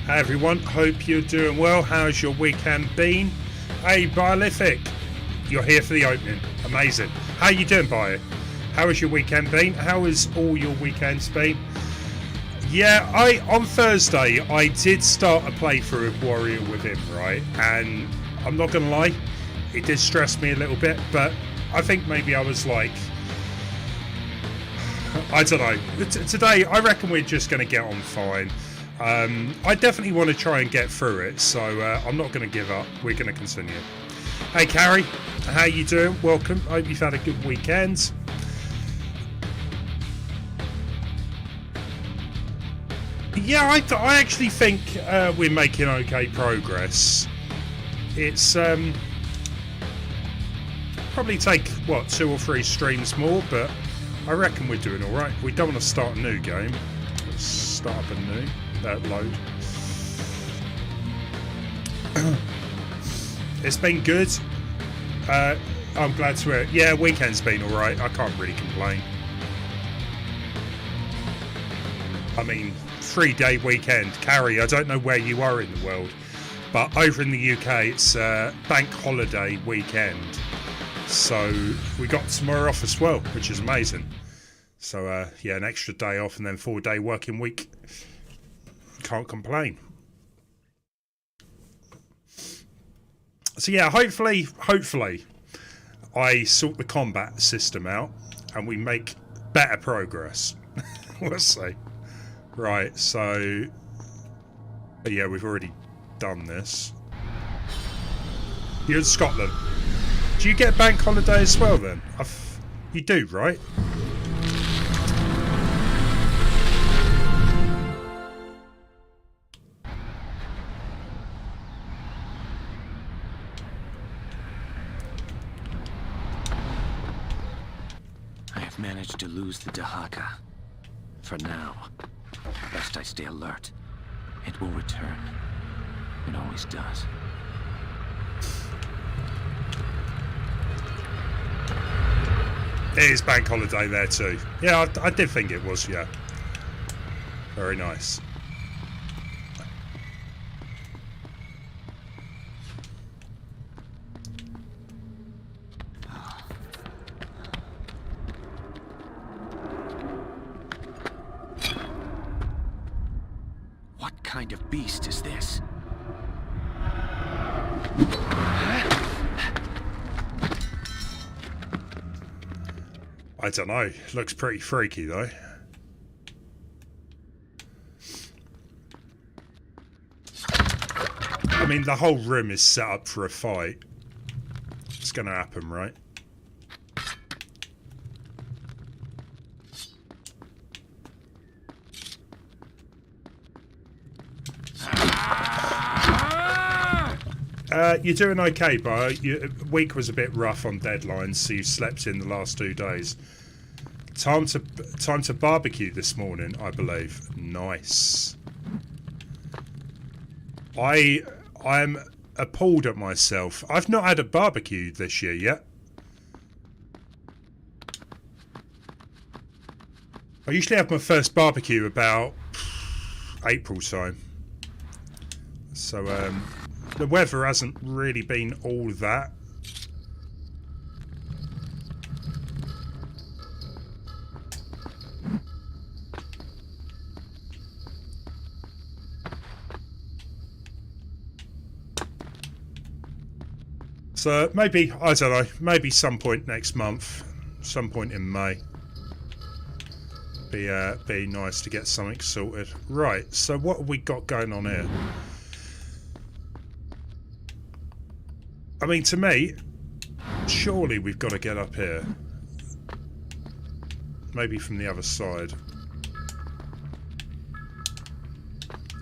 Hey everyone, hope you're doing well. How's your weekend been? Hey Biolithic, you're here for the opening. Amazing. How you doing, Bio? How has your weekend been? How has all your weekends been? Yeah, on Thursday I did start a playthrough of Warrior Within, right? And I'm not gonna lie, it did stress me a little bit, but I think maybe I was like, I don't know. Today I reckon we're just gonna get on fine. I definitely want to try and get through it, so I'm not going to give up. We're going to continue. Hey Carrie, how you doing? Welcome. Hope you've had a good weekend. Yeah, I actually think we're making okay progress. It's probably take, what, 2 or 3 streams more, but I reckon we're doing alright. We don't want to start a new game. Let's start up a new. Load. It's been good. I'm glad to hear it. Yeah, weekend's been alright. I can't really complain. I mean, 3-day weekend. Carrie, I don't know where you are in the world, but over in the UK it's bank holiday weekend. So we got tomorrow off as well, which is amazing. So yeah, an extra day off and then 4-day working week. Can't complain. So yeah, hopefully I sort the combat system out and we make better progress. We'll see. Right, so yeah, we've already done this. You're in Scotland. Do you get bank holiday as well then? You do, right? Managed to lose the Dahaka. For now. Best I stay alert. It will return. It always does. It is bank holiday there too. Yeah, I did think it was, yeah. Very nice. What kind of beast is this? I don't know. Looks pretty freaky though. I mean, the whole room is set up for a fight. It's gonna happen, right? You're doing okay, Bio. Week was a bit rough on deadlines, so you slept in the last 2 days. Time to barbecue this morning, I believe. Nice. I'm appalled at myself. I've not had a barbecue this year yet. I usually have my first barbecue about April time. So the weather hasn't really been all that. So maybe, I don't know, maybe some point next month, some point in May. Be nice to get something sorted. Right, so what have we got going on here? I mean, to me, surely we've got to get up here. Maybe from the other side.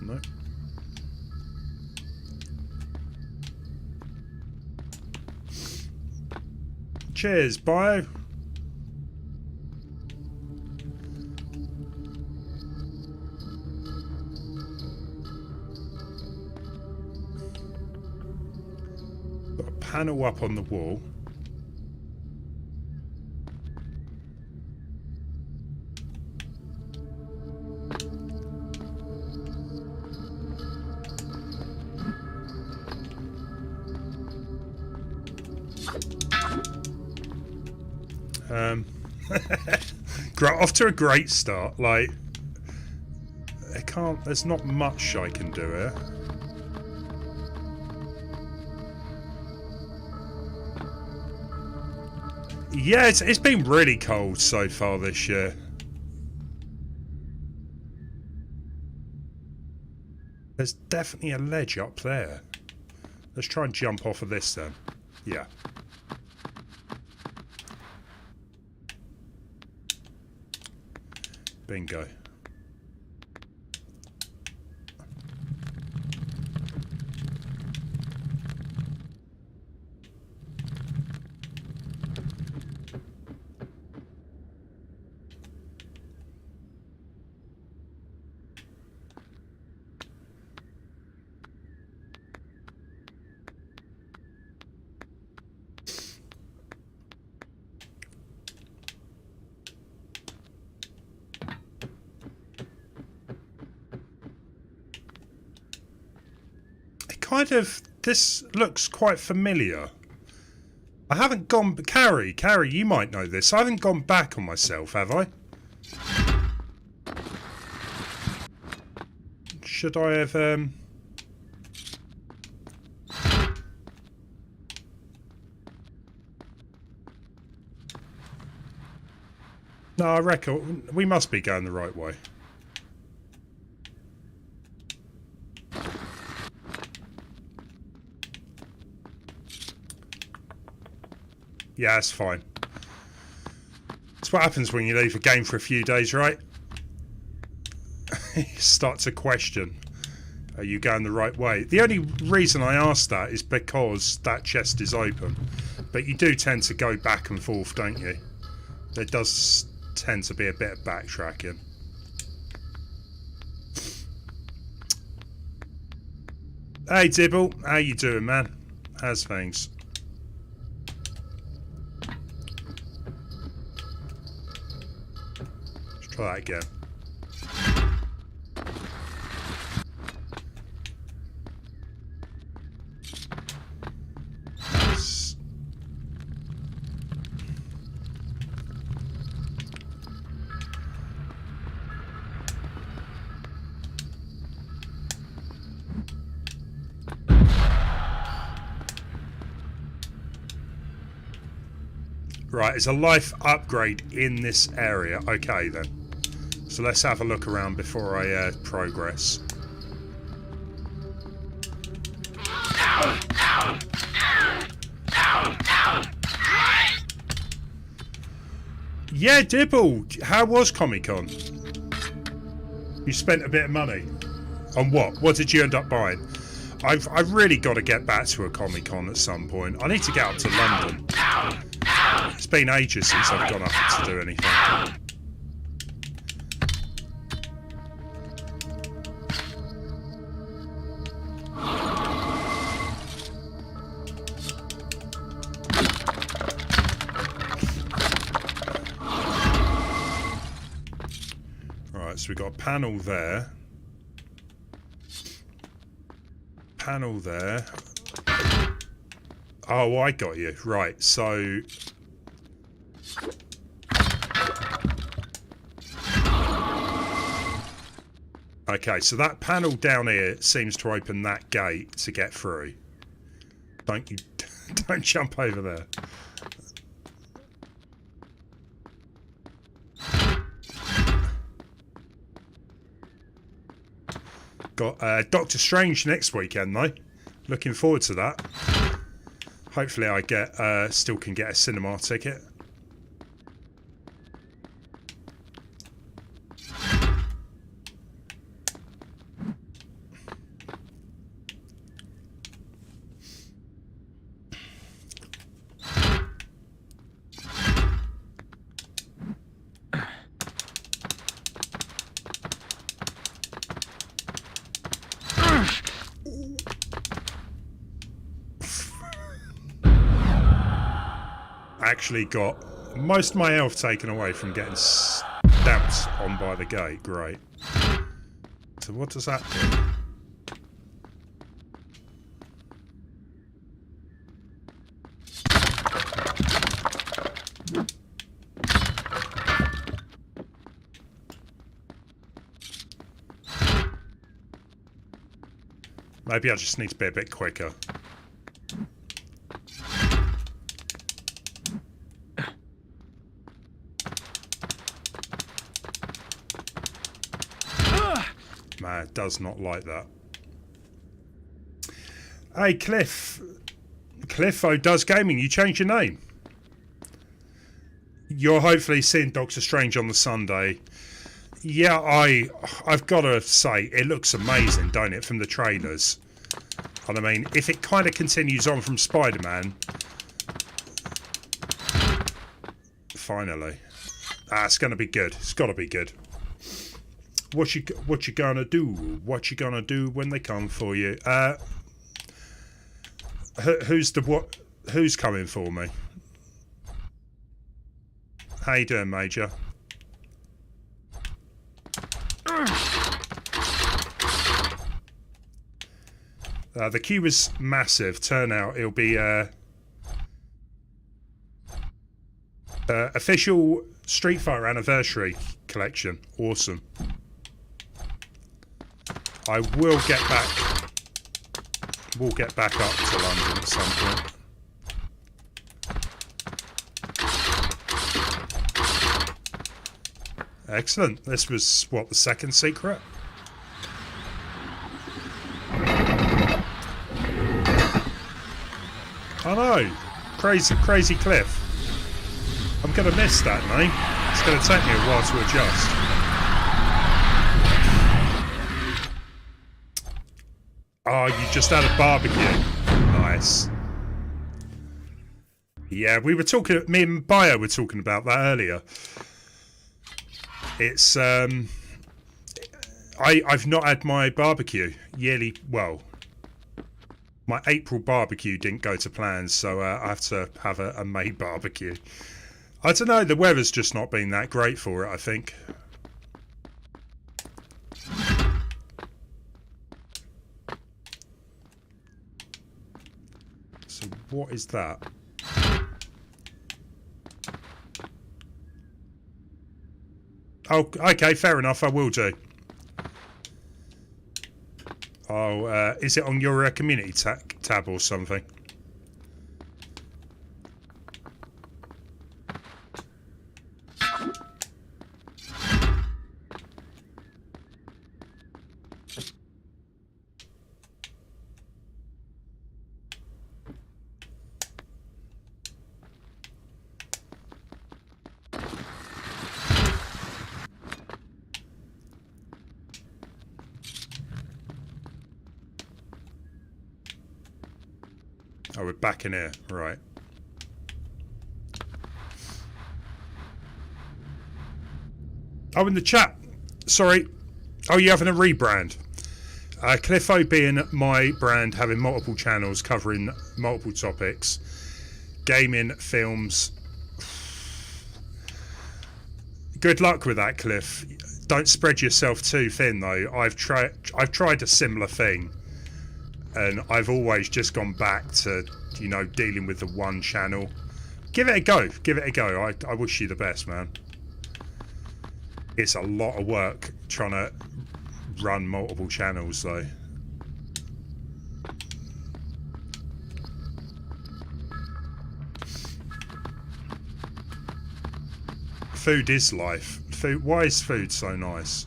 No. Cheers, Bio. Got a panel up on the wall. Off to a great start. Like, there's not much I can do here. Yeah, it's been really cold so far this year. There's definitely a ledge up there. Let's try and jump off of this then. Yeah. Bingo. This looks quite familiar. I haven't gone... Carrie, you might know this. I haven't gone back on myself, have I? Should I have... No, I reckon we must be going the right way. Yeah, that's fine. That's what happens when you leave a game for a few days, right? You start to question, are you going the right way? The only reason I ask that is because that chest is open. But you do tend to go back and forth, don't you? There does tend to be a bit of backtracking. Hey Dibble, how you doing, man? How's things? Try that again. Nice. Right, there's a life upgrade in this area. Okay then. So let's have a look around before I progress. Yeah, Dibble, how was Comic-Con? You spent a bit of money. On what? What did you end up buying? I've really got to get back to a Comic-Con at some point. I need to get up to London. It's been ages since I've gone up to do anything. So we've got a panel there. Panel there. Oh, I got you. Right, so... Okay, so that panel down here seems to open that gate to get through. Don't you... Don't jump over there. Got Doctor Strange next weekend though. Looking forward to that. Hopefully I get still can get a cinema ticket. Actually got most of my health taken away from getting stamped on by the gate. Great. So what does that do? Maybe I just need to be a bit quicker. Man, it does not like that. Hey, Cliffo Does Gaming, you changed your name. You're hopefully seeing Doctor Strange on the Sunday. Yeah, I've got to say, it looks amazing, don't it, from the trailers? And I mean, if it kind of continues on from Spider-Man... Finally. It's going to be good. It's got to be good. What you gonna do? What you gonna do when they come for you? Who's coming for me? How you doing, Major? The queue was massive. Turnout. It'll be official Street Fighter anniversary collection. Awesome. I will get back. We'll get back up to London at some point. Excellent. This was what, the second secret? I know. Crazy Cliff. I'm gonna miss that name. It's gonna take me a while to adjust. Oh, you just had a barbecue. Nice. Yeah, we were talking, me and Bio were talking about that earlier. It's, I've not had my barbecue yearly, well, my April barbecue didn't go to plan, so I have to have a May barbecue. I don't know, the weather's just not been that great for it, I think. So what is that? Oh, okay, fair enough, I will do. Oh, is it on your community tab or something? Oh, we're back in here, right. Oh, in the chat. Sorry. Oh, you're having a rebrand. Cliffo being my brand, having multiple channels covering multiple topics. Gaming, films. Good luck with that, Cliff. Don't spread yourself too thin, though. I've tried a similar thing. And I've always just gone back to, you know, dealing with the one channel. Give it a go. Give it a go. I wish you the best, man. It's a lot of work trying to run multiple channels, though. Food is life. Food. Why is food so nice?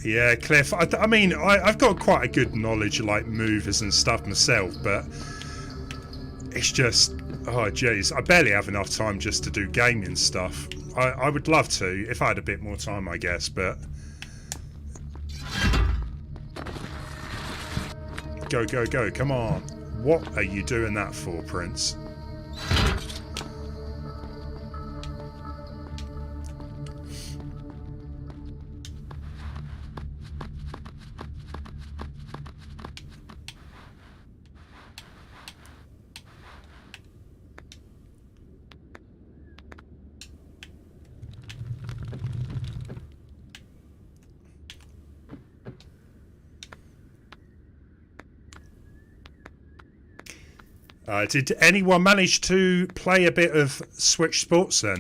Yeah, Cliff. I mean, I've got quite a good knowledge of like movies and stuff myself, but it's just, oh jeez, I barely have enough time just to do gaming stuff. I would love to if I had a bit more time, I guess, but go, come on. What are you doing that for, Prince? Did anyone manage to play a bit of Switch Sports then?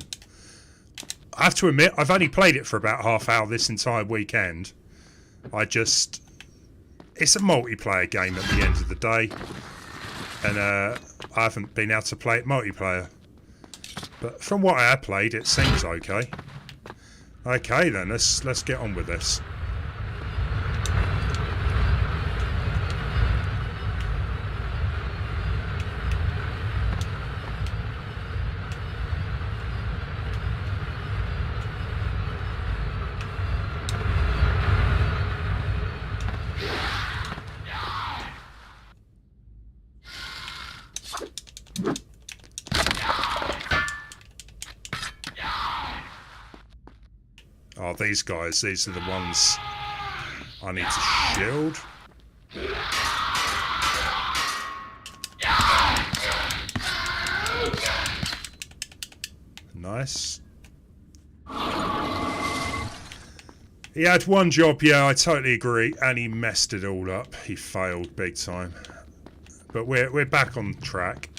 I have to admit, I've only played it for about half hour this entire weekend. It's a multiplayer game at the end of the day. And I haven't been able to play it multiplayer. But from what I have played, it seems okay. Okay then, let's get on with this. Oh, these guys, these are the ones I need to shield. Nice. He had one job, yeah, I totally agree, and he messed it all up. He failed big time. But we're back on track.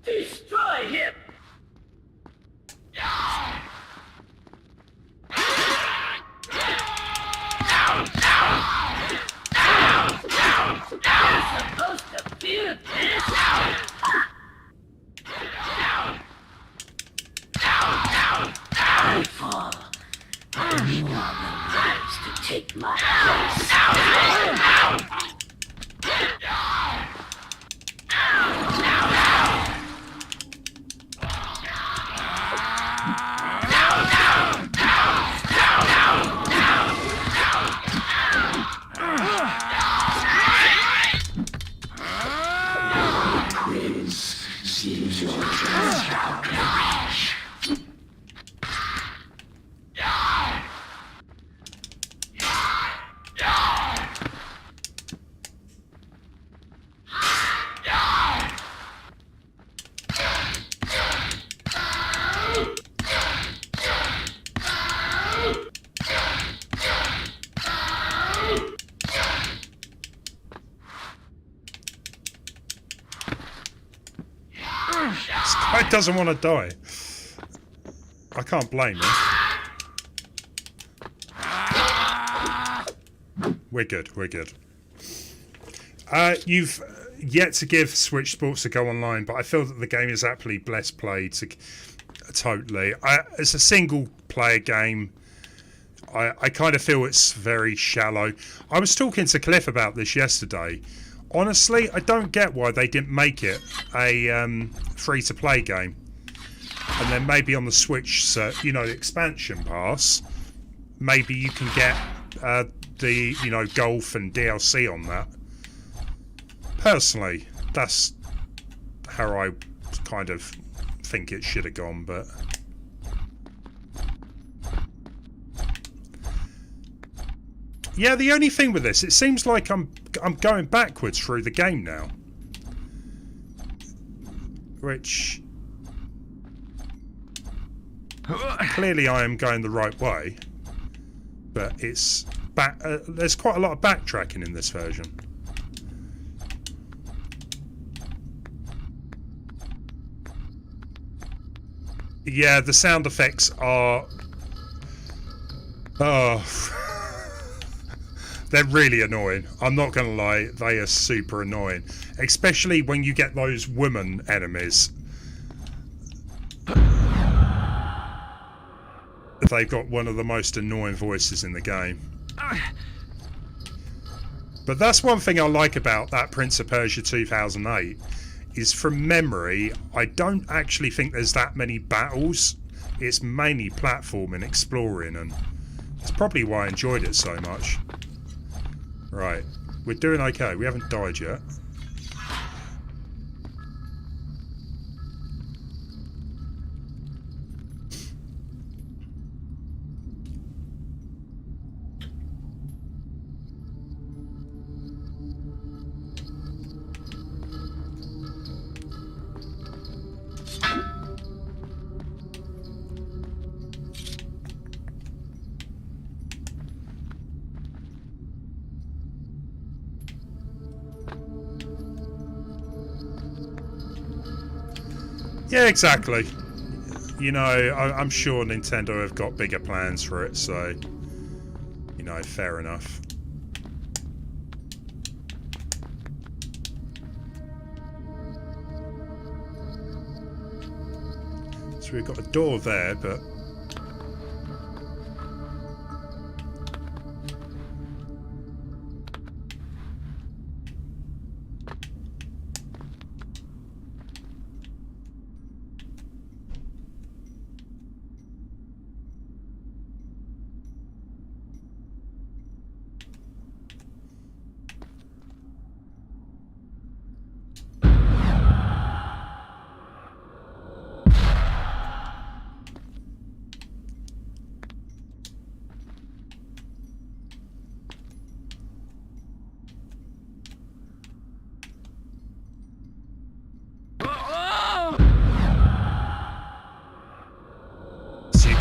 Destroy him! You're supposed to feel this! I fall. Anyone that tries to take my place. Seems your chance shall perish. This guy doesn't want to die. I can't blame him. We're good, we're good. You've yet to give Switch Sports a go online, but I feel that the game is aptly best played totally. It's a single player game. I kind of feel it's very shallow. I was talking to Cliff about this yesterday. Honestly, I don't get why they didn't make it a free-to-play game. And then maybe on the Switch, you know, the expansion pass, maybe you can get the, you know, golf and DLC on that. Personally, that's how I kind of think it should have gone, but... Yeah, the only thing with this, it seems like I'm going backwards through the game now. Which... Clearly I am going the right way. But it's... there's quite a lot of backtracking in this version. Yeah, the sound effects are... Oh... They're really annoying. I'm not going to lie, they are super annoying. Especially when you get those woman enemies. They've got one of the most annoying voices in the game. But that's one thing I like about that Prince of Persia 2008, is from memory, I don't actually think there's that many battles. It's mainly platforming, exploring, and it's probably why I enjoyed it so much. Right, we're doing okay. We haven't died yet. Yeah, exactly. You know, I'm sure Nintendo have got bigger plans for it, so, you know, fair enough. So we've got a door there, but...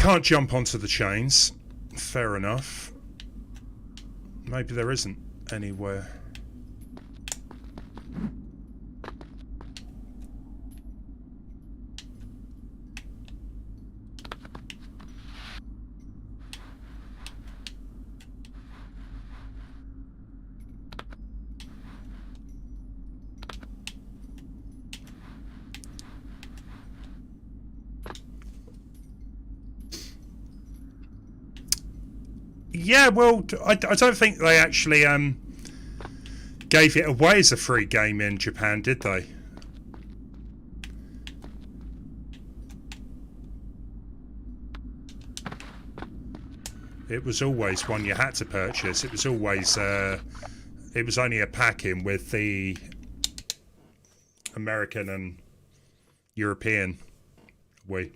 Can't jump onto the chains. Fair enough. Maybe there isn't anywhere. Yeah, well, I don't think they actually gave it away as a free game in Japan, did they? It was always one you had to purchase. It was always it was only a pack-in with the American and European Wii.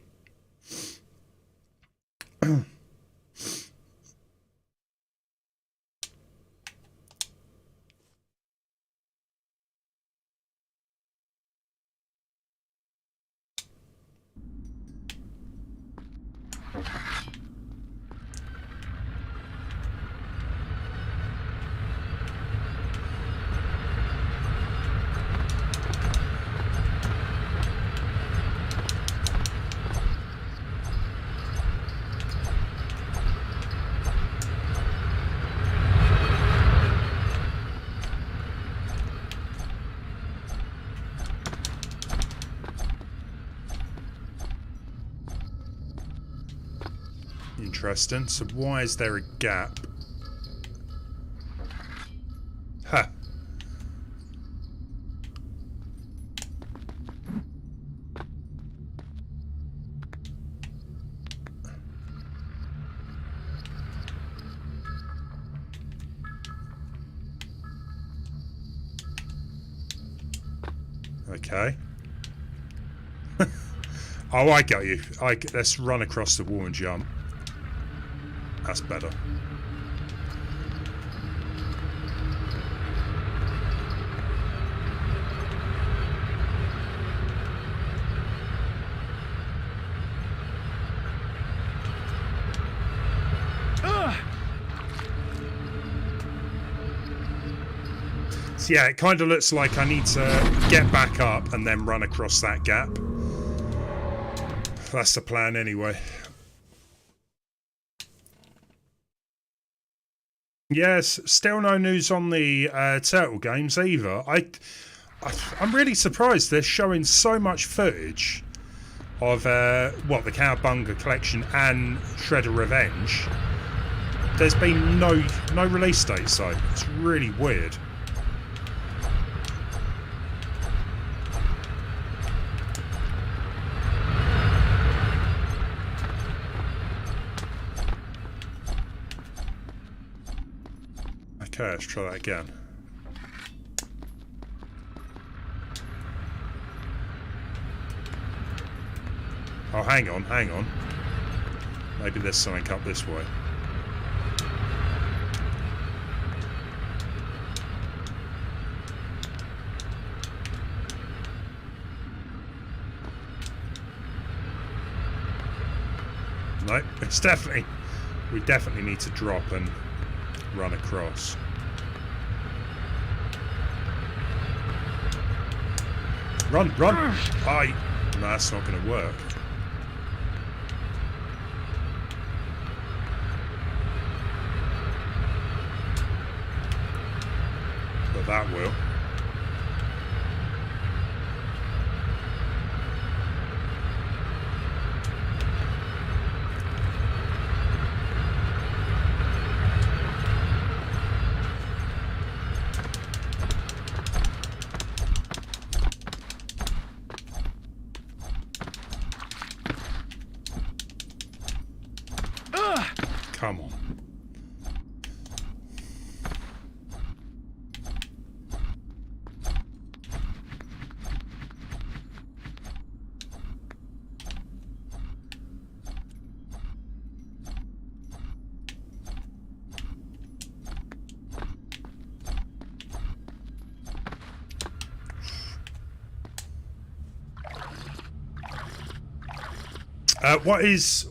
Interesting. So why is there a gap? Huh. Okay. Oh, I got you. Let's run across the wall and jump. That's better. So yeah, it kind of looks like I need to get back up and then run across that gap. That's the plan anyway. Yes, still no news on the Turtle games either. I'm really surprised they're showing so much footage of the Cowabunga collection and Shredder Revenge. There's been no release date, so it's really weird. Okay, let's try that again. Oh, hang on. Maybe there's something up this way. No, it's definitely... We definitely need to drop and run across. Run! No, that's not going to work. But that will. Come on.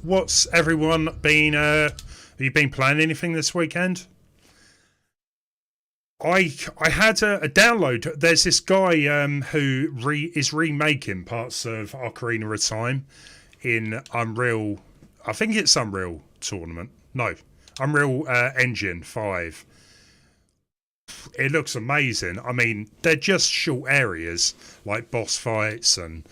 What's everyone been have you been playing anything this weekend? I had a download. There's this guy who is remaking parts of Ocarina of Time in Unreal. I think it's Unreal Tournament. No, Unreal Engine 5. It looks amazing. I mean, they're just short areas like boss fights, and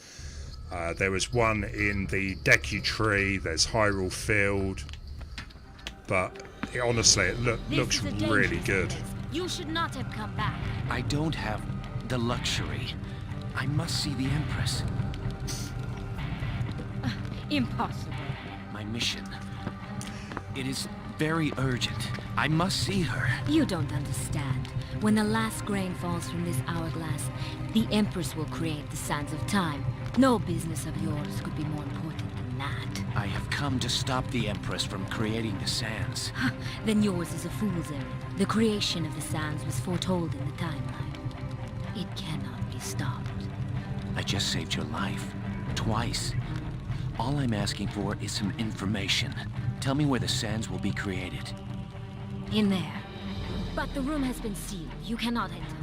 there was one in the Deku Tree. There's Hyrule Field, but honestly, it looks really good. You should not have come back. I don't have the luxury. I must see the Empress. Impossible. My mission. It is very urgent. I must see her. You don't understand. When the last grain falls from this hourglass, the Empress will create the sands of time. No business of yours could be more important than that. I have come to stop the Empress from creating the sands. Then yours is a fool's errand. The creation of the sands was foretold in the timeline. It cannot be stopped. I just saved your life. Twice. All I'm asking for is some information. Tell me where the sands will be created. In there. But the room has been sealed. You cannot enter.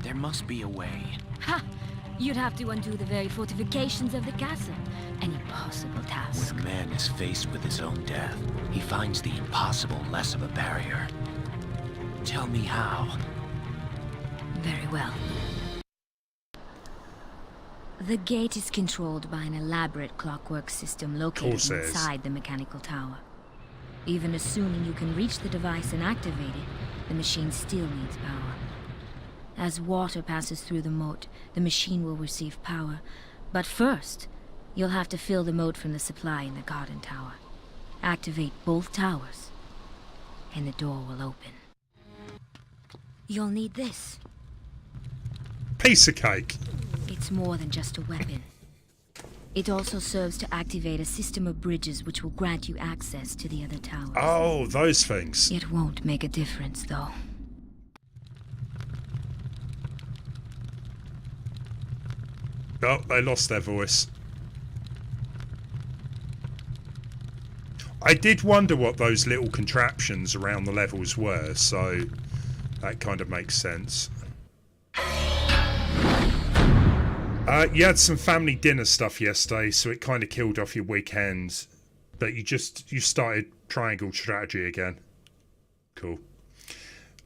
There must be a way. Ha! You'd have to undo the very fortifications of the castle. An impossible task. When a man is faced with his own death, he finds the impossible less of a barrier. Tell me how. Very well. The gate is controlled by an elaborate clockwork system located inside the mechanical tower. Even assuming you can reach the device and activate it, the machine still needs power. As water passes through the moat, the machine will receive power. But first, you'll have to fill the moat from the supply in the garden tower. Activate both towers, and the door will open. You'll need this. Piece of cake. It's more than just a weapon. It also serves to activate a system of bridges which will grant you access to the other towers. Oh, those things. It won't make a difference, though. Oh, they lost their voice. I did wonder what those little contraptions around the levels were, so that kind of makes sense. You had some family dinner stuff yesterday, so it kind of killed off your weekend. But you started triangle strategy again. Cool.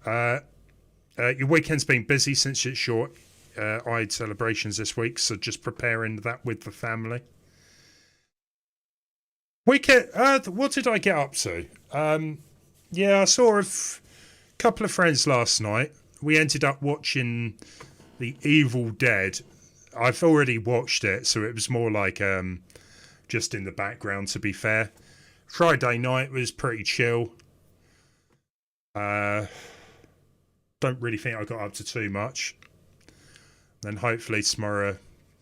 Your weekend's been busy since it's short. Eid celebrations this week, so just preparing that with the family. Weekend. What did I get up to? Yeah, I saw a couple of friends last night. We ended up watching The Evil Dead. I've already watched it, so it was more like just in the background, to be fair. Friday night was pretty chill. Don't really think I got up to too much. Then hopefully tomorrow,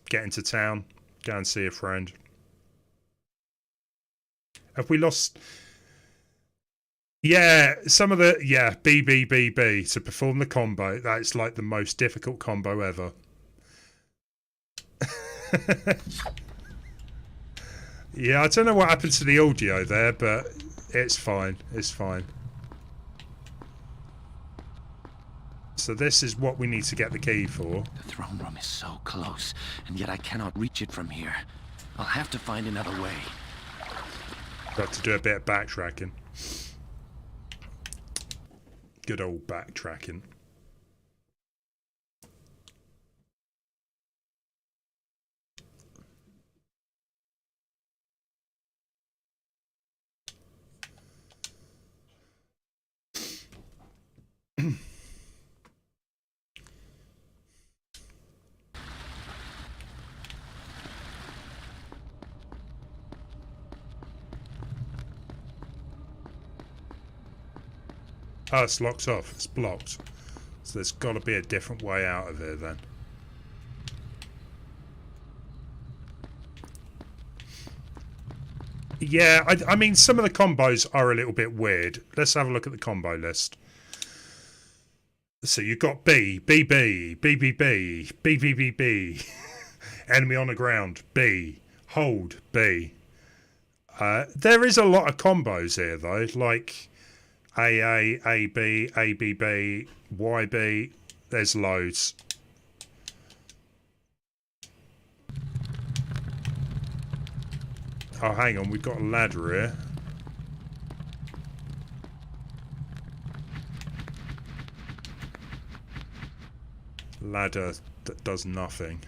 get into town, go and see a friend. Have we lost? Yeah, some of the... Yeah, BBBB, to perform the combo. That's like the most difficult combo ever. Yeah, I don't know what happened to the audio there, but it's fine. It's fine. So this is what we need to get the key for. The throne room is so close, and yet I cannot reach it from here. I'll have to find another way. Got to do a bit of backtracking. Good old backtracking. Oh, it's locked off. It's blocked. So there's got to be a different way out of here then. Yeah, I mean, some of the combos are a little bit weird. Let's have a look at the combo list. So you've got B, BB, BBB, BBBB. Enemy on the ground, B. Hold, B. There is a lot of combos here, though, like AA, AB, ABB, YB. There's loads. Oh, hang on, we've got a ladder here. Ladder that does nothing.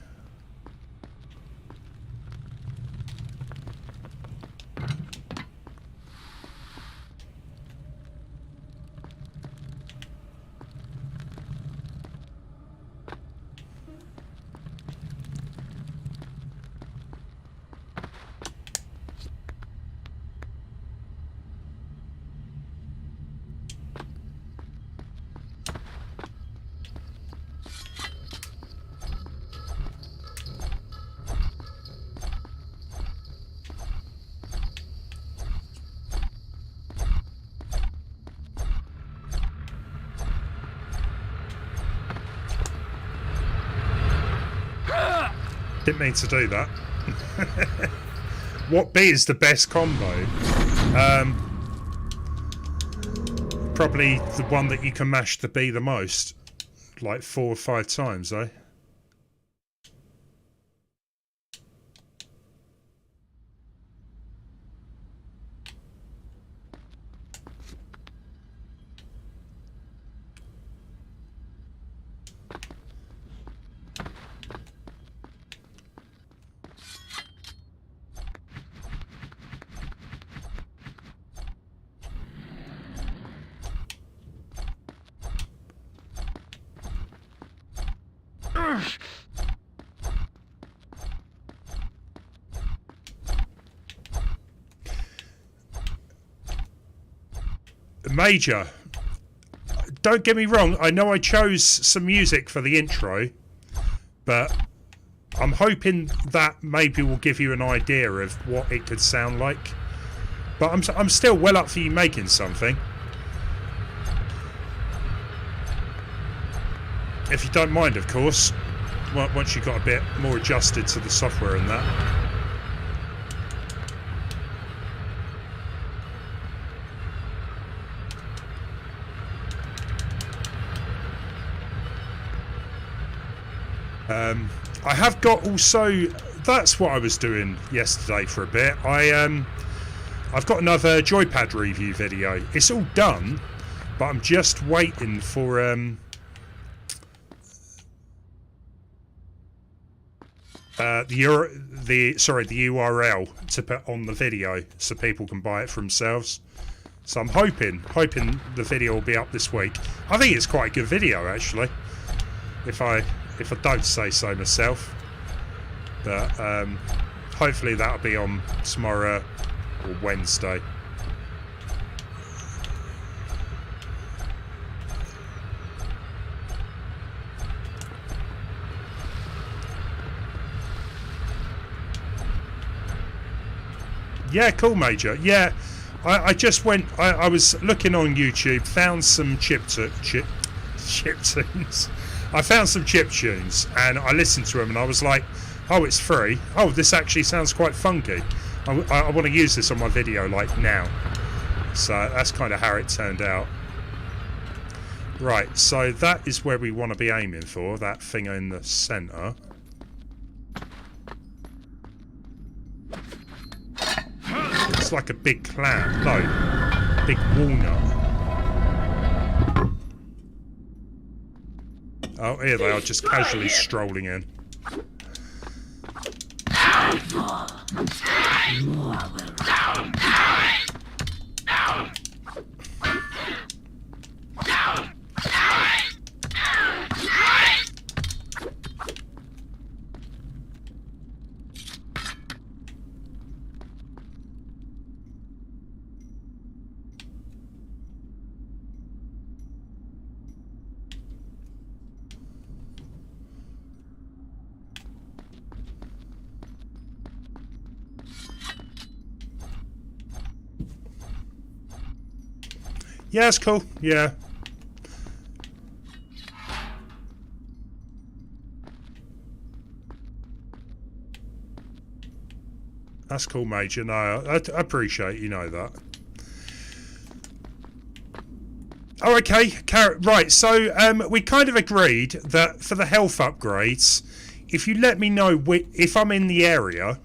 Didn't mean to do that. What B is the best combo? Probably the one that you can mash the B the most. Like 4 or 5 times, eh? Major, don't get me wrong, I know I chose some music for the intro, but I'm hoping that maybe will give you an idea of what it could sound like. But I'm still well up for you making something. If you don't mind, of course, once you've got a bit more adjusted to the software and that. I have got also, that's what I was doing yesterday for a bit. I've got another joypad review video. It's all done, but I'm just waiting for the URL to put on the video so people can buy it for themselves. So I'm hoping the video will be up this week. I think it's quite a good video actually, if I don't say so myself. But hopefully that'll be on tomorrow or Wednesday. Yeah, cool, Major. Yeah, I just went, I was looking on YouTube, found some chip tunes. I found some chip tunes and I listened to them and I was like, oh, it's free. Oh, this actually sounds quite funky. I want to use this on my video like now. So that's kind of how it turned out. Right, so that is where we want to be aiming for, that thing in the centre. It's like a big clam, no, big walnut. Oh, here they are, just casually strolling in. Yeah, it's cool. Yeah. That's cool, Major. No, I appreciate you know that. Oh, okay. Right, so we kind of agreed that for the health upgrades, if you let me know if I'm in the area,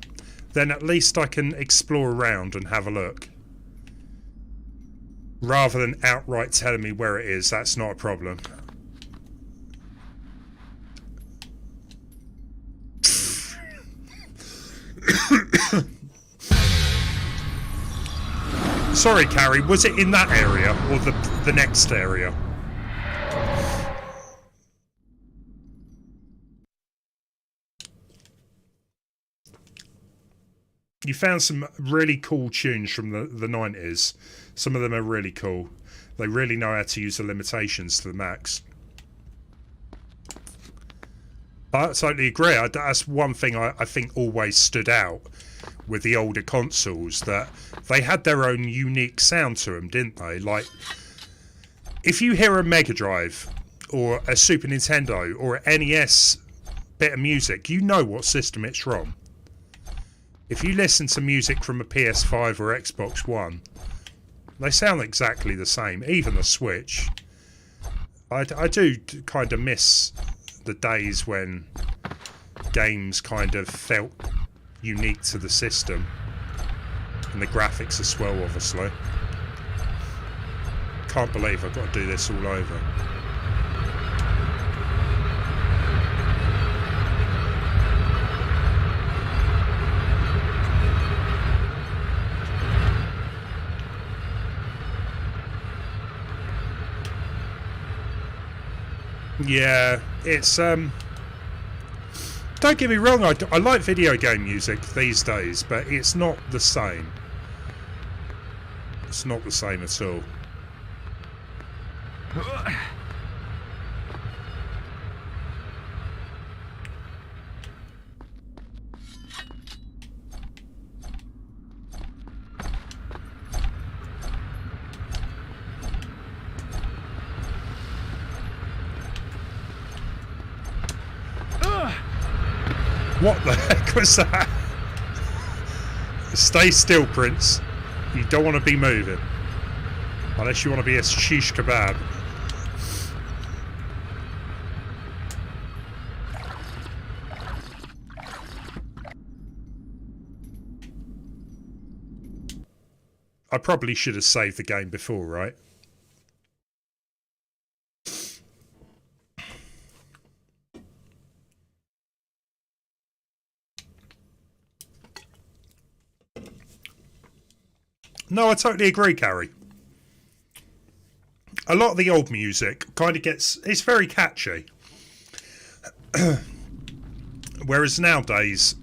then at least I can explore around and have a look. Rather than outright telling me where it is, that's not a problem. Sorry, Carrie, was it in that area or the next area? You found some really cool tunes from the 90s. Some of them are really cool. They really know how to use the limitations to the max. I totally agree. That's one thing I think always stood out with the older consoles, that they had their own unique sound to them, didn't they? Like, if you hear a Mega Drive or a Super Nintendo or an NES bit of music, you know what system it's from. If you listen to music from a PS5 or Xbox One, they sound exactly the same, even the Switch. I do kind of miss the days when games kind of felt unique to the system. And the graphics as well, obviously. Can't believe I've got to do this all over. Yeah, it's don't get me wrong, I like video game music these days, but it's not the same. It's not the same at all. What the heck was that? Stay still, Prince. You don't want to be moving. Unless you want to be a shish kebab. I probably should have saved the game before, right? No, I totally agree, Carrie. A lot of the old music kind of it's very catchy. Whereas nowadays,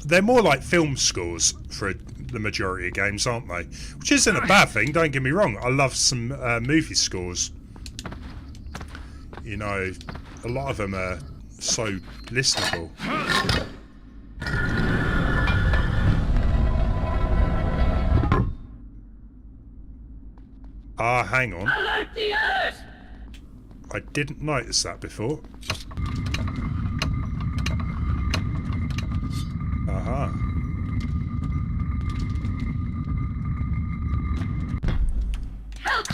they're more like film scores for the majority of games, aren't they? Which isn't a bad thing, don't get me wrong. I love some movie scores. You know, a lot of them are so listenable. Ah, hang on. Alert the others! I didn't notice that before. Aha. Help!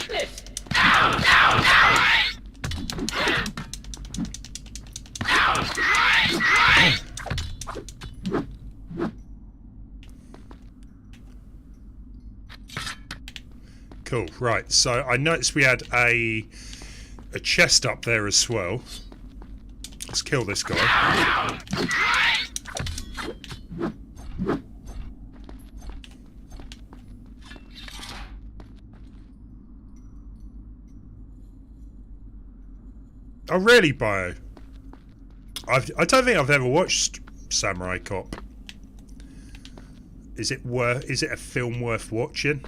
This! Down, down, down! Cool. Right. So I noticed we had a chest up there as well. Let's kill this guy. Oh, really, Bio? I don't think I've ever watched Samurai Cop. Is it a film worth watching?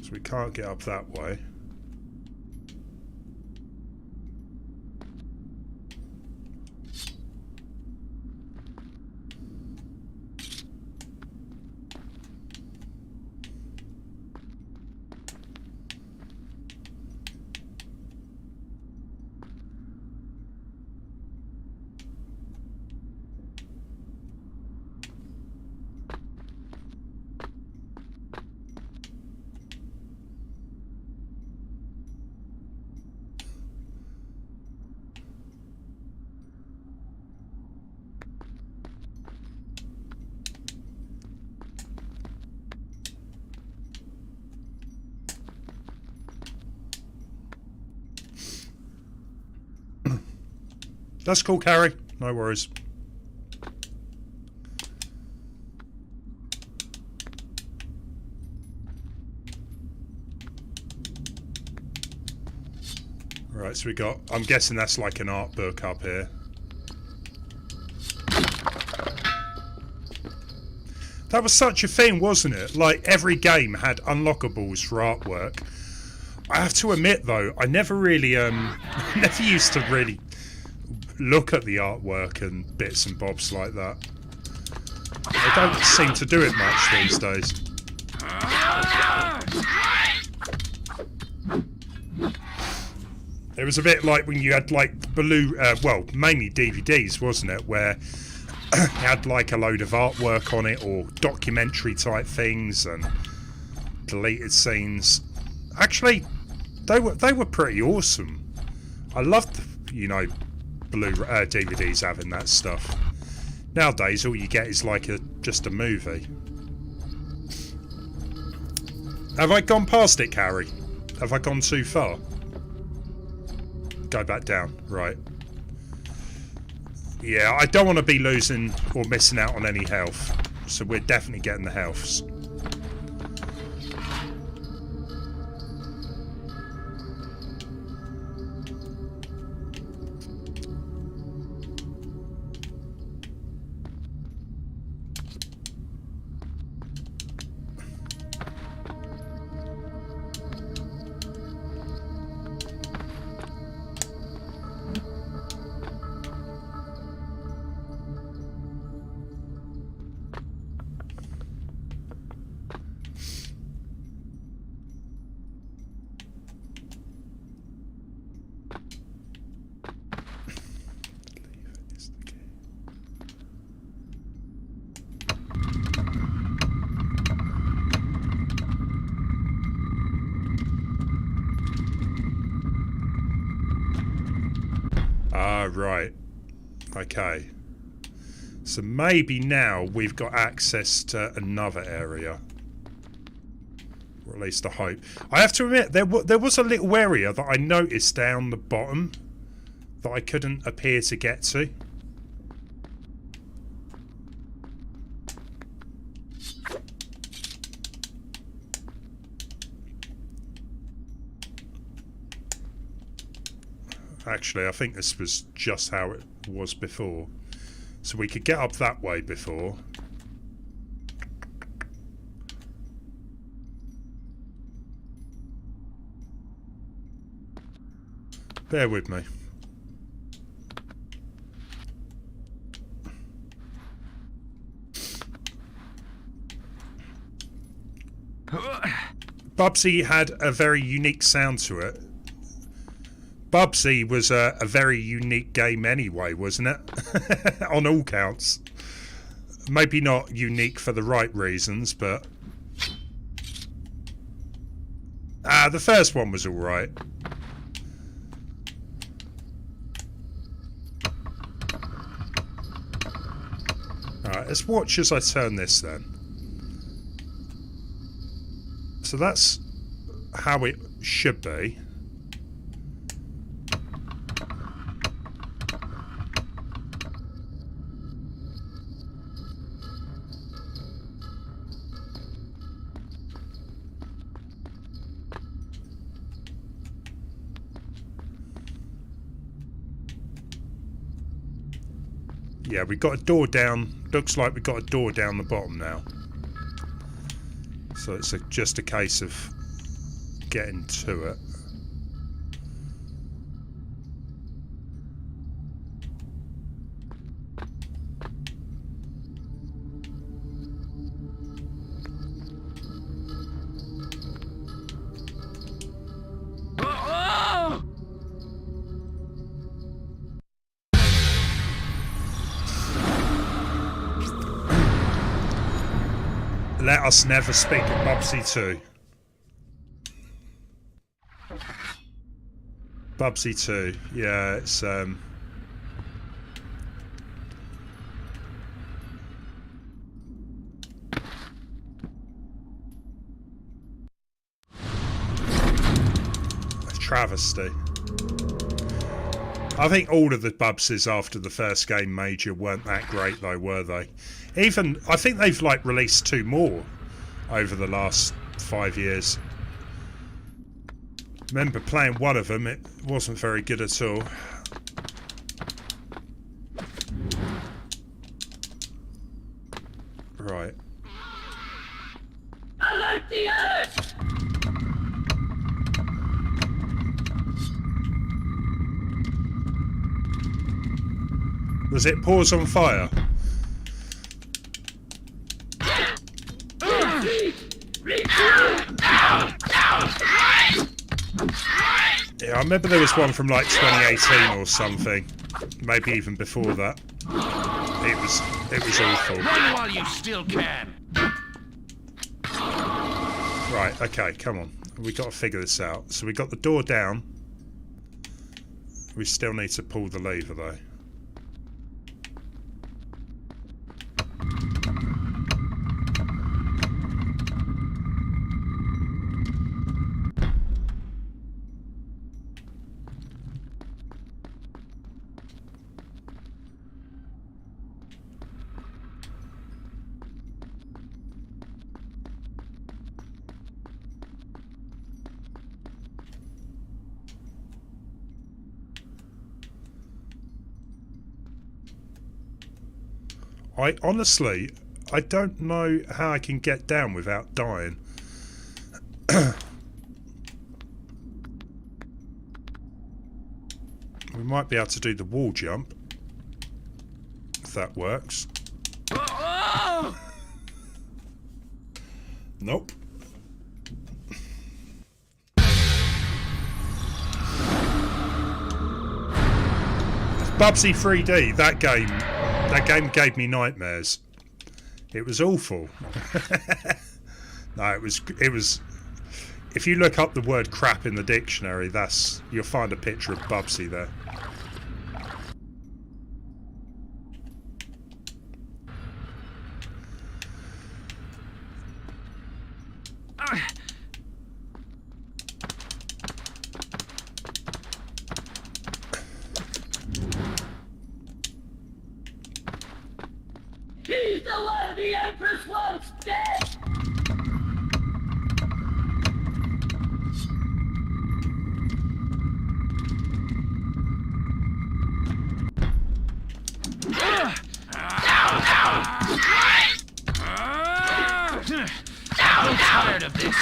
So we can't get up that way. That's cool, Carrie. No worries. Right, so we got... I'm guessing that's like an art book up here. That was such a thing, wasn't it? Like, every game had unlockables for artwork. I have to admit, though, I never really... never used to really look at the artwork and bits and bobs like that. They don't seem to do it much these days. It was a bit like when you had like blue, well, mainly DVDs, wasn't it? Where it had like a load of artwork on it, or documentary type things and deleted scenes. Actually, they were pretty awesome. I loved, you know, blue DVDs having that stuff. Nowadays, all you get is like just a movie. Have I gone past it, Carrie? Have I gone too far? Go back down. Right. Yeah, I don't want to be losing or missing out on any health. So we're definitely getting the healths. Right. Okay. So maybe now we've got access to another area. Or at least I hope. I have to admit, there was a little area that I noticed down the bottom that I couldn't appear to get to. Actually, I think this was just how it was before. So we could get up that way before. Bear with me. Bubsy had a very unique sound to it. Bubsy was a very unique game anyway, wasn't it? On all counts. Maybe not unique for the right reasons, but... the first one was alright. Alright, let's watch as I turn this then. So that's how it should be. Yeah, we've got a door down. Looks like we've got a door down the bottom now. So it's just a case of getting to it. Let us never speak of Bubsy 2. Bubsy 2, yeah, it's a travesty. I think all of the Bubsies after the first game major weren't that great though, were they? Even, I think they've like released 2 more over the last 5 years. Remember playing one of them, it wasn't very good at all. Right. Alert the earth! Was it Paws on Fire? Yeah, I remember there was one from like 2018 or something. Maybe even before that. It was awful. Run while you still can. Right, okay, come on. We got to figure this out. So we got the door down. We still need to pull the lever though. I honestly, I don't know how I can get down without dying. We might be able to do the wall jump, if that works. Nope. Bubsy 3D, that game gave me nightmares. It was awful. No, it was. If you look up the word crap in the dictionary, you'll find a picture of Bubsy there. He's the one the Empress wants dead! I'm tired of this.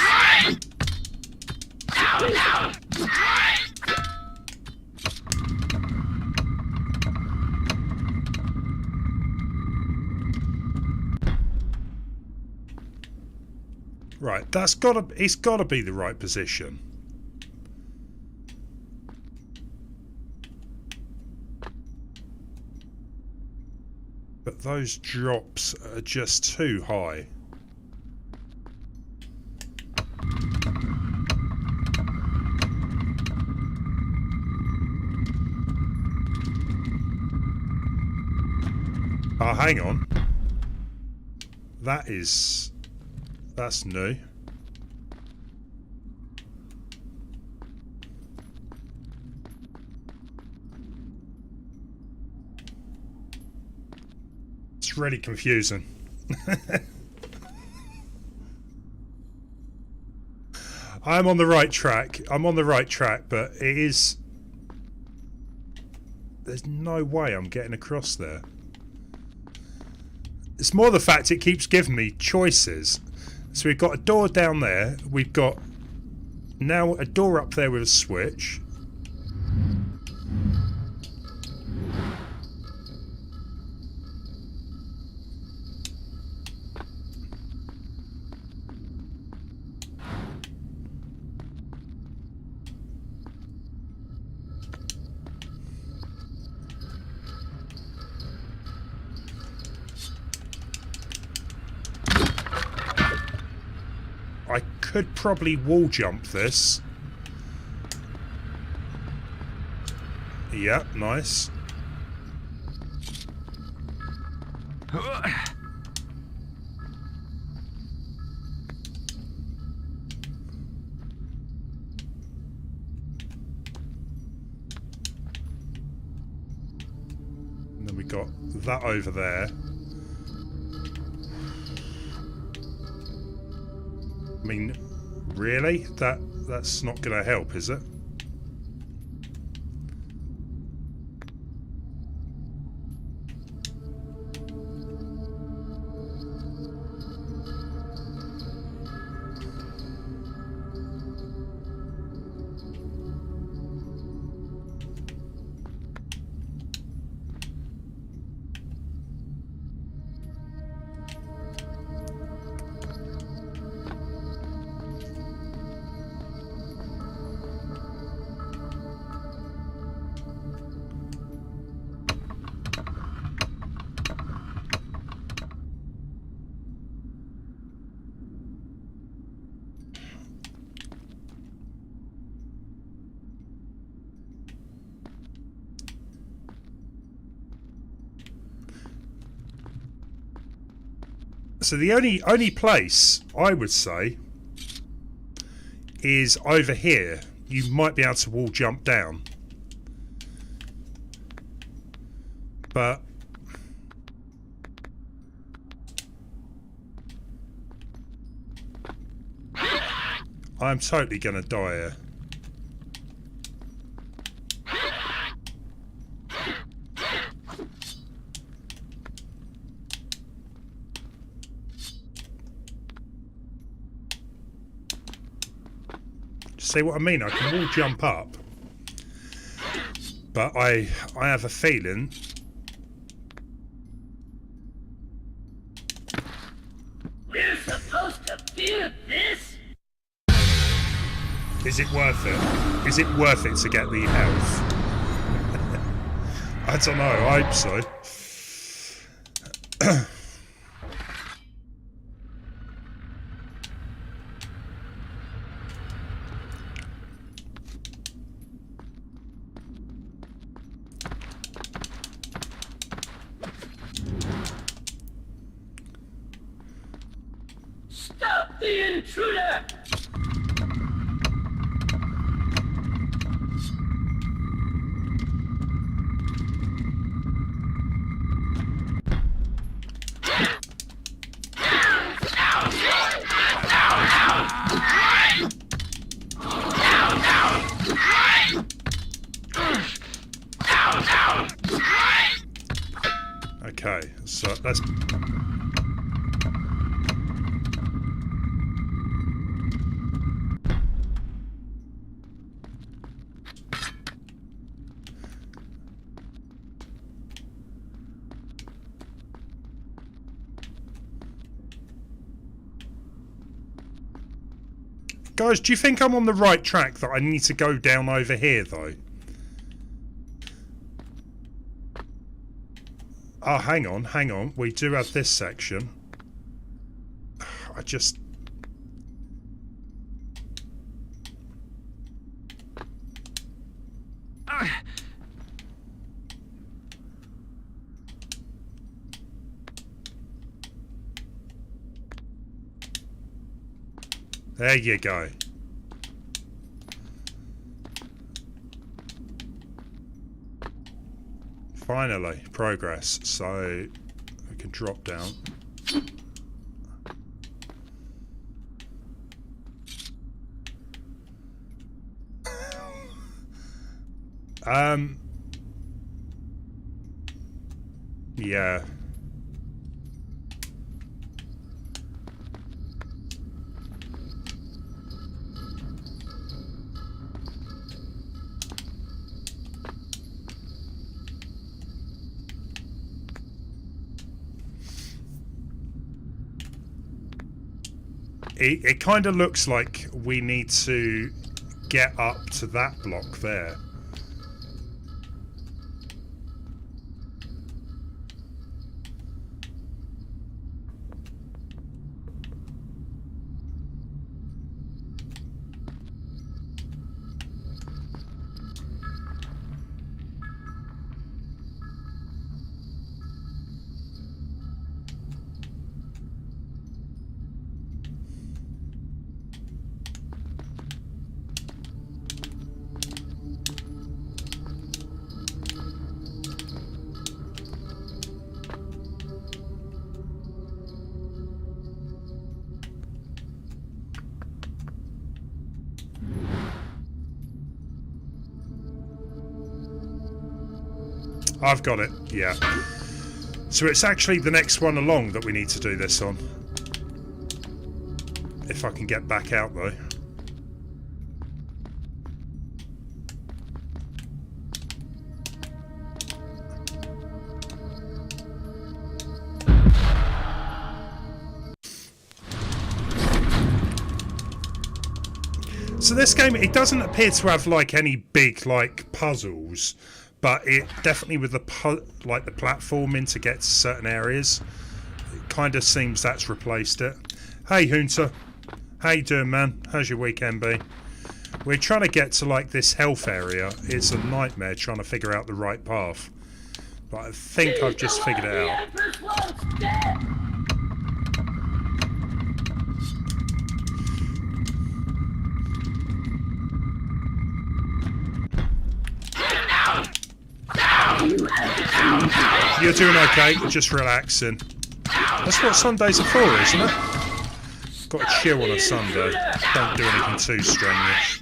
Right, it's gotta be the right position. But those drops are just too high. Oh, hang on. That's new. It's really confusing. I'm on the right track. I'm on the right track, but it is... There's no way I'm getting across there. It's more the fact it keeps giving me choices. So we've got a door down there. We've got now a door up there with a switch. I could probably wall jump this. Yep, nice. And then we got that over there. I mean, really? That's not going to help, is it? So the only place I would say is over here. You might be able to wall jump down, but I'm totally gonna die here. See what I mean? I can all jump up, but I have a feeling We're supposed to fear this? is it worth it? Is it worth it to get the health? I don't know, I hope so. Stop the intruder! Okay, so that's... Guys, do you think I'm on the right track that I need to go down over here, though? Oh, hang on. We do have this section. I just... There you go. Finally, progress. So we can drop down. Yeah. It kind of looks like we need to get up to that block there. I've got it, yeah. So it's actually the next one along that we need to do this on. If I can get back out though. So this game, it doesn't appear to have like any big like puzzles. But it definitely with the platforming to get to certain areas, it kind of seems that's replaced it. Hey Hunter, how you doing, man? How's your weekend been? We're trying to get to like this health area. It's a nightmare trying to figure out the right path. But I think I've just figured it out. You're doing okay, just relaxing. That's what Sundays are for, isn't it? Got to chill on a Sunday. Don't do anything too strenuous.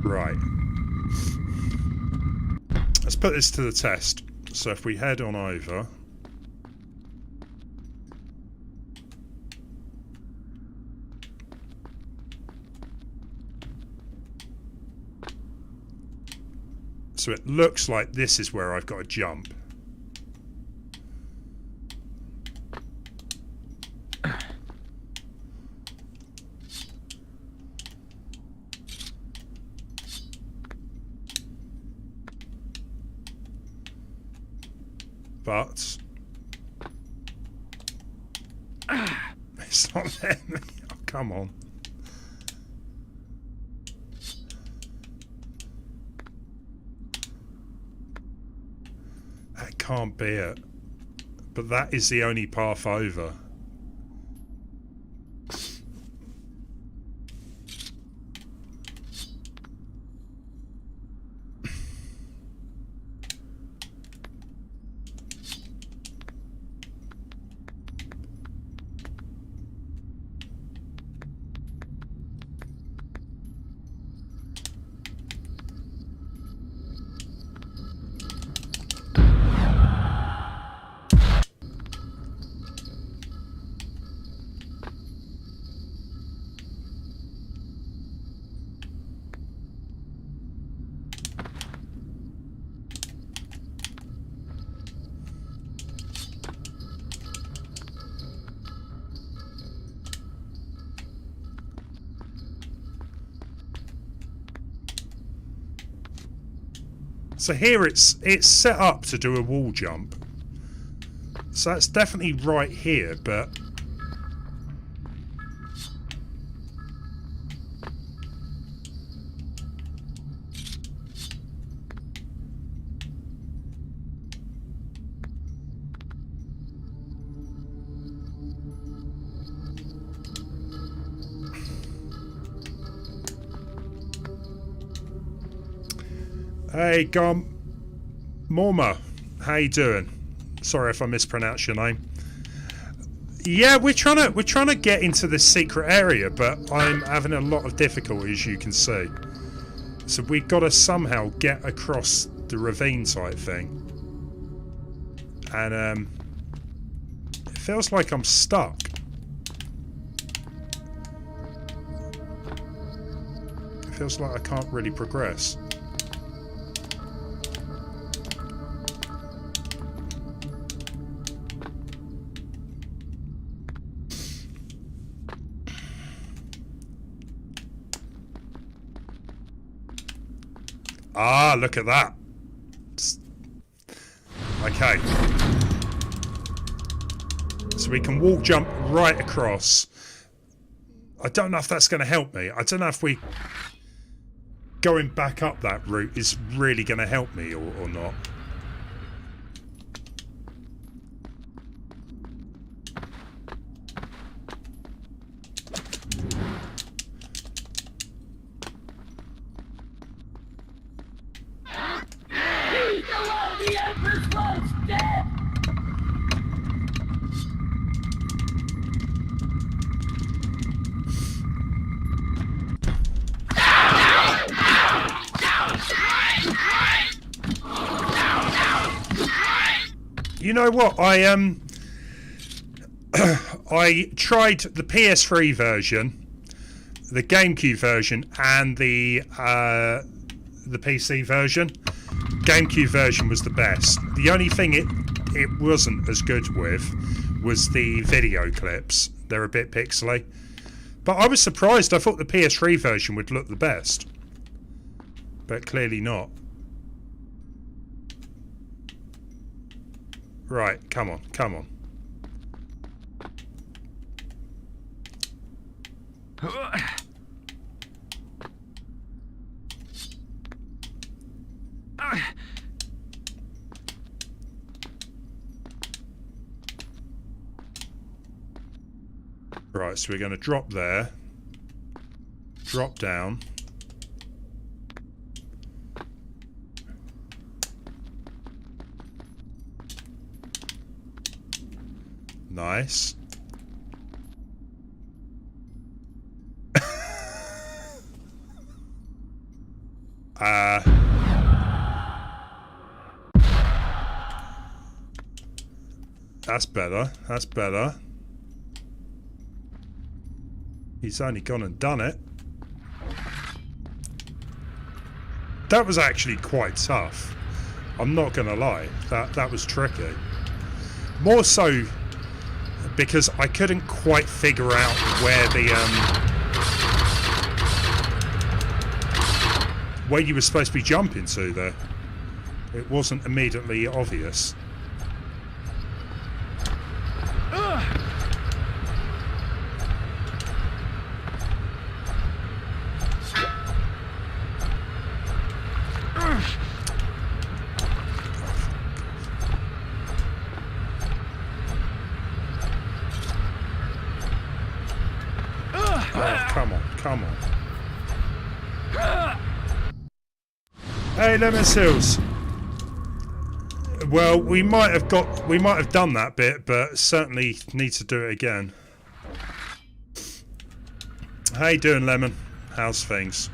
Right. Let's put this to the test. So if we head on over... So it looks like this is where I've got to jump. But it's not letting me. Oh, come on. That can't be it. But that is the only path over. So here it's set up to do a wall jump. So that's definitely right here, but... Hey, Morma. How you doing? Sorry if I mispronounced your name. Yeah, we're trying to get into this secret area, but I'm having a lot of difficulty, as you can see. So we've got to somehow get across the ravine type thing. And it feels like I'm stuck. It feels like I can't really progress. Ah, look at that. Okay. So we can wall jump right across. I don't know if that's going to help me. I don't know if going back up that route is really going to help me or not. He's the one the Empress wants dead! You know what? I tried the PS3 version, the GameCube version, and the PC version. GameCube version was the best. The only thing it wasn't as good with was the video clips. They're a bit pixely. But I was surprised. I thought the PS3 version would look the best. But clearly not. Right, come on, come on. Right, so we're going to drop there. Drop down. Nice. That's better. That's better. He's only gone and done it. That was actually quite tough. I'm not gonna lie. That was tricky. More so because I couldn't quite figure out where the where you were supposed to be jumping to there. It wasn't immediately obvious. Come on. Hey, Lemon Seals. Well, we might have done that bit, but certainly need to do it again. How you doing, Lemon? How's things?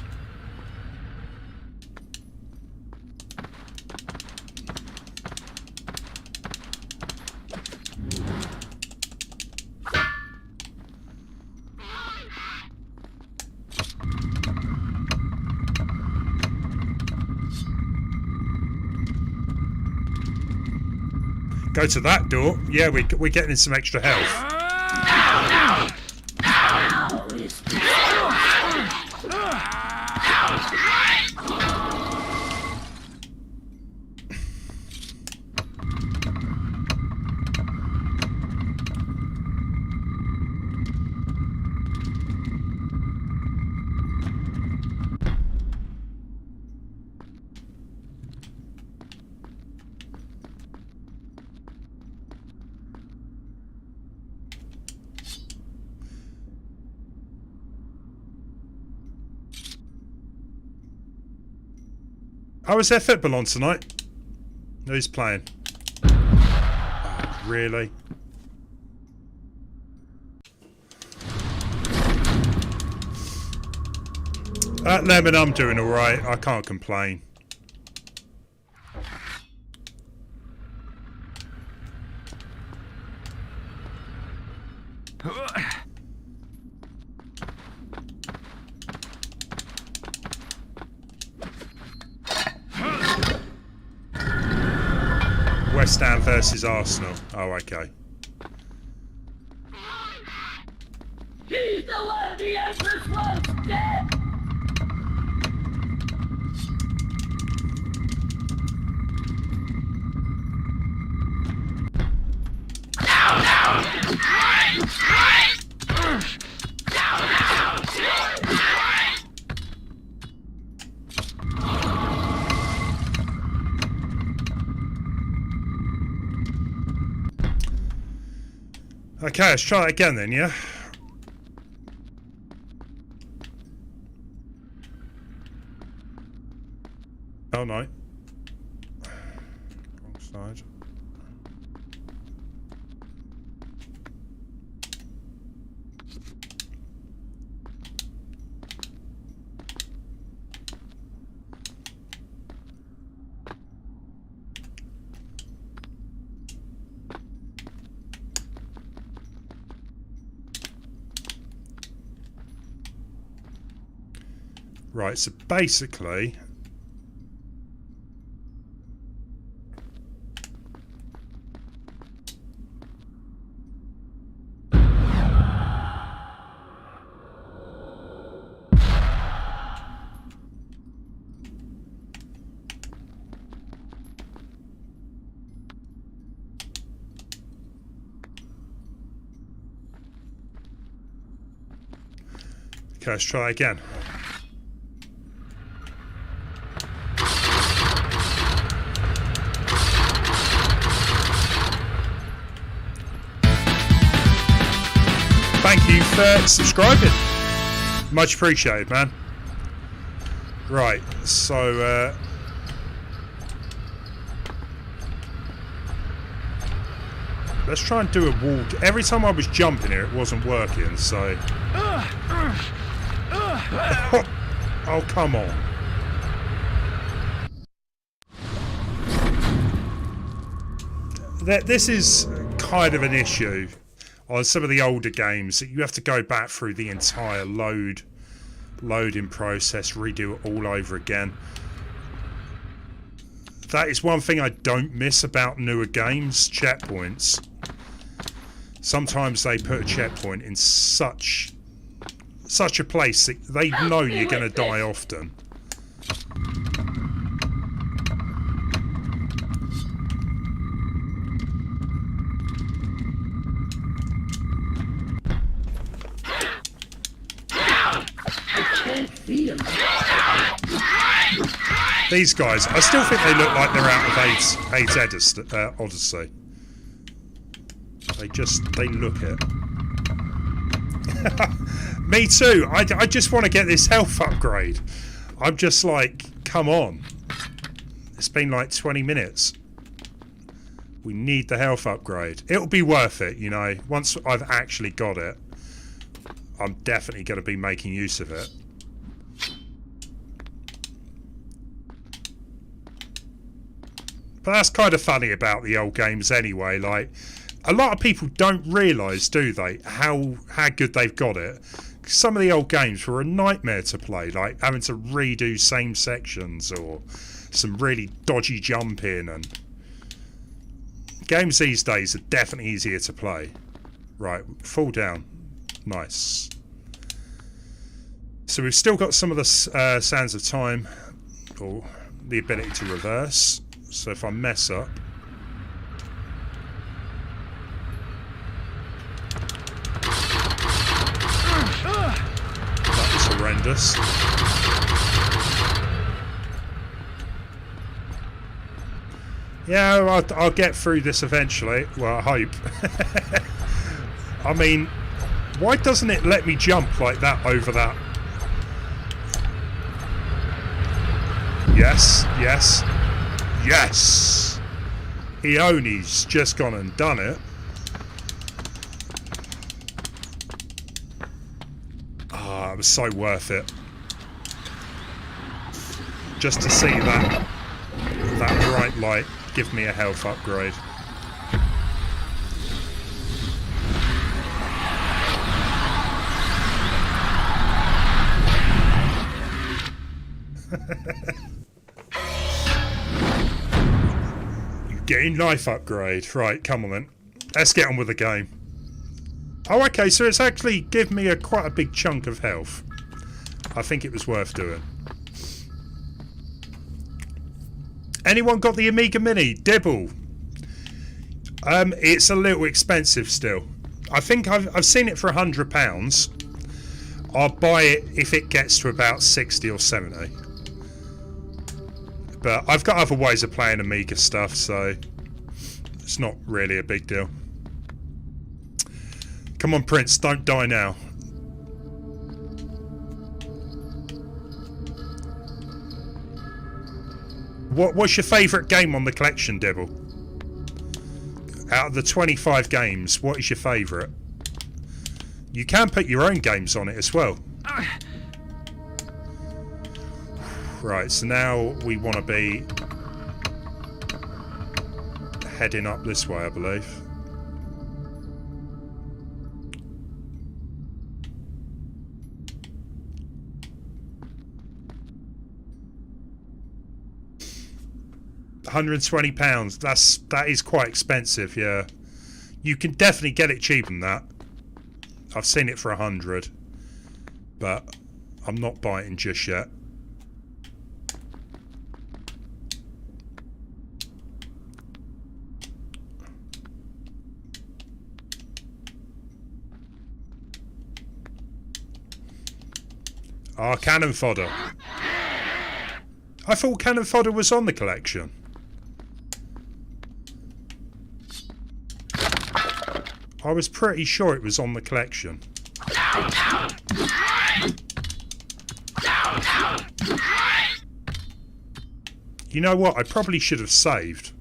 Go to that door. Yeah, we're getting some extra health. How is this? Oh, is there football on tonight? Who's playing? Oh, really? At Lemon, I'm doing alright. I can't complain. West Ham versus Arsenal. Oh, okay. He's the one the Empress wants dead! Okay, let's try it again then, yeah? Oh no. Wrong side. Right, so basically okay, let's try again. Thank you for subscribing. Much appreciated, man. Right, so let's try and do a wall. Every time I was jumping here, it wasn't working, so... Oh, come on. This is kind of an issue on some of the older games, that you have to go back through the entire loading process, redo it all over again. That is one thing I don't miss about newer games, checkpoints. Sometimes they put a checkpoint in such a place that they know you're going to die often. These guys, I still think they look like they're out of AIDS Odyssey. They look it. Me too. I just want to get this health upgrade. I'm just like, come on. It's been like 20 minutes. We need the health upgrade. It'll be worth it, you know. Once I've actually got it, I'm definitely going to be making use of it. But that's kind of funny about the old games anyway. Like, a lot of people don't realise, do they, how good they've got it. Some of the old games were a nightmare to play, like having to redo same sections or some really dodgy jumping, and games these days are definitely easier to play. Right, fall down. Nice. So we've still got some of the sands of time, or the ability to reverse. So if I mess up, that was horrendous. Yeah, I'll get through this eventually. Well, I hope. I mean, why doesn't it let me jump like that over that? Yes, yes, yes! Ioni's just gone and done it. Ah, it was so worth it. Just to see that bright light give me a health upgrade. You gain life upgrade. Right, come on then. Let's get on with the game. Oh, okay, so it's actually given me quite a big chunk of health. I think it was worth doing. Anyone got the Amiga Mini? Dibble. It's a little expensive still. I think I've seen it for £100. I'll buy it if it gets to about 60 or 70. But I've got other ways of playing Amiga stuff, so it's not really a big deal. Come on, Prince, don't die now. What's your favourite game on the collection, Dibble? Out of the 25 games, what is your favourite? You can put your own games on it as well. Right, so now we want to be heading up this way, I believe. £120. That is quite expensive, yeah. You can definitely get it cheaper than that. I've seen it for 100, but I'm not biting just yet. Ah, cannon fodder. I thought cannon fodder was on the collection. I was pretty sure it was on the collection. You know what? I probably should have saved.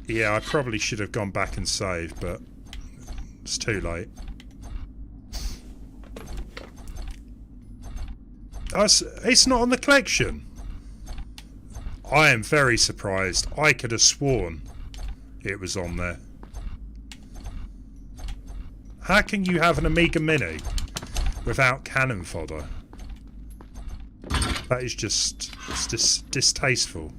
Yeah, I probably should have gone back and saved, but it's too late. It's not on the collection. I am very surprised. I could have sworn it was on there. How can you have an Amiga Mini without cannon fodder? That is just distasteful.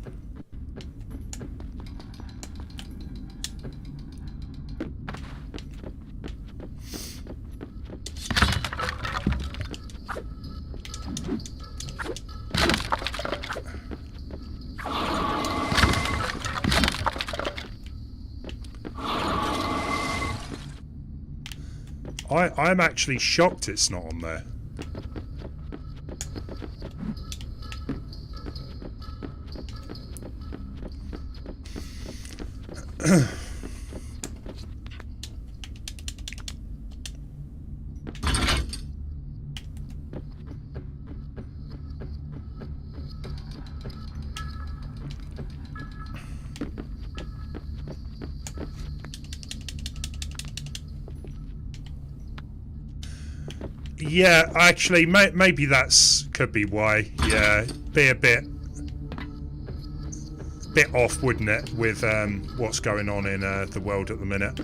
I'm actually shocked it's not on there. Yeah, actually, maybe that's could be why. Yeah, be a bit off, wouldn't it, with what's going on in the world at the minute.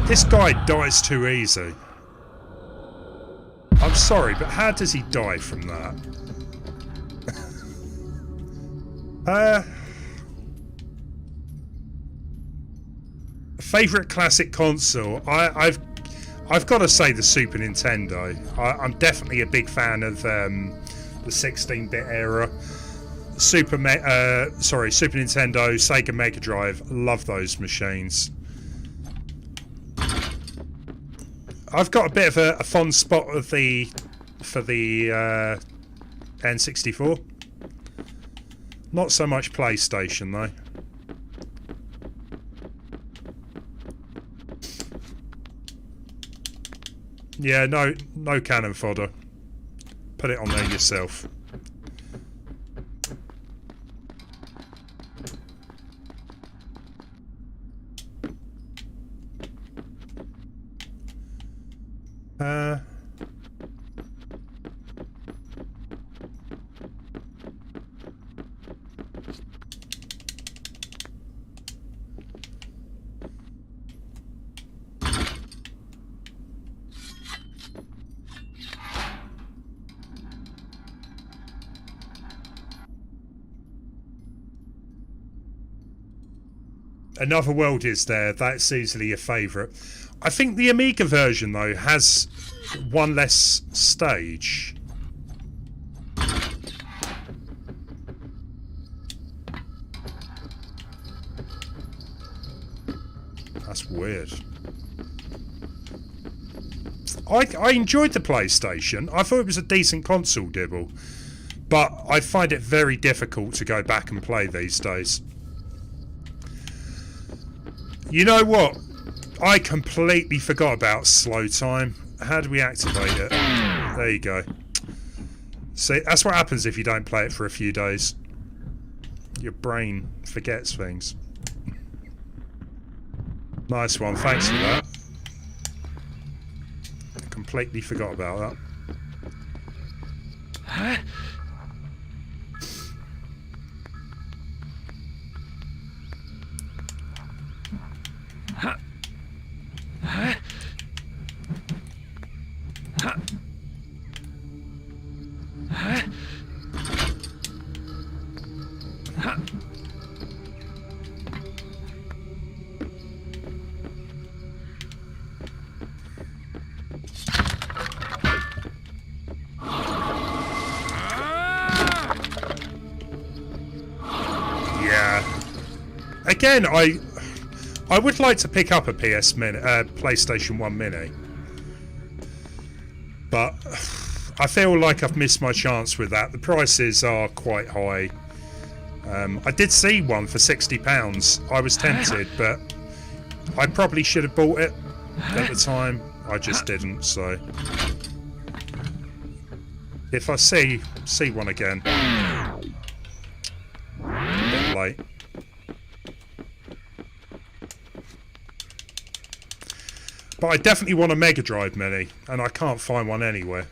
This guy dies too easy. I'm sorry, but how does he die from that? Favorite classic console? I've got to say the Super Nintendo. I'm definitely a big fan of the 16-bit era. Super Nintendo, Sega Mega Drive. Love those machines. I've got a bit of a fond spot for the N64. Not so much PlayStation though. Yeah, no cannon fodder. Put it on there yourself. Another World is there. That's easily a favourite. I think the Amiga version, though, has one less stage. That's weird. I enjoyed the PlayStation. I thought it was a decent console, Dibble. But I find it very difficult to go back and play these days. You know what? I completely forgot about slow time. How do we activate it? There you go. See, that's what happens if you don't play it for a few days. Your brain forgets things. Nice one, thanks for that. I completely forgot about that. Again, I would like to pick up a PlayStation 1 Mini, but I feel like I've missed my chance with that. The prices are quite high. I did see one for £60. I was tempted, but I probably should have bought it at the time. I just didn't, so if I see one again, a bit late. But I definitely want a Mega Drive Mini, and I can't find one anywhere.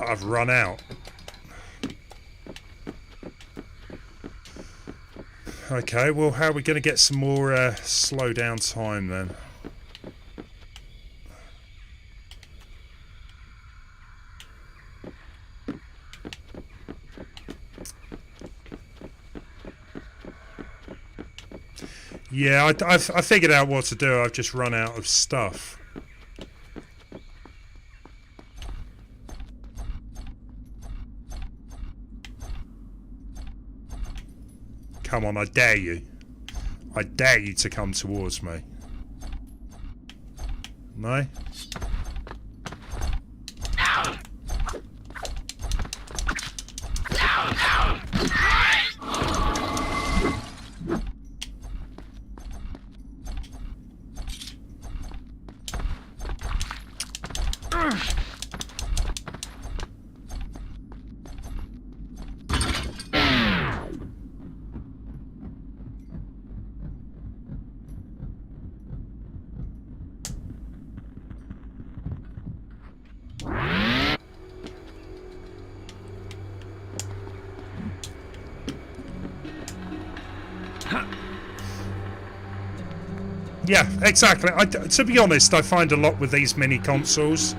I've run out. Okay, well, how are we going to get some more slow down time then? Yeah, I figured out what to do. I've just run out of stuff. Come on, I dare you. I dare you to come towards me. No? Yeah, exactly. To be honest, I find a lot with these mini consoles,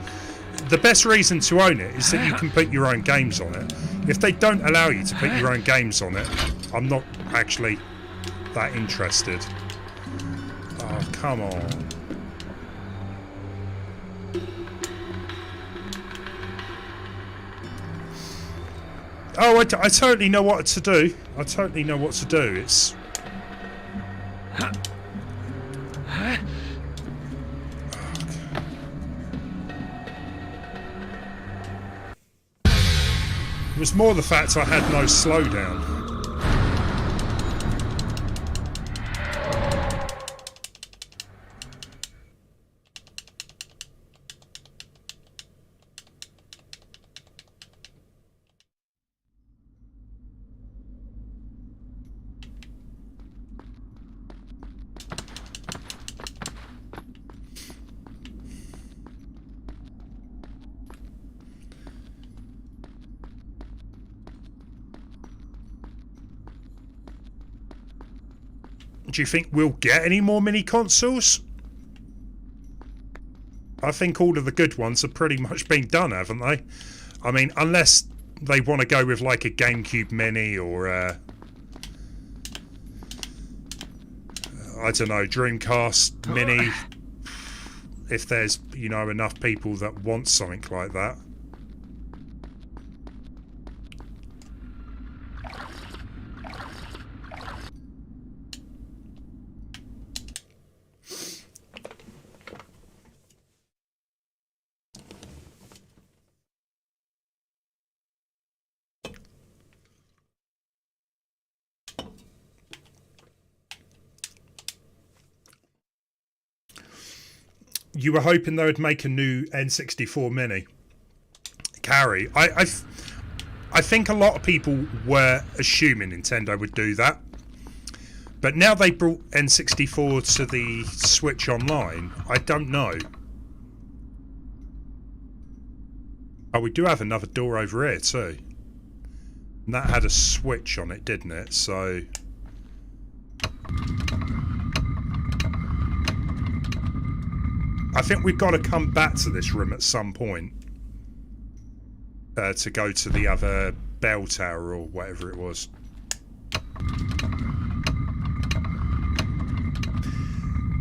the best reason to own it is that you can put your own games on it. If they don't allow you to put your own games on it, I'm not actually that interested. Oh, come on. Oh, I totally know what to do. I totally know what to do. It's... It was more the fact I had no slowdown. Do you think we'll get any more mini consoles? I think all of the good ones have pretty much been done, haven't they? I mean, unless they want to go with like a GameCube Mini or I don't know, Dreamcast Mini. If there's, you know, enough people that want something like that. You were hoping they would make a new N64 Mini. Carrie, I think a lot of people were assuming Nintendo would do that. But now they brought N64 to the Switch Online, I don't know. Oh, we do have another door over here too. And that had a switch on it, didn't it? So... I think we've got to come back to this room at some point to go to the other bell tower or whatever it was.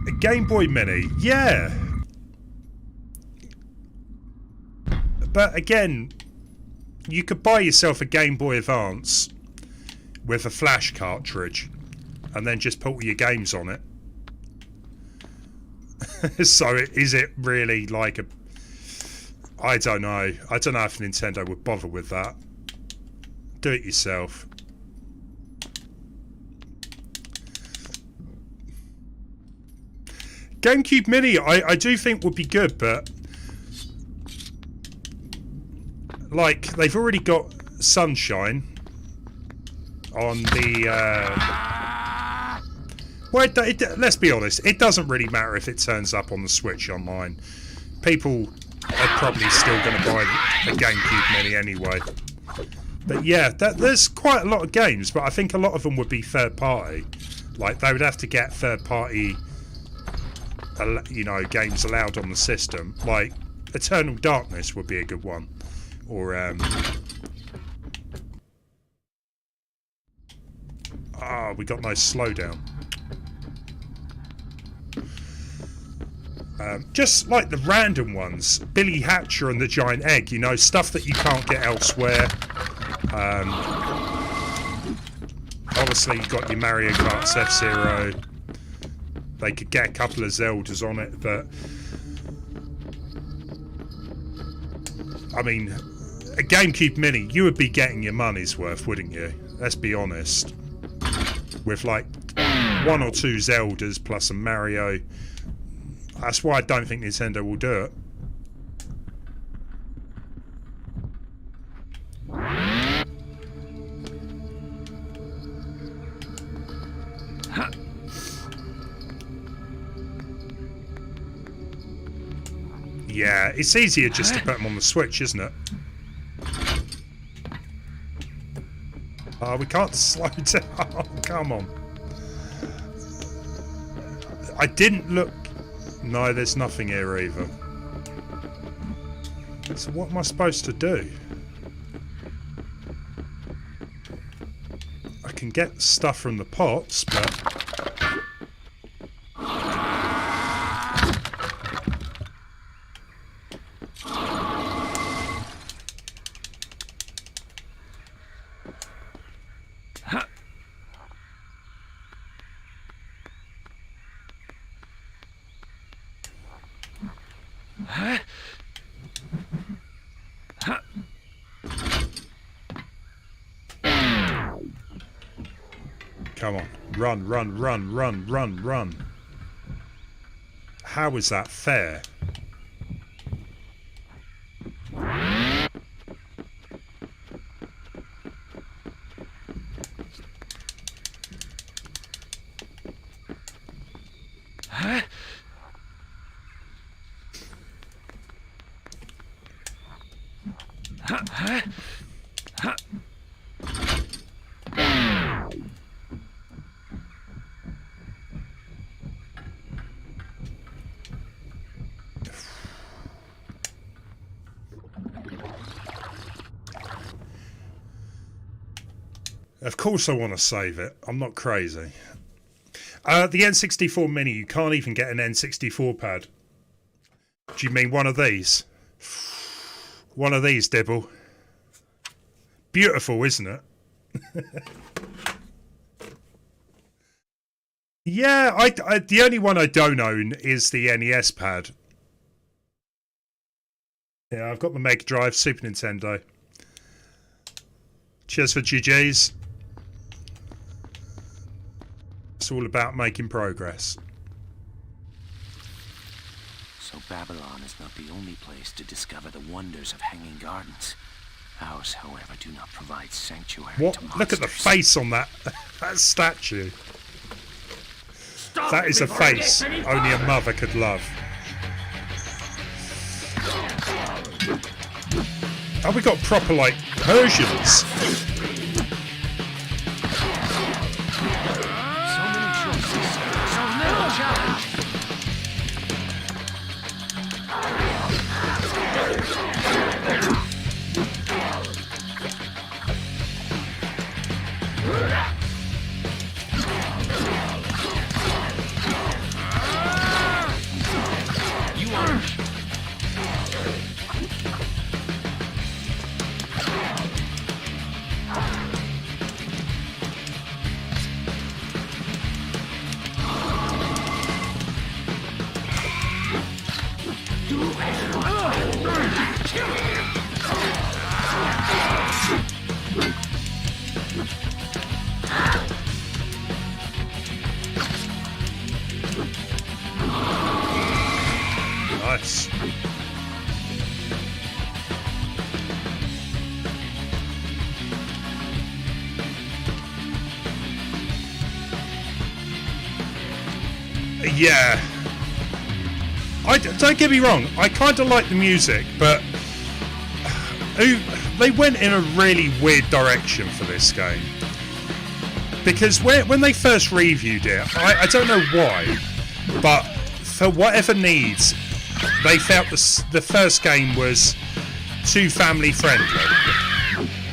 A Game Boy Mini, yeah. But again, you could buy yourself a Game Boy Advance with a flash cartridge and then just put all your games on it. So is it really like a... I don't know. I don't know if Nintendo would bother with that. Do it yourself. GameCube Mini, I do think would be good, but... like, they've already got Sunshine on the... well, let's be honest, it doesn't really matter if it turns up on the Switch Online. People are probably still going to buy a GameCube Mini anyway. But yeah, there's quite a lot of games, but I think a lot of them would be third party. Like, they would have to get third party, you know, games allowed on the system. Like, Eternal Darkness would be a good one. Or, we got no slowdown. Just like the random ones, Billy Hatcher and the Giant Egg, you know, stuff that you can't get elsewhere. Obviously, you've got your Mario Kart F-Zero. They could get a couple of Zeldas on it, but... I mean, a GameCube Mini, you would be getting your money's worth, wouldn't you? Let's be honest. With like 1 or 2 Zeldas plus a Mario... That's why I don't think Nintendo will do it. Yeah, it's easier just to put them on the Switch, isn't it? We can't slow down. Oh, come on. I didn't look... No, there's nothing here either. So what am I supposed to do? I can get stuff from the pots, but... Come on. Run, run, run, run, run, run. How is that fair? Of course I want to save it. I'm not crazy. The N64 Mini, you can't even get an N64 pad. Do you mean one of these? One of these, Dibble. Beautiful, isn't it? Yeah, I the only one I don't own is the NES pad. Yeah, I've got the Mega Drive, Super Nintendo. Cheers for GG's. It's all about making progress. So Babylon is not the only place to discover the wonders of Hanging Gardens. Ours, however, do not provide sanctuary to monsters. Look at the face on that that statue. That is a face only a mother could love. Oh, we got proper, like, Persians. Nice. Yeah. Don't get me wrong, I kind of like the music, but they went in a really weird direction for this game. Because when they first reviewed it, I don't know why, but for whatever needs, they felt the first game was too family friendly.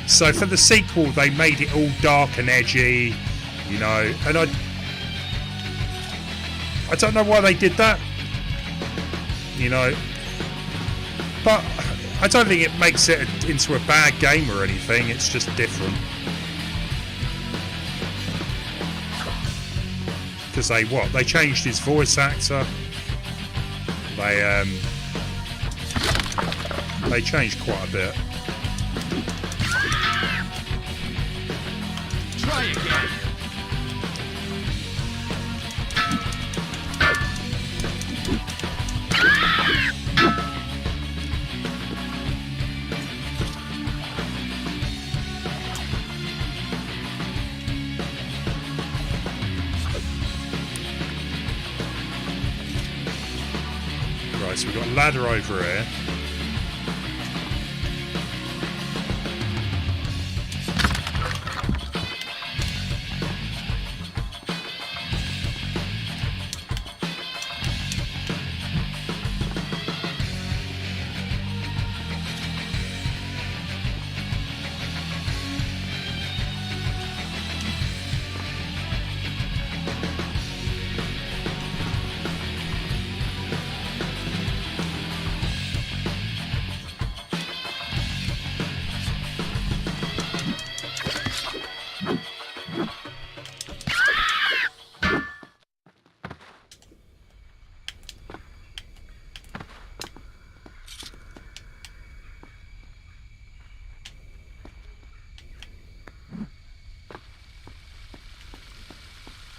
So for the sequel, they made it all dark and edgy, you know, and I don't know why they did that, you know, but I don't think it makes it into a bad game or anything. It's just different. Because they changed his voice actor. They changed quite a bit. Try again. Right, so we've got a ladder over here.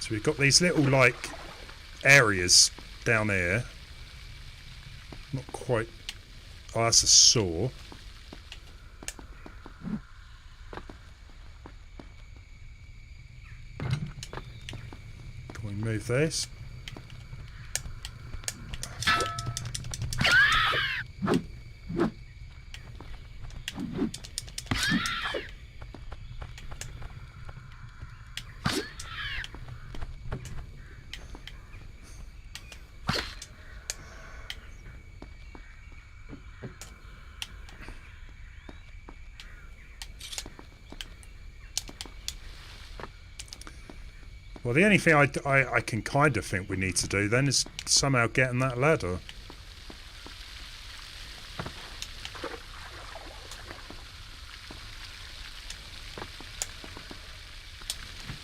So we've got these little, like, areas down here. Not quite... Oh, that's a saw. Can we move this? Well, the only thing I can kind of think we need to do then is somehow get on that ladder.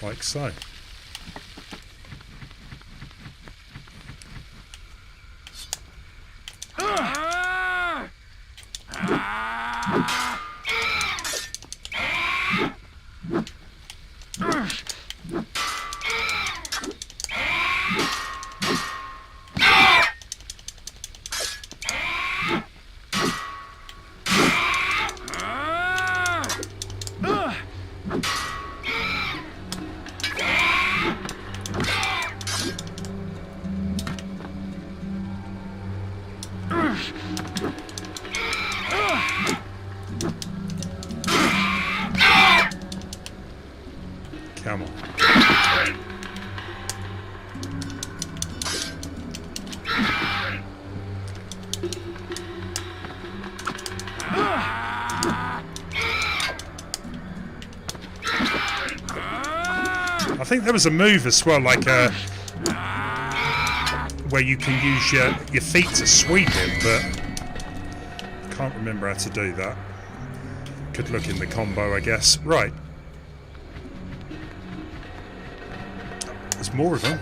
Like so. Come on. I think there was a move as well, like where you can use your feet to sweep it, but I can't remember how to do that. Could look in the combo, I guess. Right. There's more of them.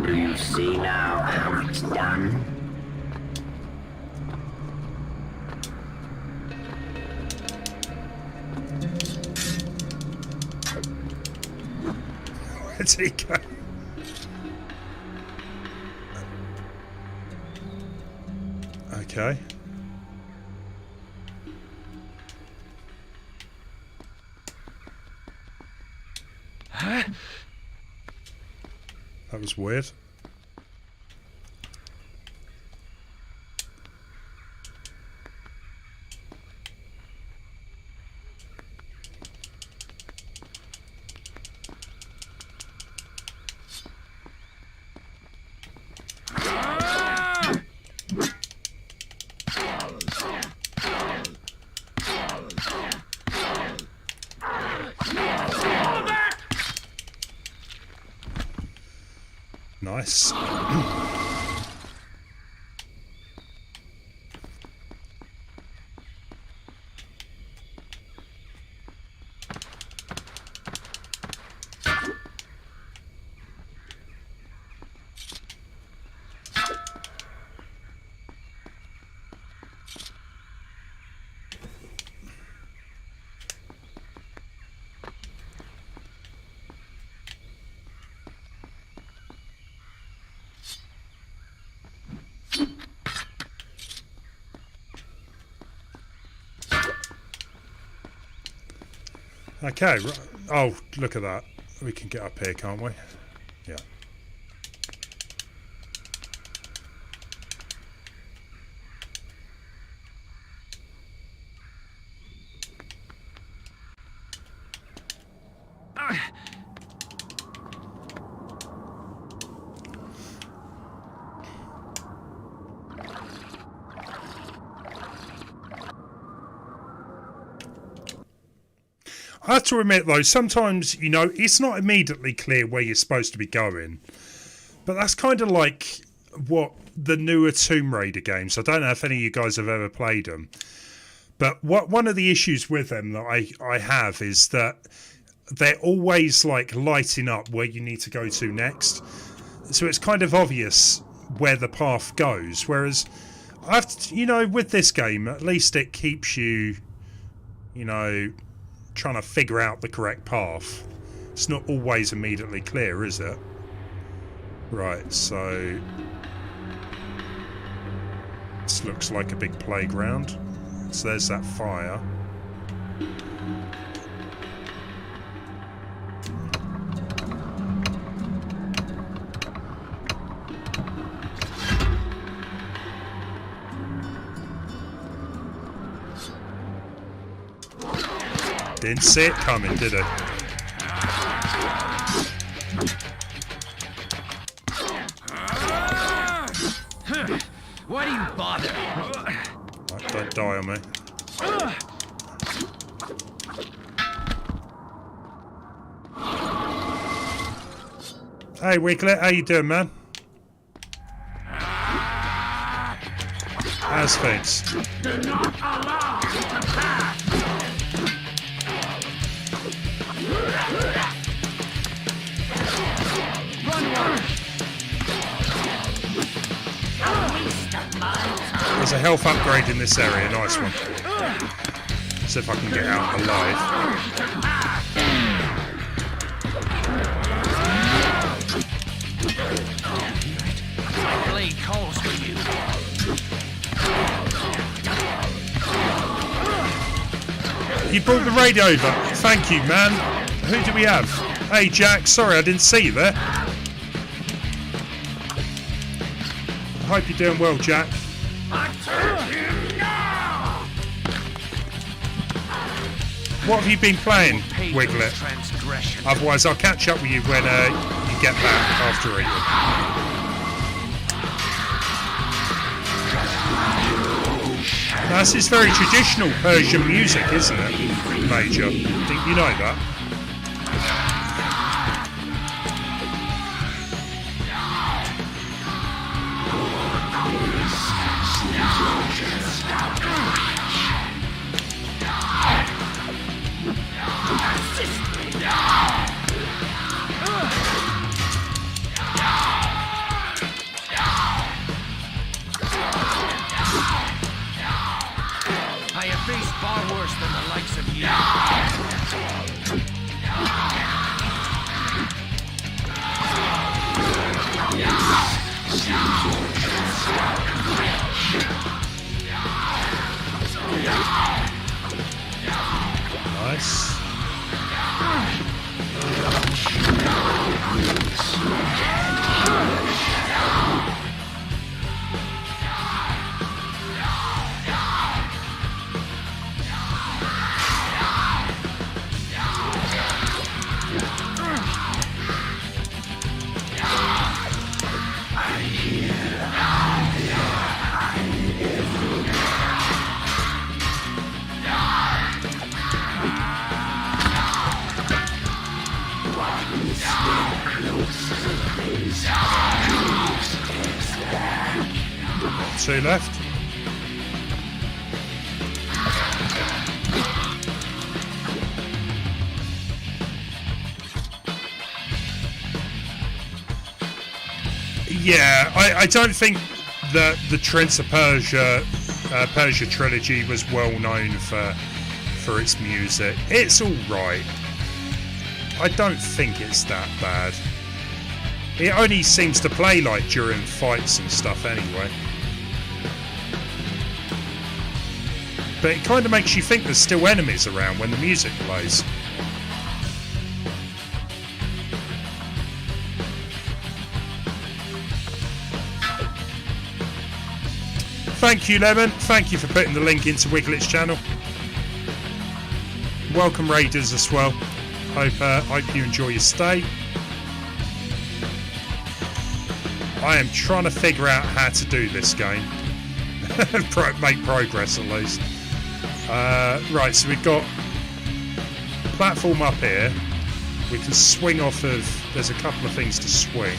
Do you see now how it's done? Where'd he go? Okay. Huh? That was weird. Nice. Okay, oh, look at that. We can get up here, can't we? Yeah. I have to admit though, sometimes, you know, it's not immediately clear where you're supposed to be going. But that's kind of like what the newer Tomb Raider games, I don't know if any of you guys have ever played them. But one of the issues with them that I have is that they're always like lighting up where you need to go to next. So it's kind of obvious where the path goes. Whereas, you know, with this game, at least it keeps you, you know, trying to figure out the correct path. It's not always immediately clear, is it? Right, so this looks like a big playground. So there's that fire. Didn't see it coming, did it? Why do you bother? Right, don't die on me. Hey, Wiglet, how you doing, man? How's things? Do not allow it to pass! There's a health upgrade in this area, nice one. See if I can get out alive. My blade calls for you. You brought the raid over. Thank you, man. Who do we have? Hey, Jack. Sorry, I didn't see you there. I hope you're doing well, Jack. What have you been playing, Wiglet? Otherwise, I'll catch up with you when you get back after eating. Now, this is very traditional Persian music, isn't it, Major? Think you know that? I have faced far worse than the likes of you. Nice. Two left. Yeah, I don't think that the Prince of Persia trilogy was well known for its music. It's all right. I don't think it's that bad. It only seems to play like during fights and stuff anyway. But it kind of makes you think there's still enemies around when the music plays. Thank you, Lemon. Thank you for putting the link into Wiglet's channel. Welcome, Raiders, as well. Hope you enjoy your stay. I am trying to figure out how to do this game. Make progress, at least. Right, so we've got platform up here. We can swing off of... There's a couple of things to swing.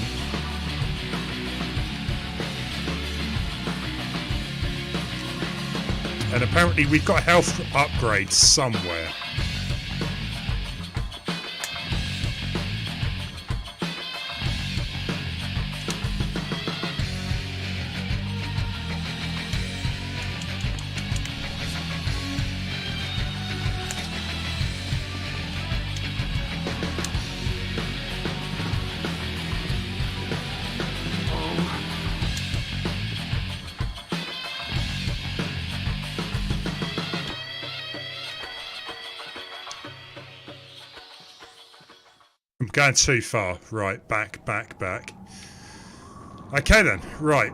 And apparently we've got health upgrades somewhere. I'm going too far. Right, back, back, back. Okay then, right.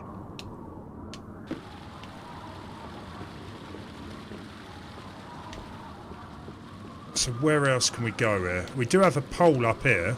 So where else can we go here? We do have a pole up here.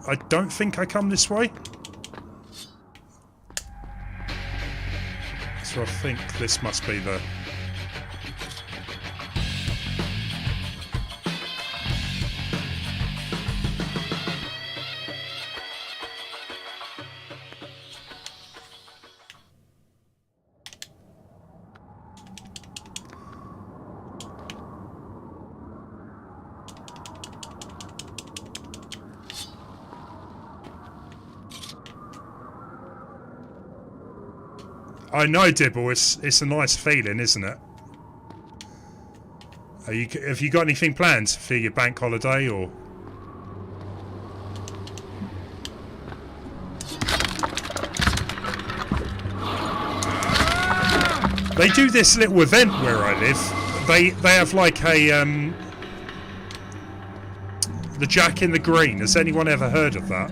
I don't think I come this way. So I think this must be the... I know, Dibble. It's a nice feeling, isn't it? Have you got anything planned for your bank holiday, or? They do this little event where I live. They have like a the Jack in the Green. Has anyone ever heard of that?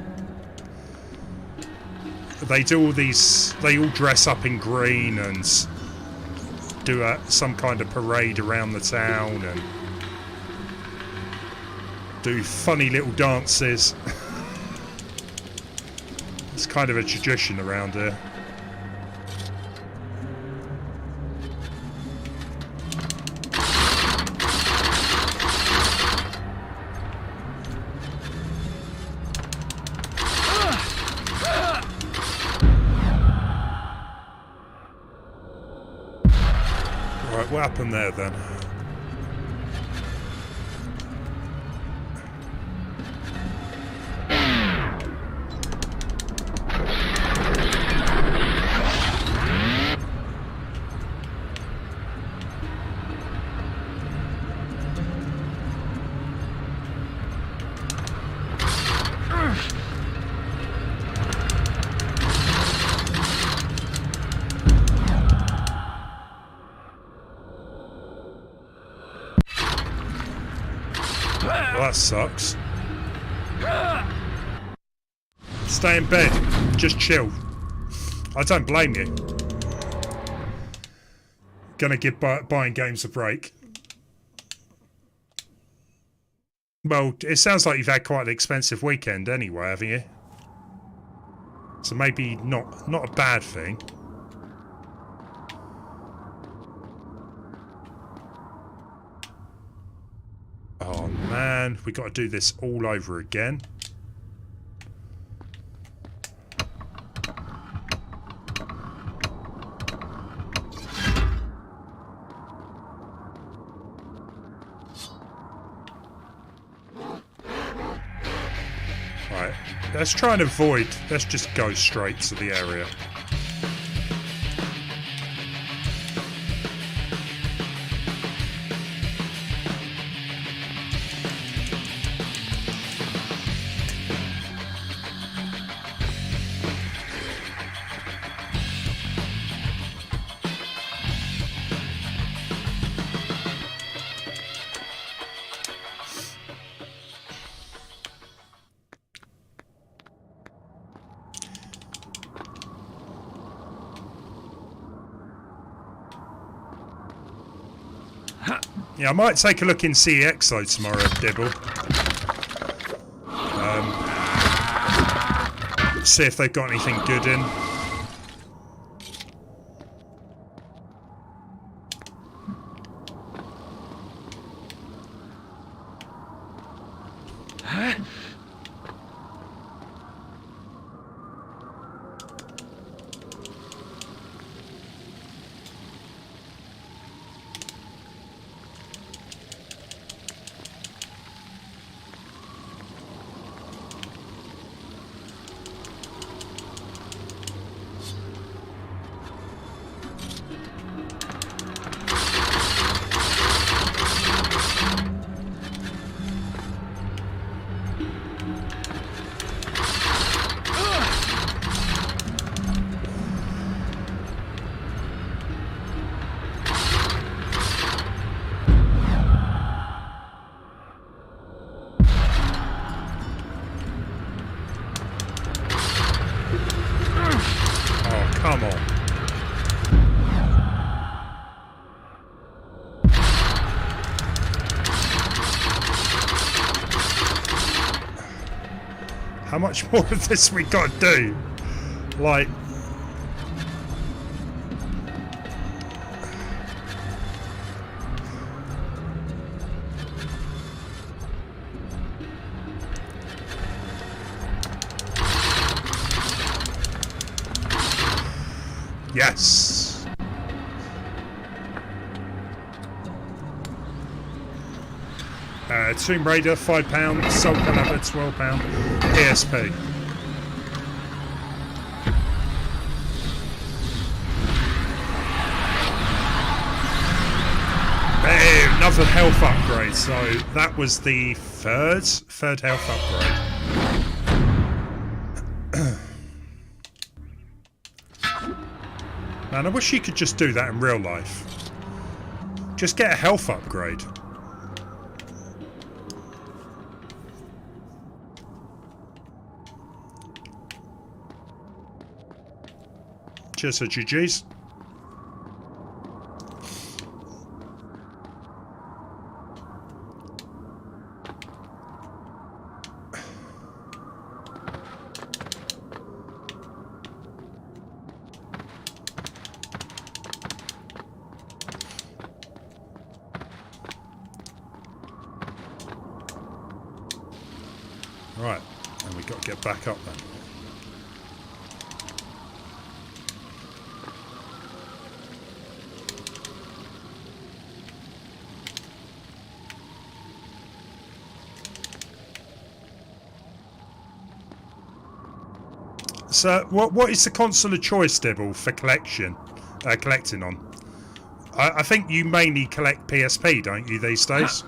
They do all these. They all dress up in green and do some kind of parade around the town and do funny little dances. It's kind of a tradition around here. What happened there then? Well, that sucks. Stay in bed. Just chill. I don't blame you. Gonna give buying games a break. Well, it sounds like you've had quite an expensive weekend anyway, haven't you? So maybe not a bad thing. Oh man, we got to do this all over again. Right, let's try and avoid, let's just go straight to the area. Yeah, I might take a look in CEX though tomorrow, Dibble. See if they've got anything good in. Come on. How much more of this we got to do? Like... Yes! Tomb Raider, £5. Soul Calibur, £12. PSP. Hey, another health upgrade. So that was the third health upgrade. Man, I wish you could just do that in real life. Just get a health upgrade. Cheers for GG's. Right, and we've got to get back up then. So, what is the console of choice, Dibble, for collecting on? I think you mainly collect PSP, don't you, these days?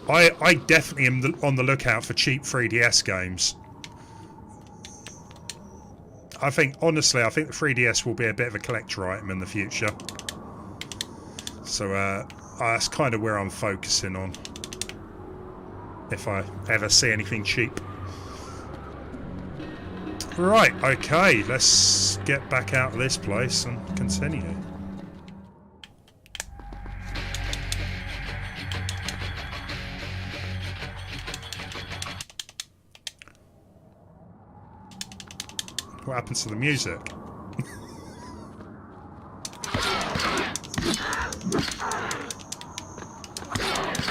I definitely am on the lookout for cheap 3DS games. Honestly, I think the 3DS will be a bit of a collector item in the future. So that's kind of where I'm focusing on. If I ever see anything cheap. Right, okay, let's get back out of this place and continue. What happens to the music?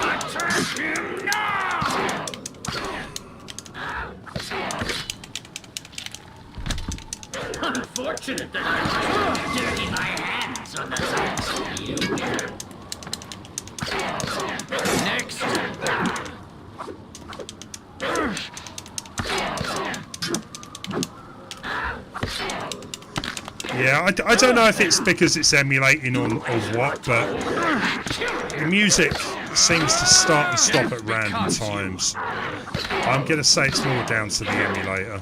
Attack him now! Unfortunate that I must dirty my hands on the sides of you. Next. Yeah, I don't know if it's because it's emulating or what, but the music seems to start and stop at random times. I'm going to say it's more down to the emulator.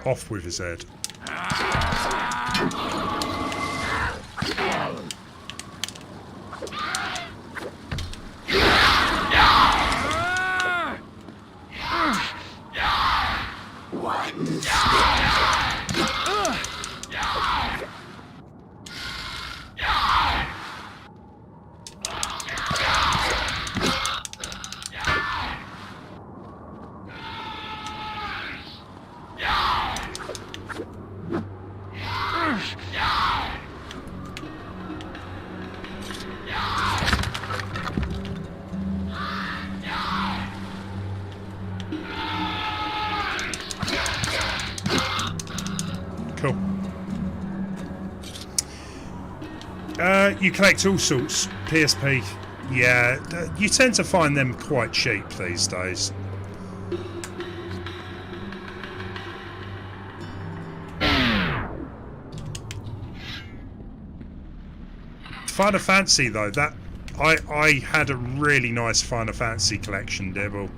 Off with his head. Cool. You collect all sorts. PSP. Yeah, you tend to find them quite cheap these days. Final Fantasy though, that I had a really nice Final Fantasy collection, Dibble.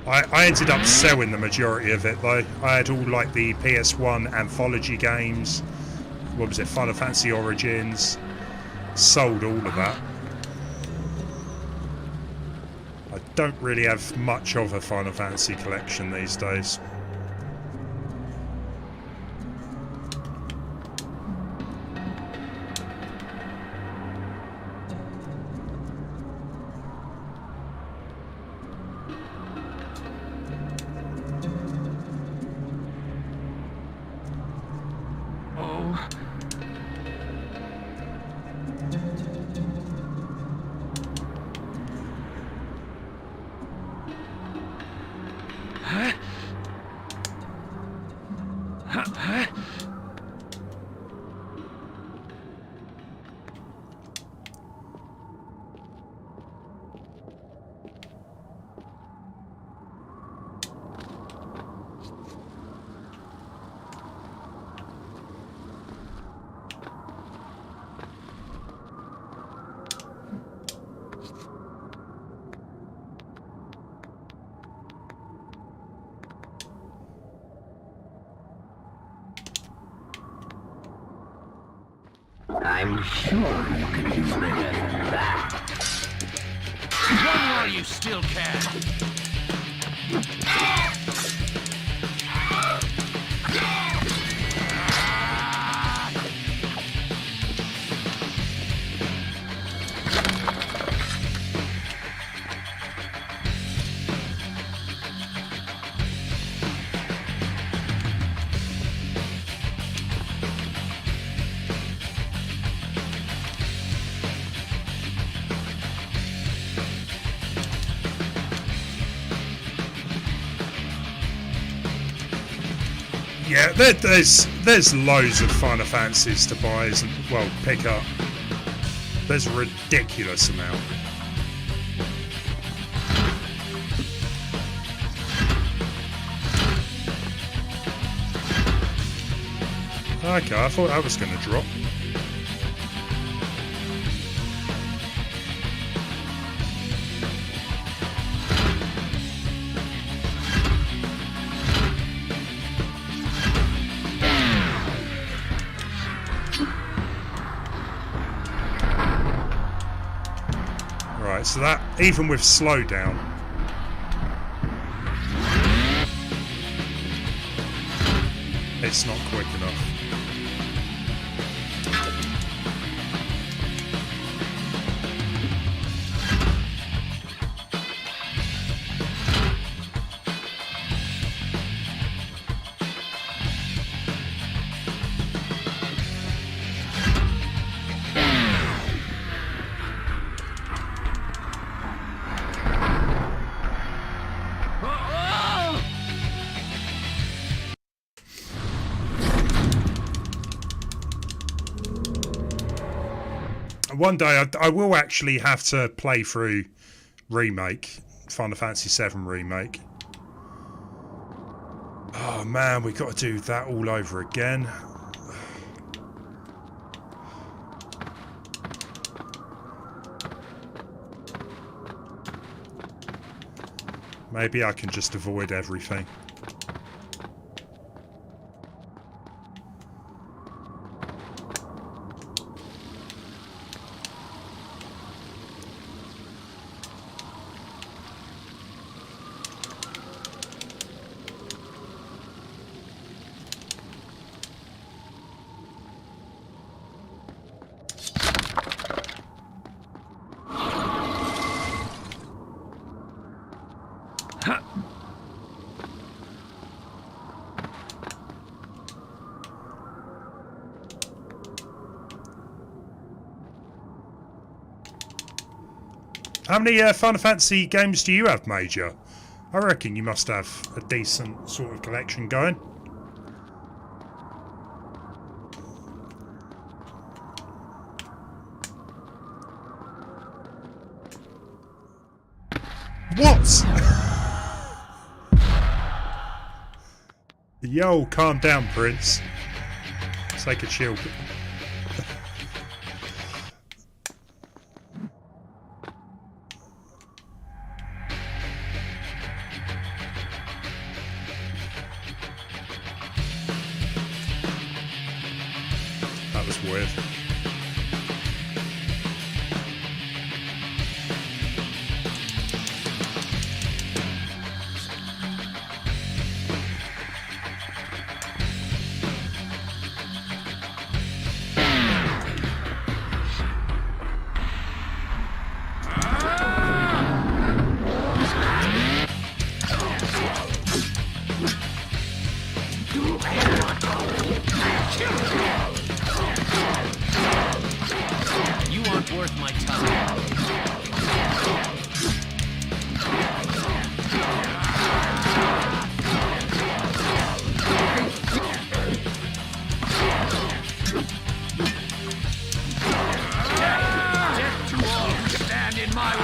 I ended up selling the majority of it though. I had all like the PS1 anthology games. What was it? Final Fantasy Origins. Sold all of that. I don't really have much of a Final Fantasy collection these days. I'm sure you can do better than that. One more you still can. Yeah, there's loads of Final Fantasies to buy, well, pick up. There's a ridiculous amount. Okay, I thought that was going to drop. Right, so that, even with slowdown, it's not quick enough. One day I will actually have to play through Remake, Final Fantasy VII Remake. Oh man, we got to do that all over again. Maybe I can just avoid everything. How many Final Fantasy games do you have, Major? I reckon you must have a decent sort of collection going. What? Yo, calm down, Prince. Take a chill. that was weird. You aren't worth my time. Death to all stand in my way.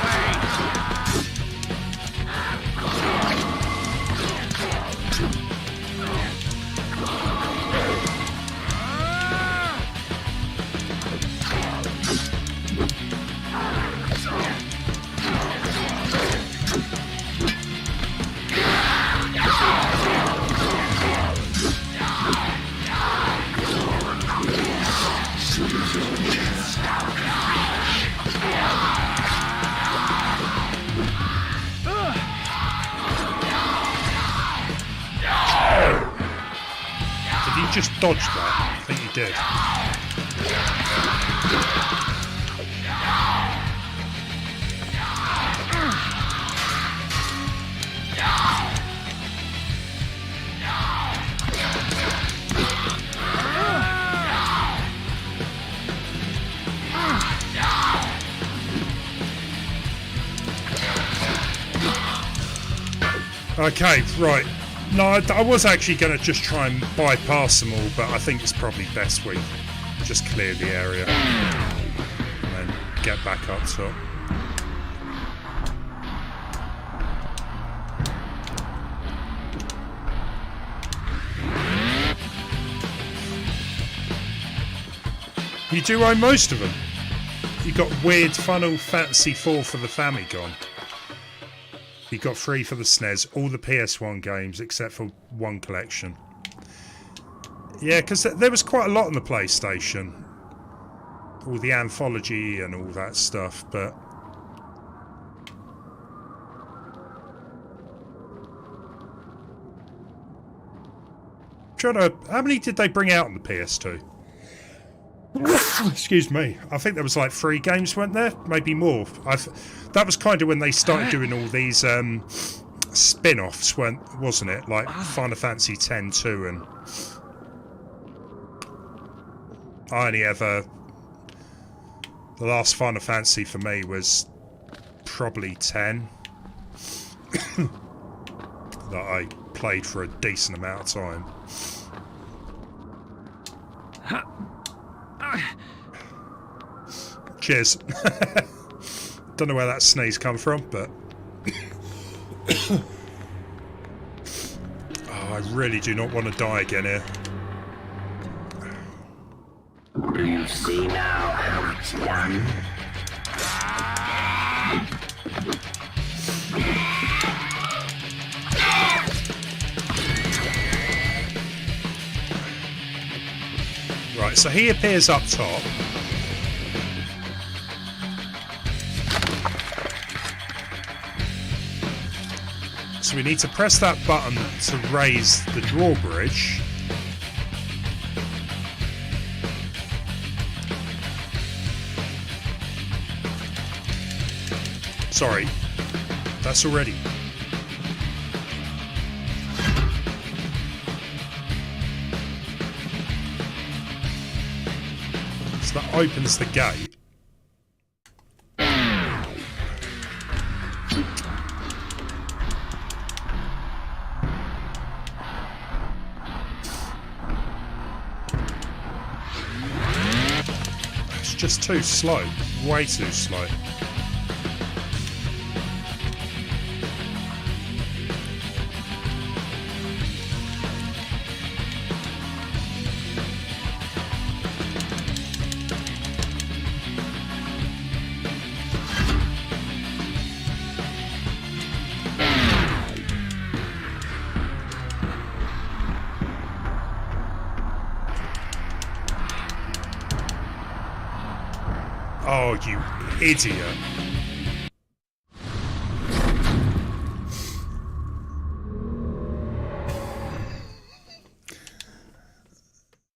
Did you just dodge that? I think you did. Okay, right. No, I was actually going to just try and bypass them all, but I think it's probably best we just clear the area and then get back up top. You do own most of them. You got Weird Final Fantasy 4 for the Famicom. You got 3 for the SNES, all the PS1 games except for one collection. Yeah, because there was quite a lot on the PlayStation. All the anthology and all that stuff, but... How many did they bring out on the PS2? Excuse me. I think there was like 3 games, weren't there? Maybe more. That was kind of when they started doing all these spin-offs, wasn't it? Like Final Fantasy X-2 and... I only ever... The last Final Fantasy for me was probably 10. That I played for a decent amount of time. Cheers. Don't know where that sneeze come from, but... Oh, I really do not want to die again here. Do you see now how it's done? Right, so he appears up top. So we need to press that button to raise the drawbridge. Sorry, that's already. So that opens the gate. It's just too slow, way too slow. Oh, you idiot.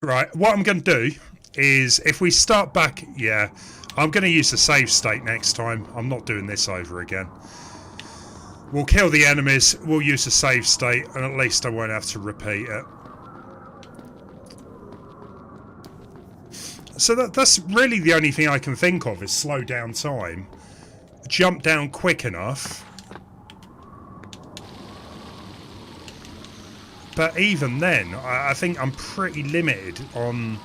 Right, what I'm going to do is, if we start back, yeah, I'm going to use the save state next time. I'm not doing this over again. We'll kill the enemies, we'll use the save state, and at least I won't have to repeat it. So that's really the only thing I can think of is slow down time. Jump down quick enough. But even then, I think I'm pretty limited on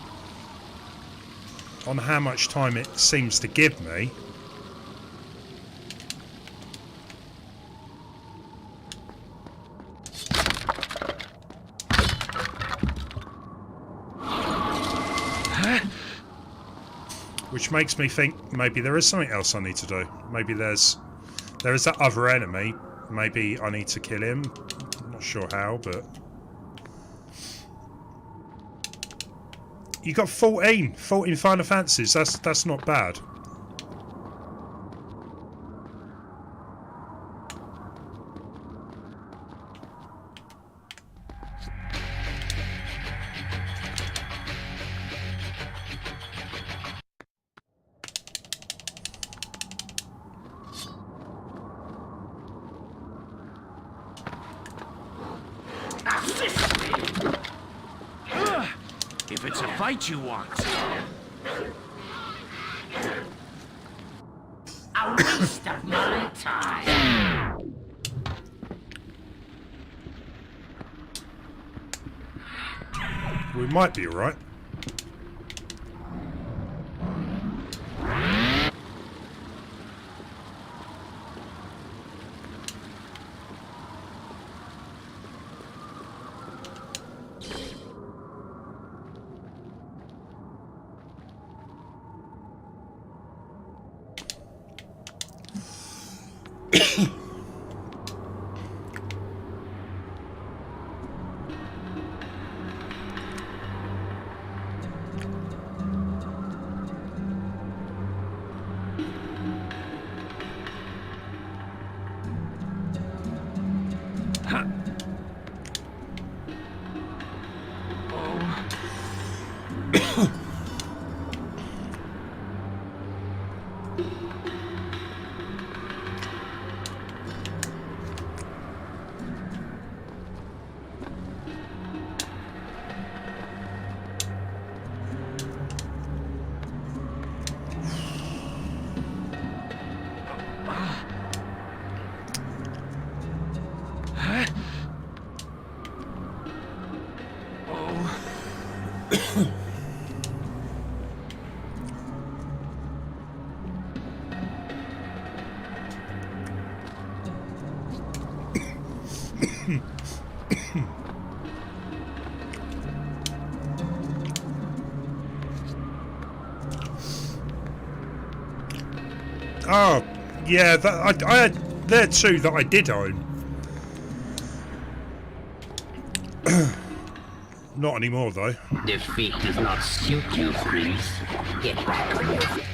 how much time it seems to give me. Which makes me think maybe there is something else I need to do. Maybe there is that other enemy. Maybe I need to kill him. I'm not sure how, but... You got 14 Final Fantasies. That's not bad. If it's a fight you want. A waste of my time. We might be alright. Oh, yeah, I had there two that I did own. Not anymore, though. Defeat does not suit you, Prince. Get back on your feet.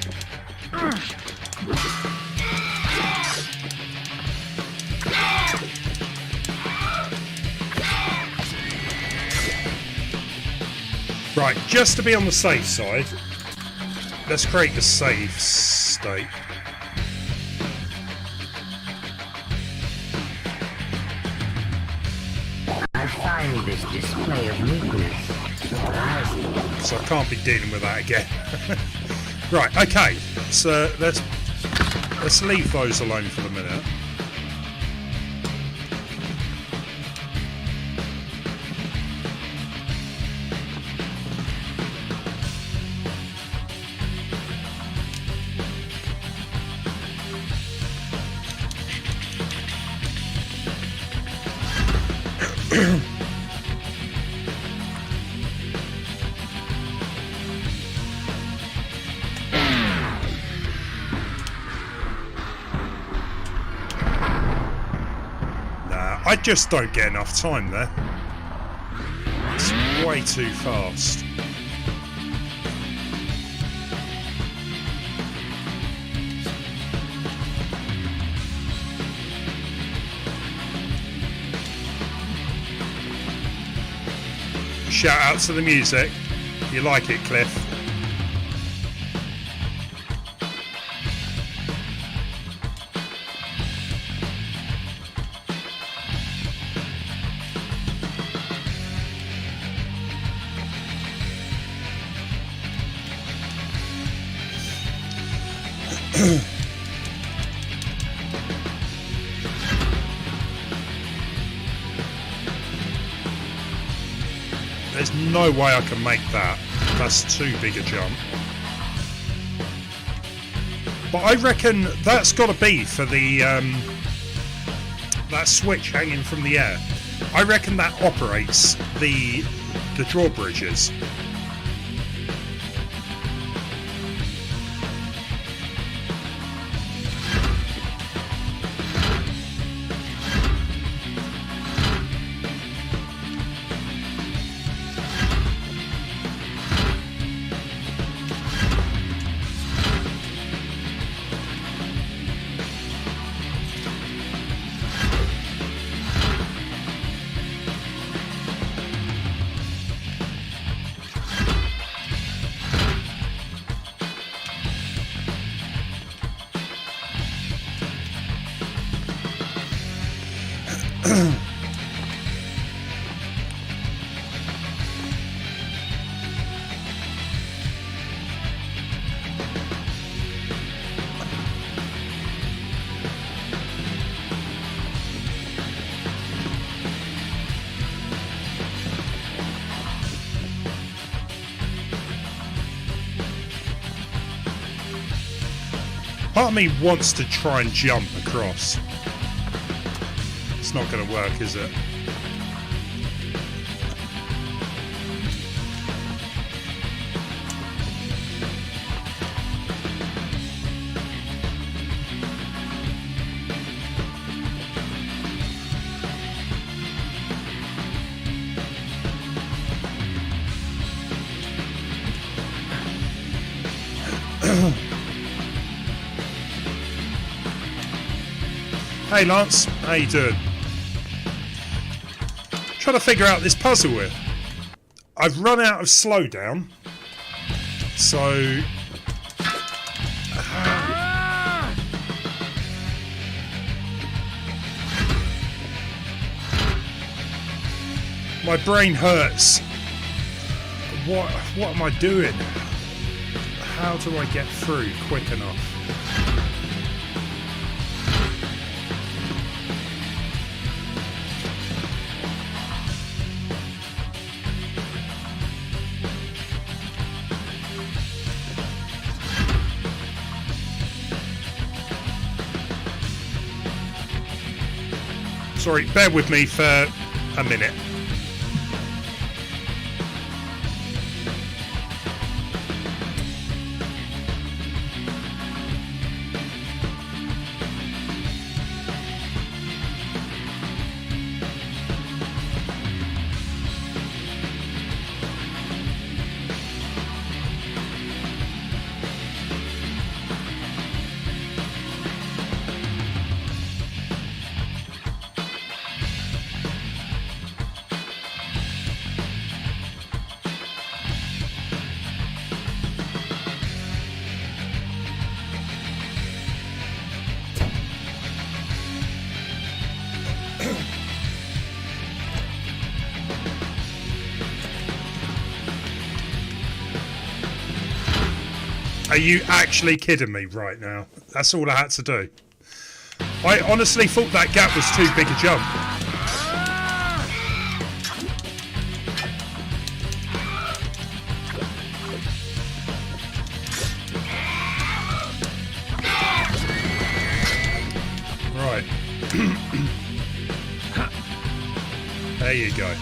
Right, just to be on the safe side, let's create a save state. I find this display of weakness surprising. So I can't be dealing with that again. Right, okay. So let's leave those alone for the minute. I just don't get enough time there. It's way too fast. Shout out to the music. You like it, Cliff? There's no way I can make that. That's too big a jump. But I reckon that's got to be for the that switch hanging from the air. I reckon that operates the drawbridges. Part of me wants to try and jump across. It's not going to work, is it? Hey Lance, how you doing? Trying to figure out this puzzle here. I've run out of slowdown, so my brain hurts. What am I doing? How do I get through quick enough? Sorry, bear with me for a minute. Are you actually kidding me right now? That's all I had to do. I honestly thought that gap was too big a jump. Right. There you go.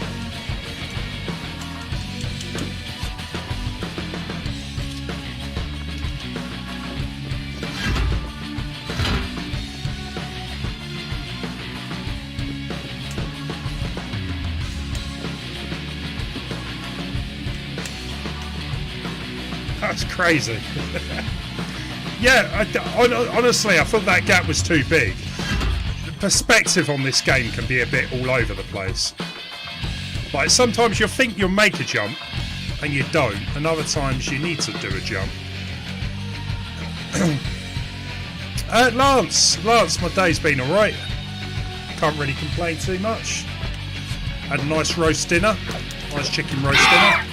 That's crazy. Yeah, honestly, I thought that gap was too big. The perspective on this game can be a bit all over the place. Like, sometimes you'll think you'll make a jump, and you don't, and other times you need to do a jump. Lance, my day's been alright. Can't really complain too much. Had a nice roast dinner. Nice chicken roast dinner.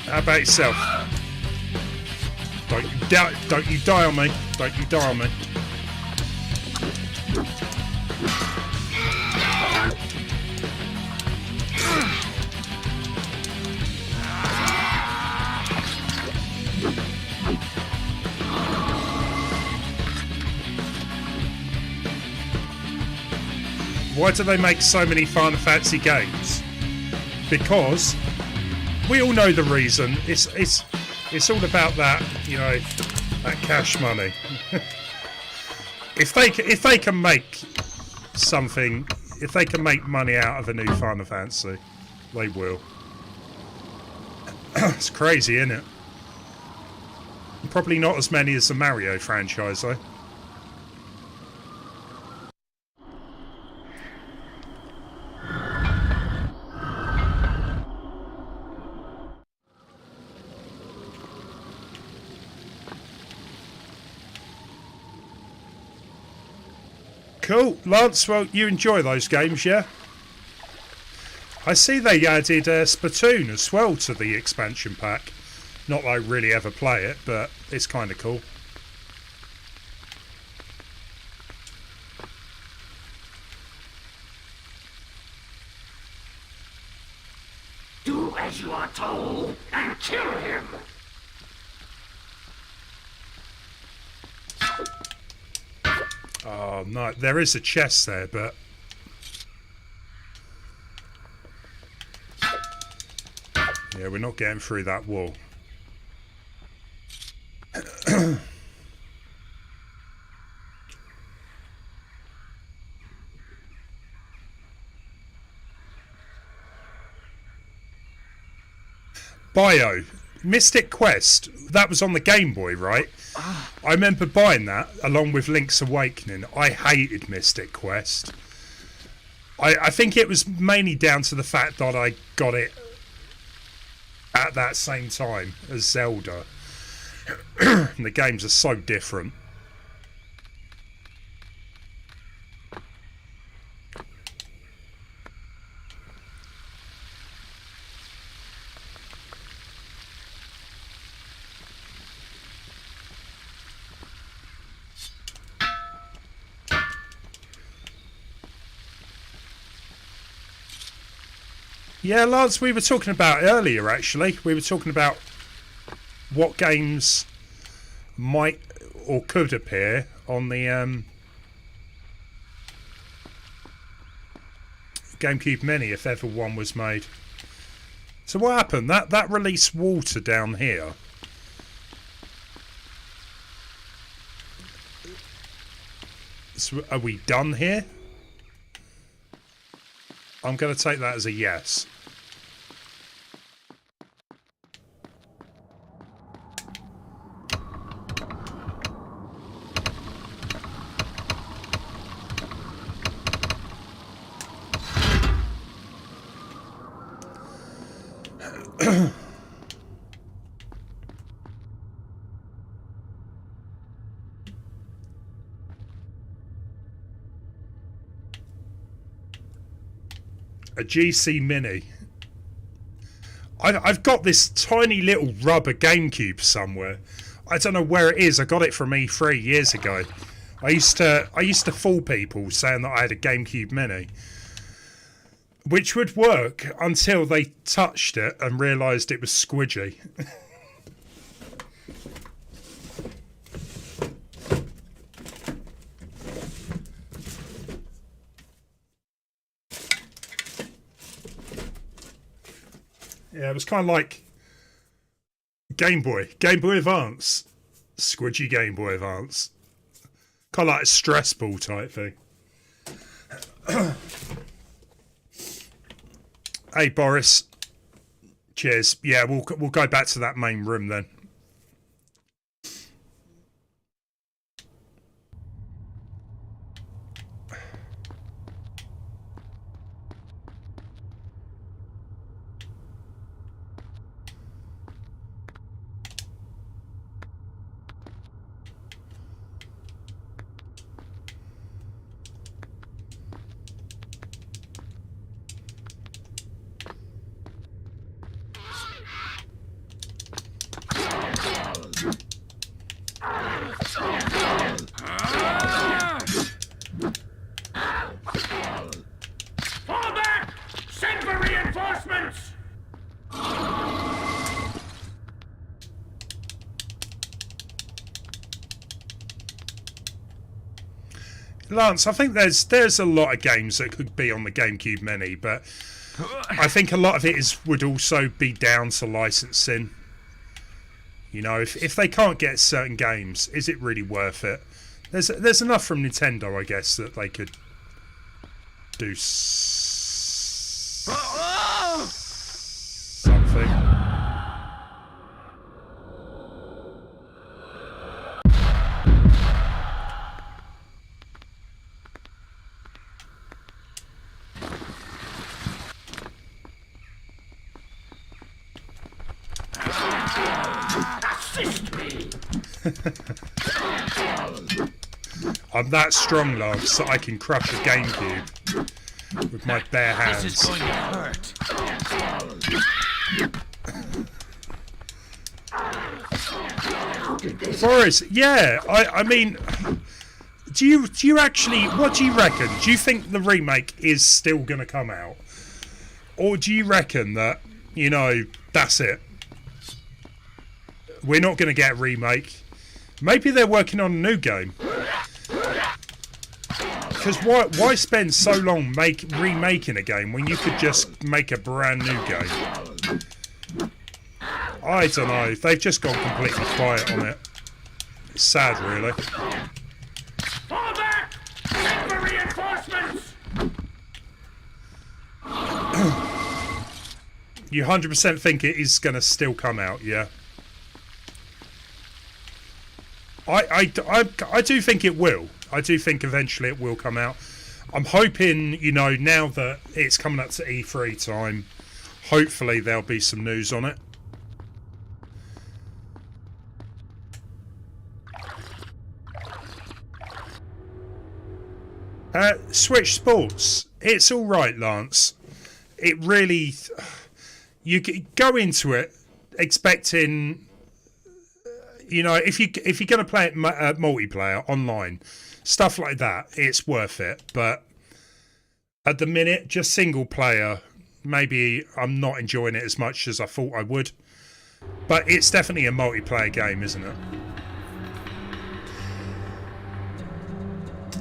How about yourself? Don't you die on me. Don't you die on me. Why do they make so many Final Fantasy games? Because we all know the reason. It's all about that, you know, that cash money. If they can make something, if they can make money out of a new Final Fantasy, they will. It's crazy, isn't it? Probably not as many as the Mario franchise, though. Cool. Lance, well, you enjoy those games, yeah? I see they added Splatoon as well to the expansion pack. Not that I really ever play it, but it's kind of cool. Do as you are told and kill him. Oh, no. There is a chest there, but... yeah, we're not getting through that wall. Bio. Mystic Quest. That was on the Game Boy, right? I remember buying that along with Link's Awakening. I hated Mystic Quest. I think it was mainly down to the fact that I got it at that same time as Zelda. And the games are so different. Yeah, Lance, we were talking about earlier, actually. We were talking about what games might or could appear on the GameCube Mini if ever one was made. So what happened? That released water down here. So are we done here? I'm going to take that as a yes. A GC Mini. I've got this tiny little rubber GameCube somewhere. I don't know where it is. I got it from E3 years ago. I used to fool people saying that I had a GameCube Mini, which would work until they touched it and realised it was squidgy. Yeah, it was kind of like Game Boy Advance, squidgy Game Boy Advance, kind of like a stress ball type thing. Hey Boris, cheers. Yeah, we'll go back to that main room then. Lance, I think there's a lot of games that could be on the GameCube Mini, but I think a lot of it would also be down to licensing. You know, if they can't get certain games, is it really worth it? There's enough from Nintendo, I guess, that they could do something. I'm that strong, Lance, that I can crush a GameCube with my bare hands. This is going to hurt. Boris, yeah, I mean, do you actually, what do you reckon? Do you think the remake is still going to come out? Or do you reckon that, you know, that's it? We're not going to get a remake. Maybe they're working on a new game. Because why spend so long remaking a game when you could just make a brand new game? I don't know. They've just gone completely quiet on it. It's sad, really. Fall back! Send for reinforcements! You 100% think it is going to still come out, yeah? I do think it will. I do think eventually it will come out. I'm hoping, you know, now that it's coming up to E3 time, hopefully there'll be some news on it. Switch Sports. It's alright, Lance. It really... You go into it expecting... You know, if you're going to play it multiplayer, online, stuff like that, it's worth it. But at the minute, just single player, maybe I'm not enjoying it as much as I thought I would. But it's definitely a multiplayer game, isn't it?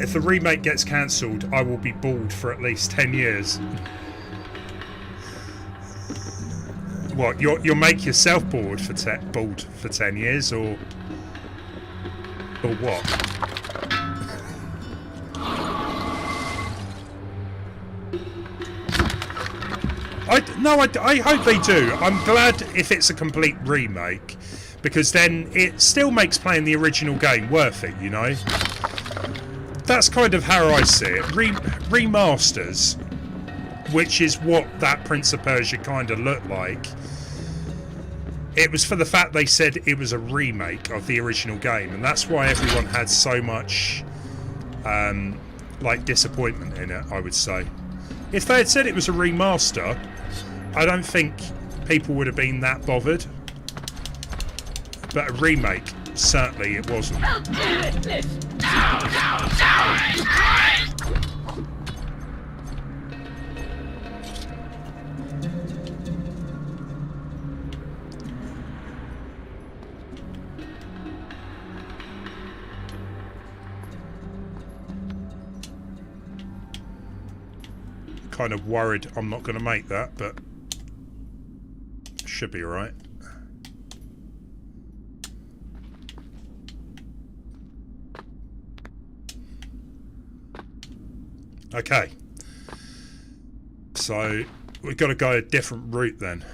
If the remake gets cancelled, I will be bored for at least 10 years. What, you'll make yourself bored for 10 years, or what? I hope they do. I'm glad if it's a complete remake, because then it still makes playing the original game worth it, you know? That's kind of how I see it. Remasters, which is what that Prince of Persia kind of looked like. It was for the fact they said it was a remake of the original game, and that's why everyone had so much like disappointment in it, I would say. If they had said it was a remaster, I don't think people would have been that bothered. But a remake, certainly it wasn't. Kind of worried I'm not going to make that, but should be alright. Okay, so we've got to go a different route then.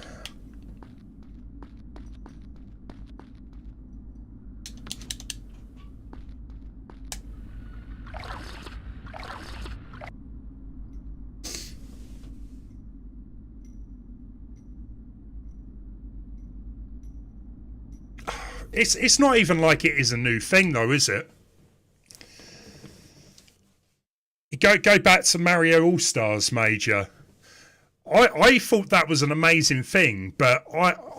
It's not even like it is a new thing though, is it? Go back to Mario All-Stars Major. I thought that was an amazing thing, but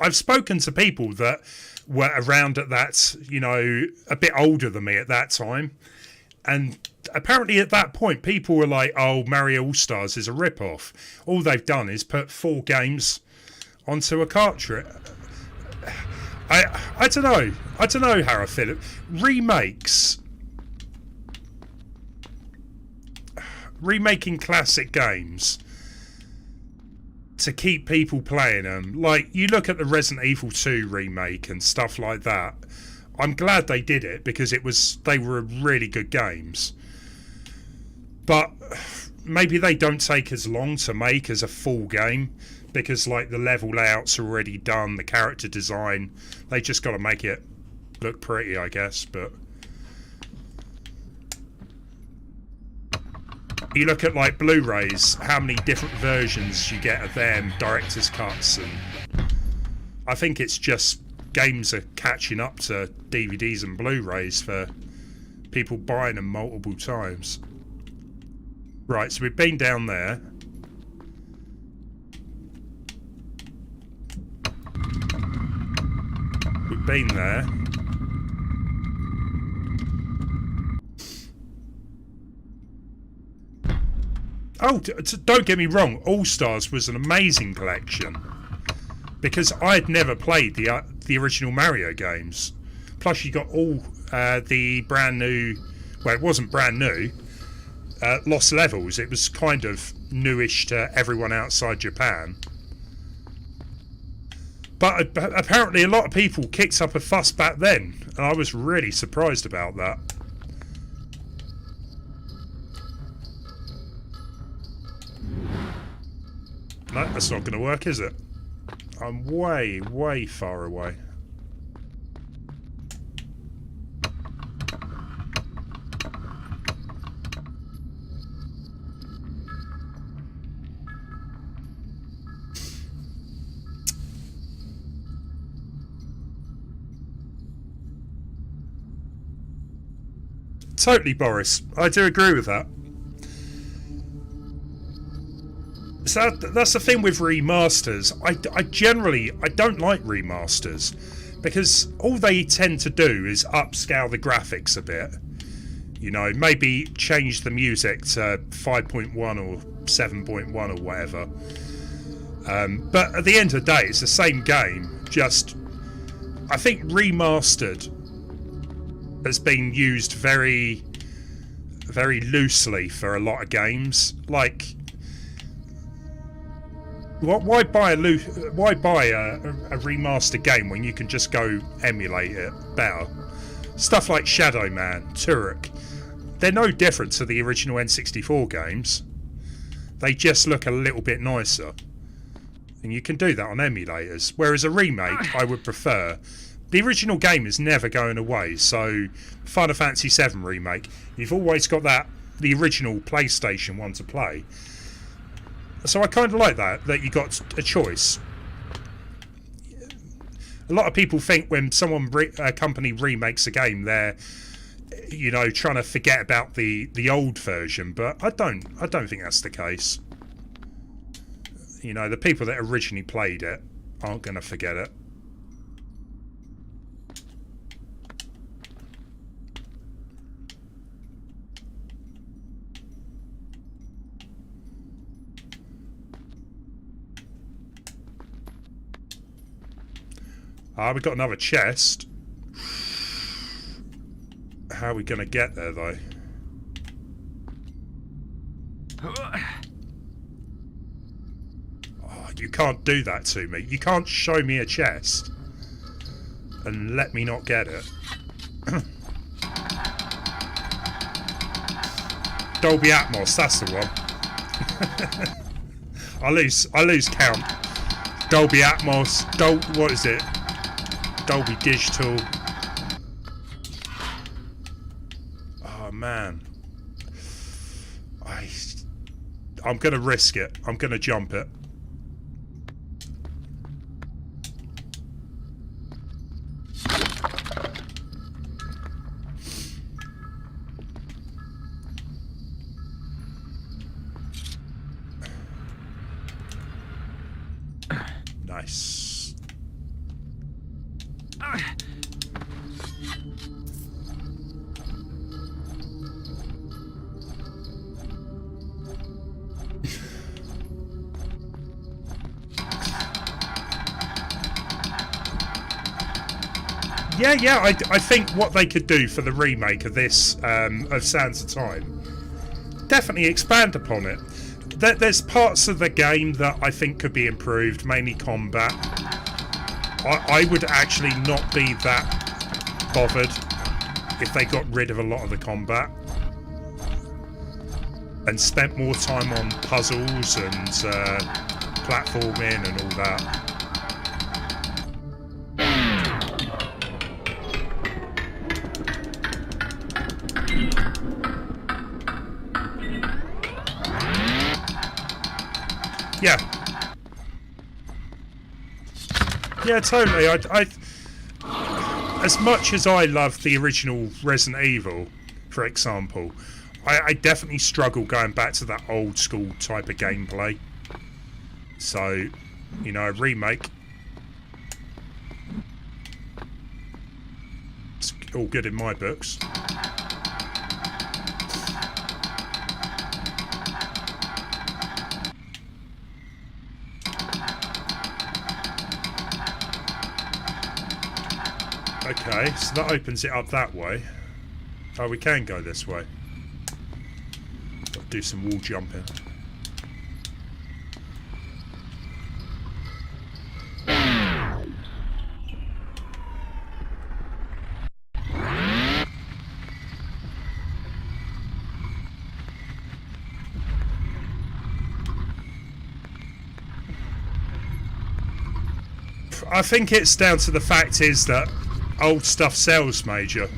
I've spoken to people that were around at that, you know, a bit older than me at that time, and apparently at that point people were like, oh, Mario All-Stars is a rip-off. All they've done is put 4 games onto a cartridge. I don't know. I don't know how I feel. Remakes remaking classic games to keep people playing them. Like, you look at the Resident Evil 2 remake and stuff like that. I'm glad they did it because they were really good games. But maybe they don't take as long to make as a full game because, like, the level layouts are already done, the character design, they just got to make it look pretty, I guess. But you look at, like, Blu-rays, how many different versions you get of them, director's cuts, and I think it's just games are catching up to DVDs and Blu-rays for people buying them multiple times. Right, so we've been down there. We've been there. Oh, don't get me wrong, All Stars was an amazing collection because I had never played the original Mario games. Plus, you got all the brand new. Well, it wasn't brand new. Lost Levels. It was kind of newish to everyone outside Japan. But apparently, a lot of people kicked up a fuss back then, and I was really surprised about that. No, that's not going to work, is it? I'm way, way far away. Totally, Boris. I do agree with that. So that's the thing with remasters. I don't like remasters because all they tend to do is upscale the graphics a bit. You know, maybe change the music to 5.1 or 7.1 or whatever. But at the end of the day, it's the same game. Just, I think remastered has been used very, very loosely for a lot of games. Like, why buy a remastered game when you can just go emulate it better? Stuff like Shadow Man, Turok, they're no different to the original N64 games. They just look a little bit nicer, and you can do that on emulators. Whereas a remake, I would prefer. The original game is never going away, so Final Fantasy VII Remake, you've always got the original PlayStation one to play. So I kind of like that you got a choice. A lot of people think when a company remakes a game, they're, you know, trying to forget about the old version, but I don't think that's the case. You know, the people that originally played it aren't going to forget it. We've got another chest. How are we going to get there, though? Oh, you can't do that to me. You can't show me a chest and let me not get it. Dolby Atmos, that's the one. I lose count. Dolby Atmos, what is it? Dolby Digital. Oh man, I'm gonna risk it. I'm gonna jump it. Nice. Yeah, I think what they could do for the remake of this, of Sands of Time, definitely expand upon it. There's parts of the game that I think could be improved, mainly combat. I would actually not be that bothered if they got rid of a lot of the combat and spent more time on puzzles and platforming and all that. Yeah, totally. I as much as I love the original Resident Evil, for example, I definitely struggle going back to that old school type of gameplay. So, you know, a remake, it's all good in my books. Okay, so that opens it up that way. Oh, we can go this way. Got to do some wall jumping. I think it's down to the fact is that old stuff sells, Major.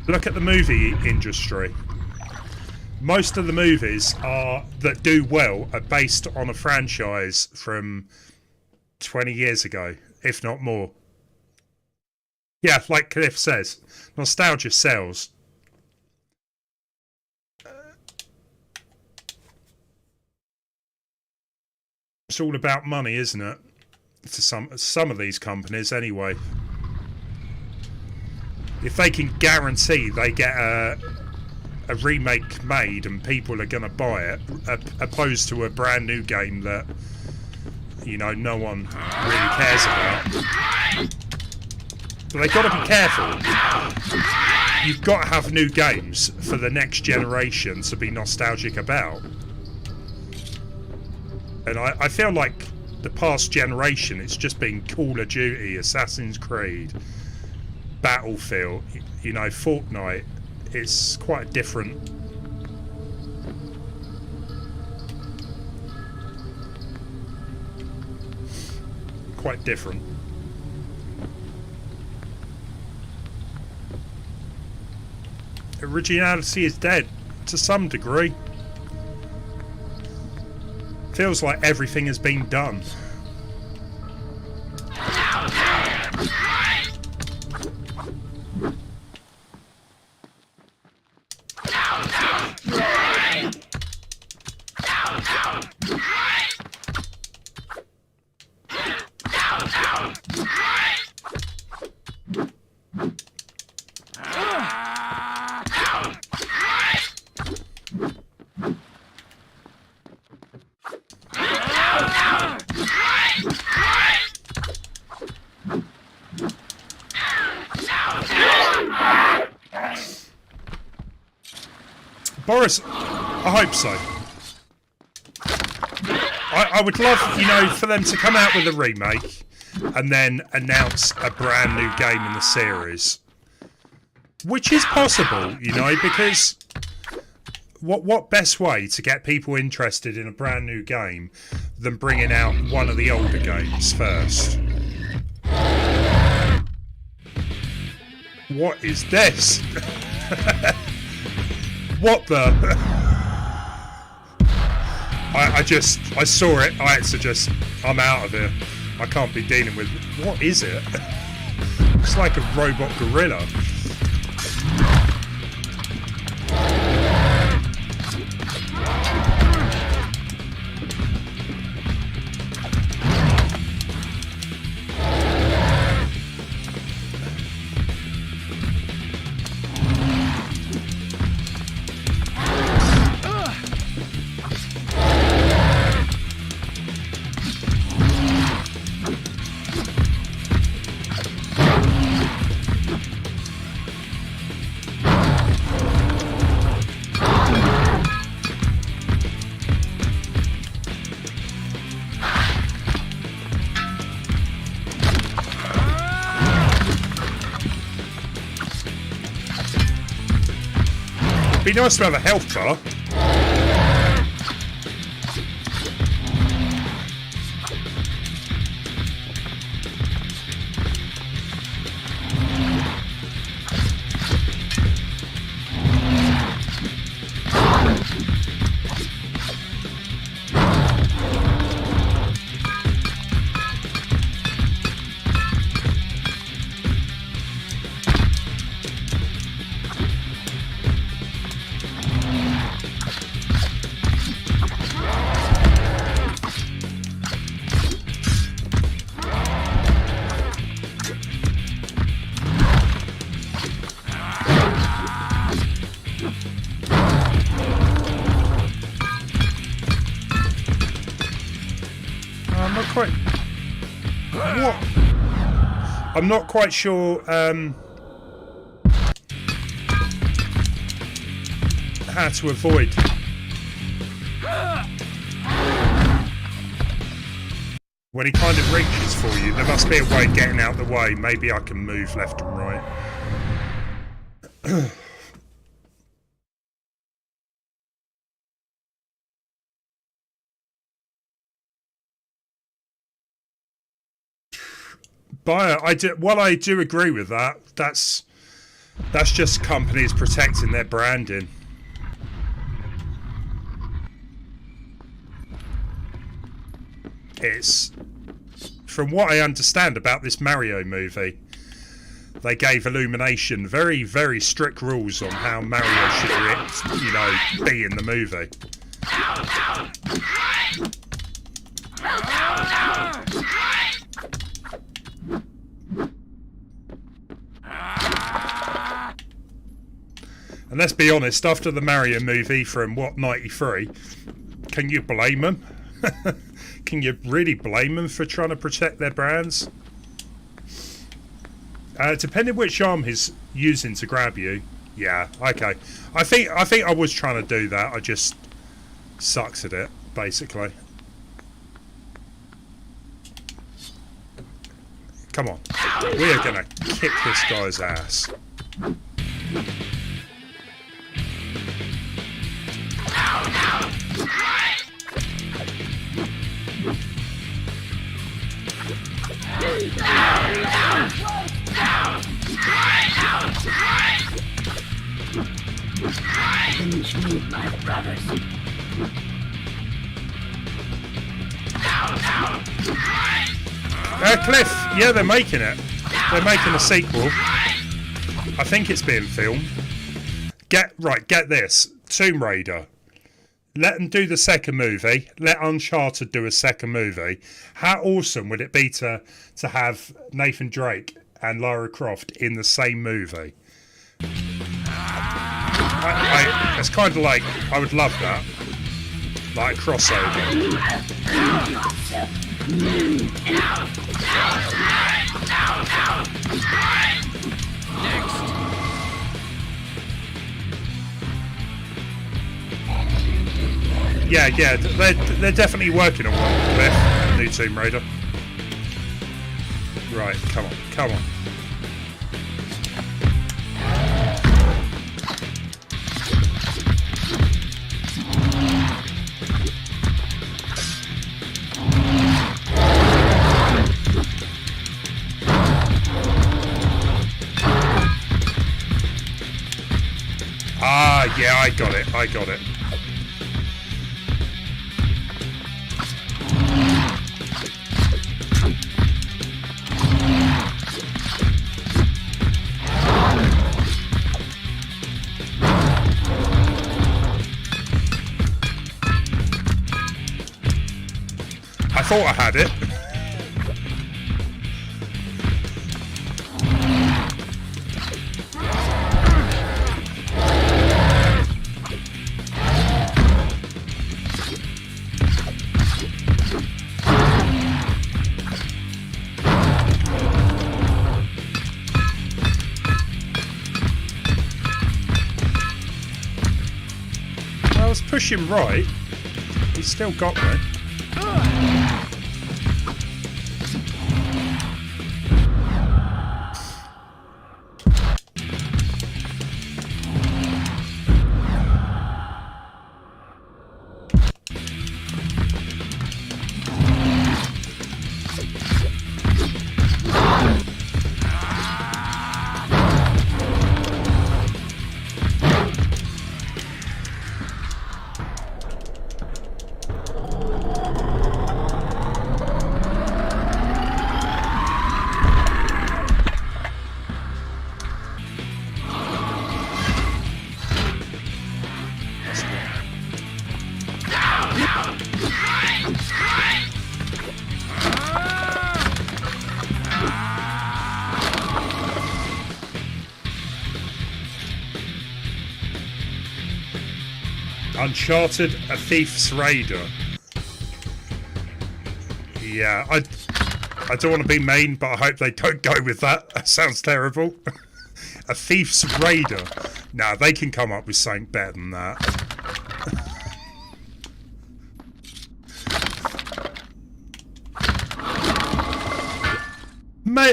Look at the movie industry. Most of the movies that do well are based on a franchise from 20 years ago, if not more. Yeah, like Cliff says, nostalgia sells. It's all about money, isn't it? To some of these companies, anyway. If they can guarantee they get a remake made and people are going to buy it, opposed to a brand new game that, you know, no one really cares about. But they've got to be careful. You've got to have new games for the next generation to be nostalgic about. And I feel like the past generation, it's just been Call of Duty, Assassin's Creed, Battlefield, you know, Fortnite. It's quite different. Quite different. Originality is dead, to some degree. Feels like everything has been done. Boris, I hope so. I would love, you know, for them to come out with a remake and then announce a brand new game in the series. Which is possible, you know, because what best way to get people interested in a brand new game than bringing out one of the older games first? What is this? What the? I saw it. I had to just, I'm out of here. I can't be dealing with, what is it? It's like a robot gorilla. Be nice to have a health bar. I'm not quite sure how to avoid. When he kind of reaches for you, there must be a way of getting out the way. Maybe I can move left and right. But I do agree with that. That's just companies protecting their branding. It's, from what I understand about this Mario movie, they gave Illumination very, very strict rules on how Mario should, be in the movie. And let's be honest, after the Mario movie from, 93, can you blame them? Can you really blame them for trying to protect their brands? Depending which arm he's using to grab you. Yeah, okay. I think I was trying to do that. I just sucks at it, basically. Come on. We are going to kick this guy's ass. Finish me, my brothers. Cliff, yeah, they're making it. They're making a sequel. I think it's being filmed. Get this. Tomb Raider. Let them do the second movie. Let Uncharted do a second movie. How awesome would it be to have Nathan Drake and Lara Croft in the same movie? It's kind of like, I would love that. Like a crossover. Yeah, they're definitely working on one. Cliff, new Tomb Raider. Right, come on. Ah, yeah, I got it. I thought I had it. I was pushing right. He's still got me. Uncharted, a thief's raider. Yeah, I don't want to be mean, but I hope they don't go with that. That sounds terrible. A thief's raider. Nah, they can come up with something better than that.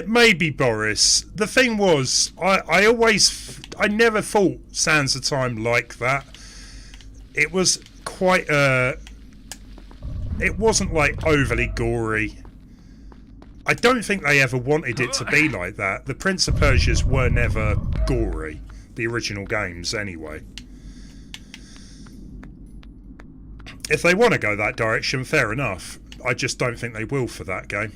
Maybe, Boris. The thing was, I never thought Sands of Time like that. It was quite it wasn't like overly gory. I don't think they ever wanted it to be like that. The Prince of Persias were never gory. The original games, anyway. If they want to go that direction, fair enough. I just don't think they will for that game.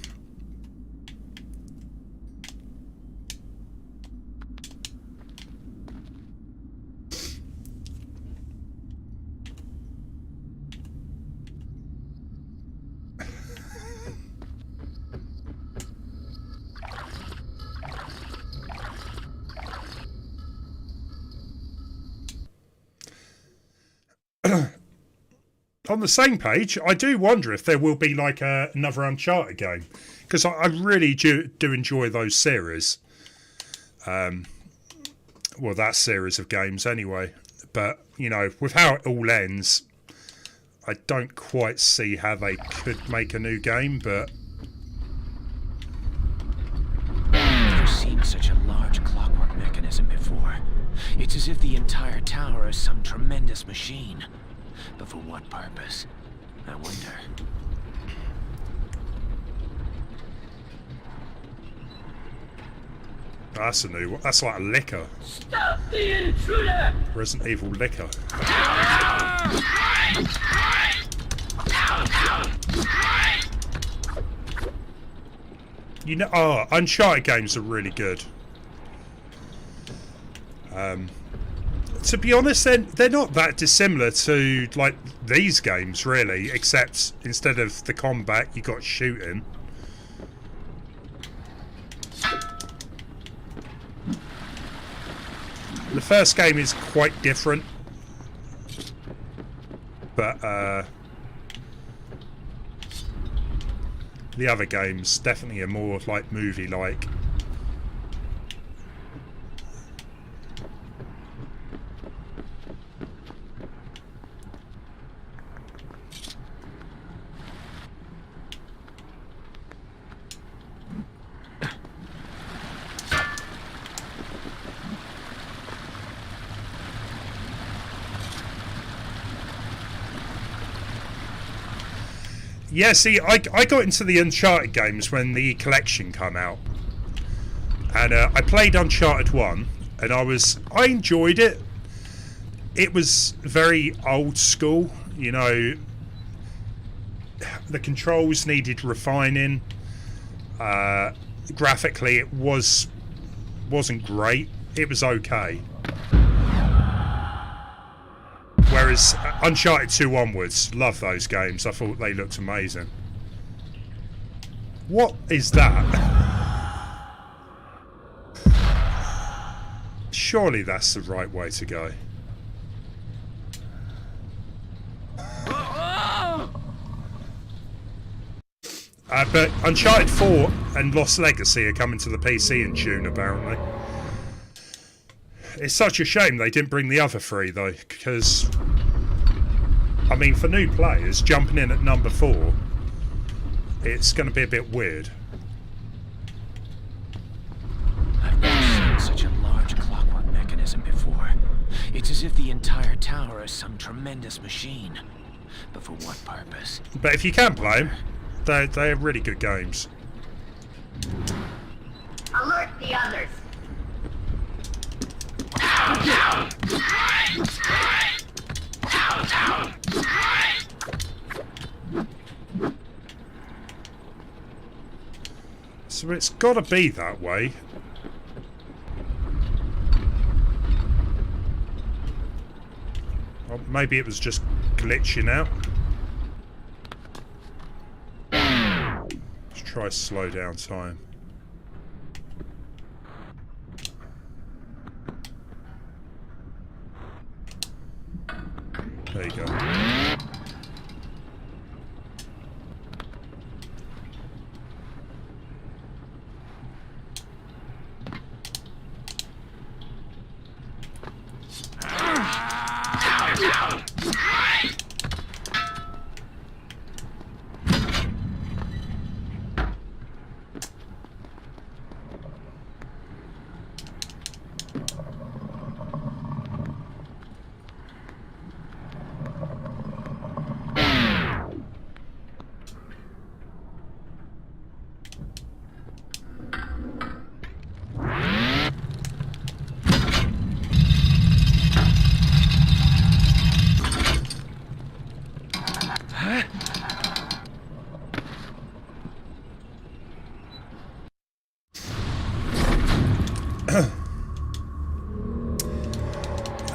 On the same page, I do wonder if there will be like another Uncharted game, because I really do enjoy those series. Well, that series of games anyway. But, you know, with how it all ends, I don't quite see how they could make a new game, but... I've never seen such a large clockwork mechanism before. It's as if the entire tower is some tremendous machine. But for what purpose? I wonder. That's a new one. That's like a liquor. Stop the intruder! Resident Evil liquor. You know, Uncharted games are really good. To be honest, they're not that dissimilar to like these games, really, except instead of the combat, you got shooting. The first game is quite different, but the other games definitely are more like movie-like. Yeah, see, I got into the Uncharted games when the collection came out. And I played Uncharted 1, and I enjoyed it. It was very old school, you know. The controls needed refining. Graphically, it wasn't great. It was okay. Whereas Uncharted 2 onwards, love those games. I thought they looked amazing. What is that? Surely that's the right way to go. But Uncharted 4 and Lost Legacy are coming to the PC in June, apparently. It's such a shame they didn't bring the other three, though, because, I mean, for new players, jumping in at number 4, it's going to be a bit weird. I've never seen such a large clockwork mechanism before. It's as if the entire tower is some tremendous machine. But for what purpose? But if you can play them, they're really good games. Alert the others! So it's got to be that way. Or maybe it was just glitching out. Let's try slow down time. There you go.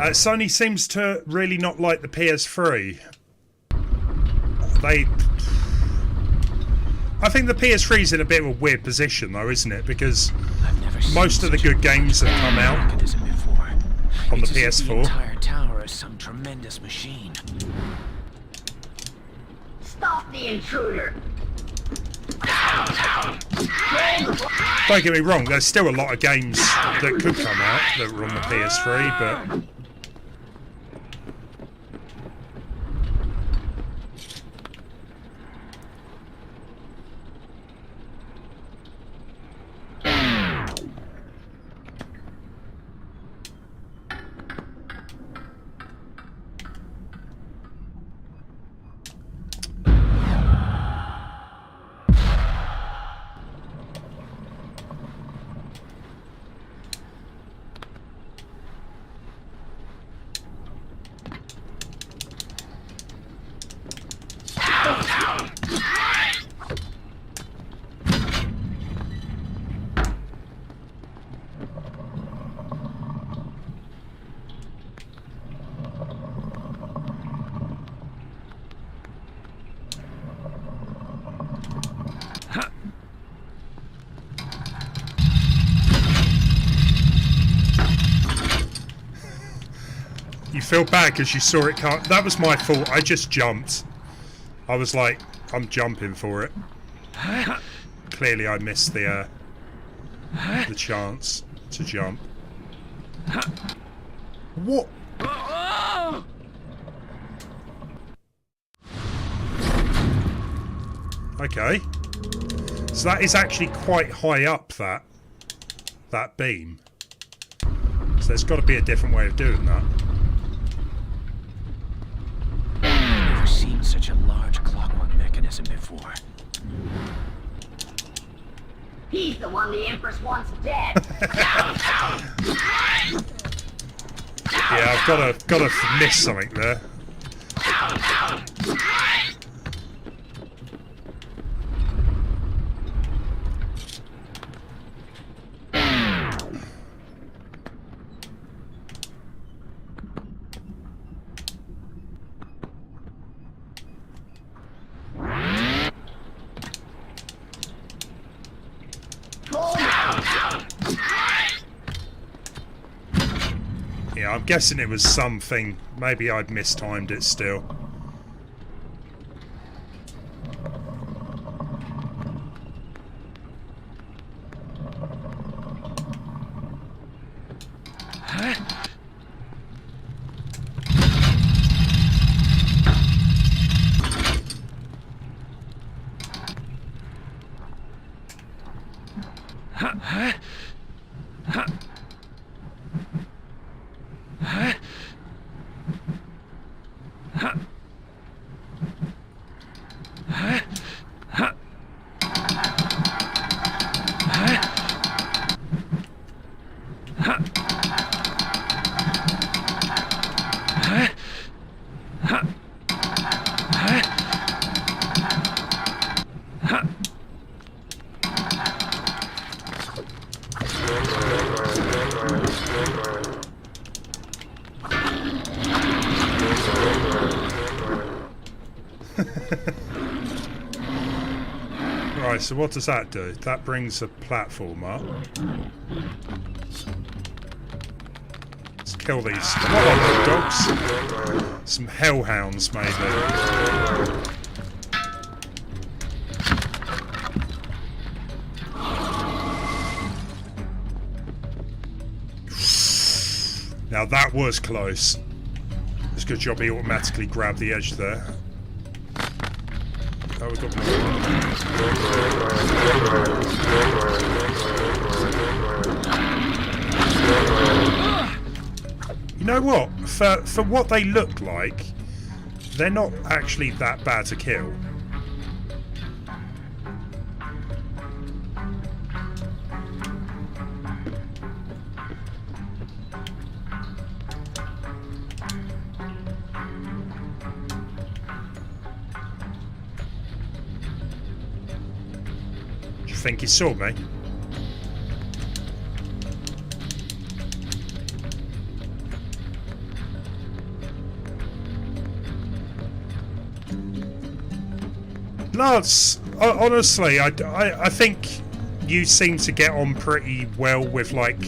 Sony seems to really not like the PS3. I think the PS3 is in a bit of a weird position, though, isn't it? Because most of the good games have come out on the PS4. The entire tower is some tremendous machine. Stop the intruder! Don't get me wrong, there's still a lot of games that could come out that were on the PS3, but... You feel bad because you saw it come. That was my fault. I just jumped. I was like, I'm jumping for it. Clearly, I missed the chance to jump. What? Okay. So that is actually quite high up, that beam. So there's got to be a different way of doing that. I've never seen such a large clockwork mechanism before. He's the one the Empress wants dead. Yeah, I've got to miss something there. Yeah, I'm guessing it was something. Maybe I'd mistimed it still. Right, so what does that do? That brings a platform up. Let's kill these. What are they, dogs? Some hellhounds, maybe. Now that was close. It's a good job he automatically grabbed the edge there. Oh, we got You know what? For what they look like, they're not actually that bad to kill. Do you think he saw me? Lance, honestly, I think you seem to get on pretty well with, like,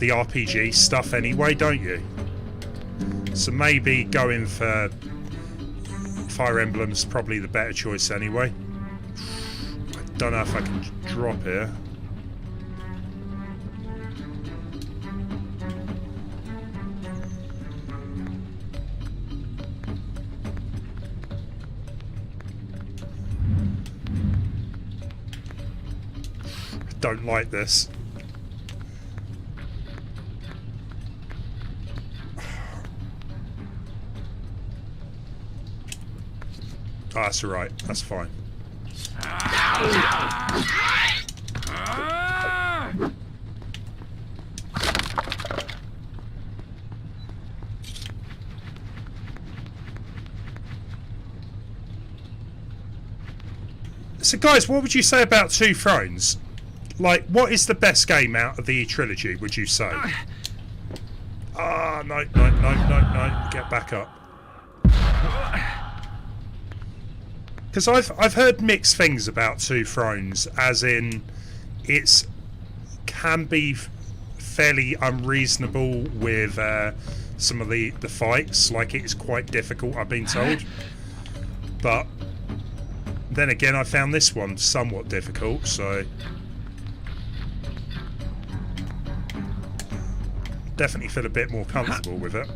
the RPG stuff anyway, don't you? So maybe going for Fire Emblem's probably the better choice anyway. I don't know if I can drop here. Don't like this. Oh, that's alright. That's fine. So guys, what would you say about Two Thrones? Like, what is the best game out of the trilogy, would you say? Ah, no. Get back up. Because I've heard mixed things about Two Thrones, as in it's can be fairly unreasonable with some of the fights. Like, it's quite difficult, I've been told. But then again, I found this one somewhat difficult, so definitely feel a bit more comfortable with it.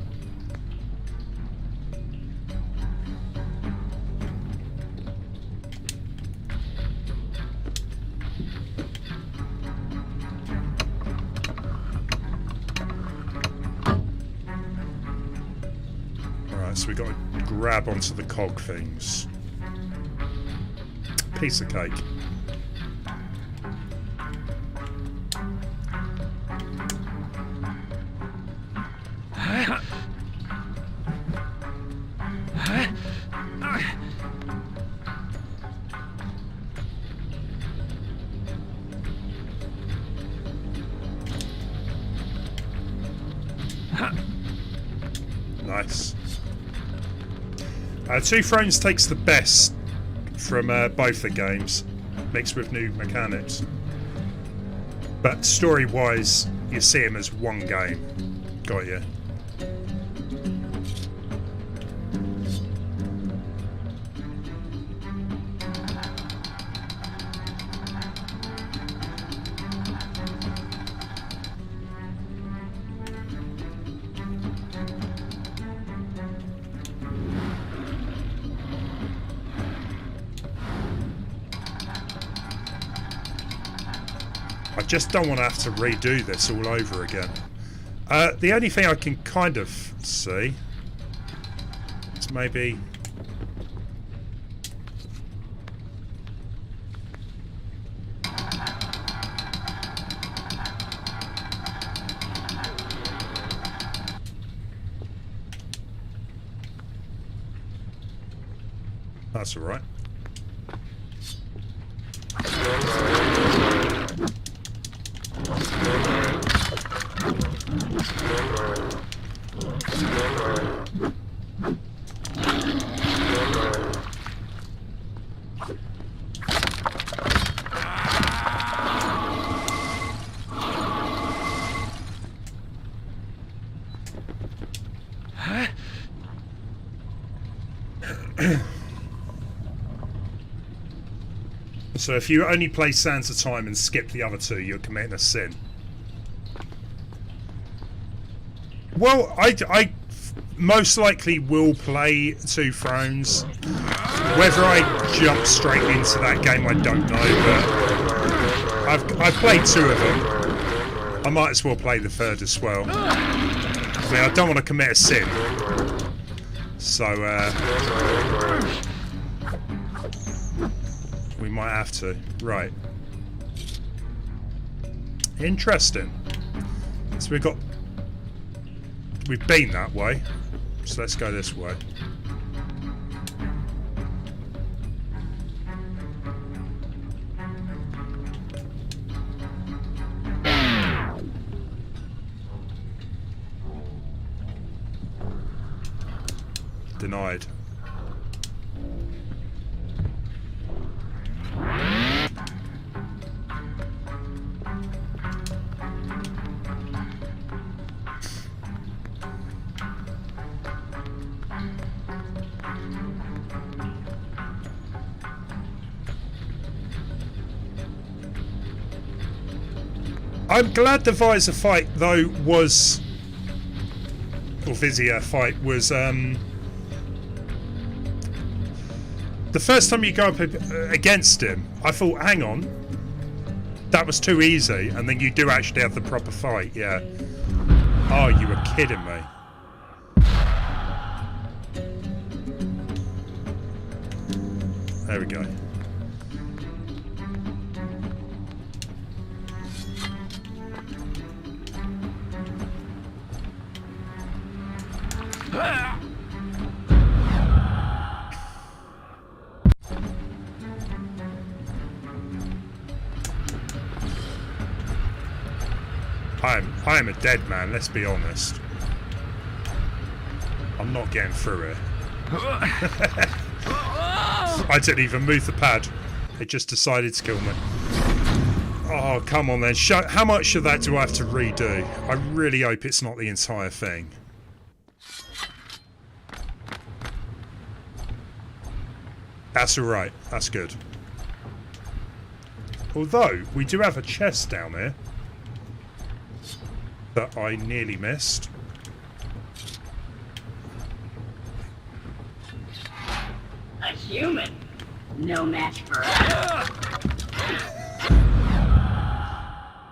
Alright, so we got to grab onto the cog things. Piece of cake. Nice. Two Thrones takes the best from both the games, mixed with new mechanics. But story-wise, you see them as one game. Got you. I just don't want to have to redo this all over again. The only thing I can kind of see is maybe... That's all right. So if you only play Sands of Time and skip the other two, you're committing a sin. Well, I most likely will play Two Thrones. Whether I jump straight into that game, I don't know, but I've played two of them. I might as well play the third as well. I mean, I don't want to commit a sin. So, we might have to. Right. Interesting. So we've been that way. So let's go this way. Denied. I'm glad the Visor fight, though, was... or Vizier fight was, the first time you go up against him, I thought, hang on, that was too easy, and then you do actually have the proper fight, yeah. Oh, you were kidding me. There we go. I am a dead man, let's be honest. I'm not getting through it. I didn't even move the pad. It just decided to kill me. Oh, come on then. How much of that do I have to redo? I really hope it's not the entire thing. That's alright. That's good. Although, we do have a chest down here that I nearly missed. A human, no match for us.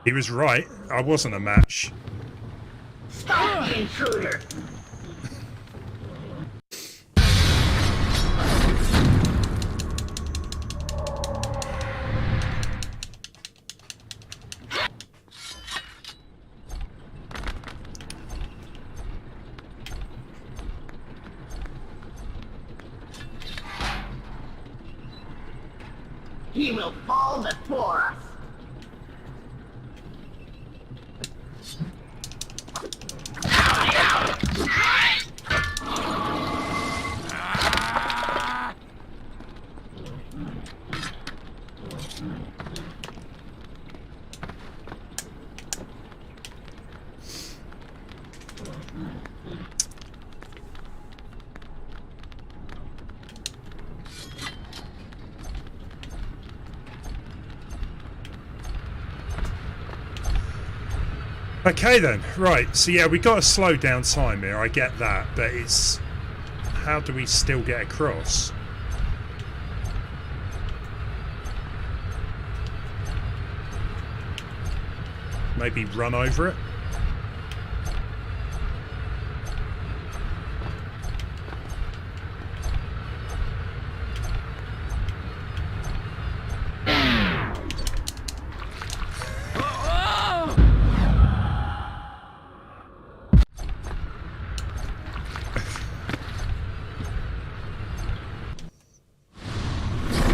He was right. I wasn't a match. Stop the intruder. He will fall before us. Okay then, right, so yeah, we got to slow down time here, I get that, but it's... how do we still get across? Maybe run over it?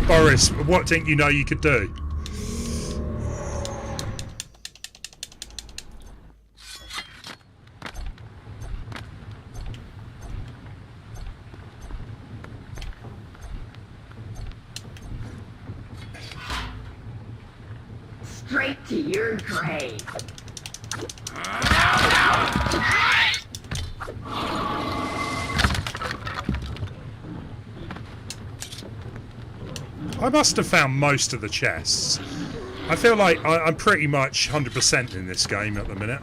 Boris, what didn't you know you could do? Straight to your grave. I must have found most of the chests. I feel like I'm pretty much 100% in this game at the minute.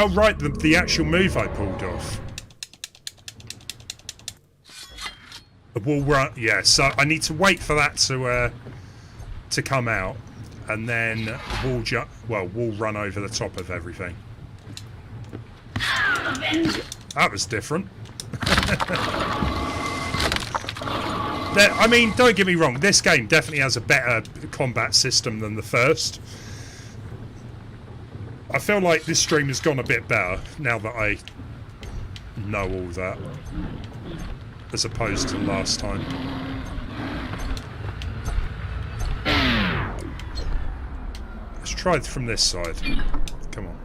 Oh right, the actual move I pulled off. The wall run, yeah. So I need to wait for that to come out, and then wall run over the top of everything. That was different. I mean, don't get me wrong. This game definitely has a better combat system than the first. I feel like this stream has gone a bit better now that I know all that, as opposed to last time. Let's try it from this side. Come on.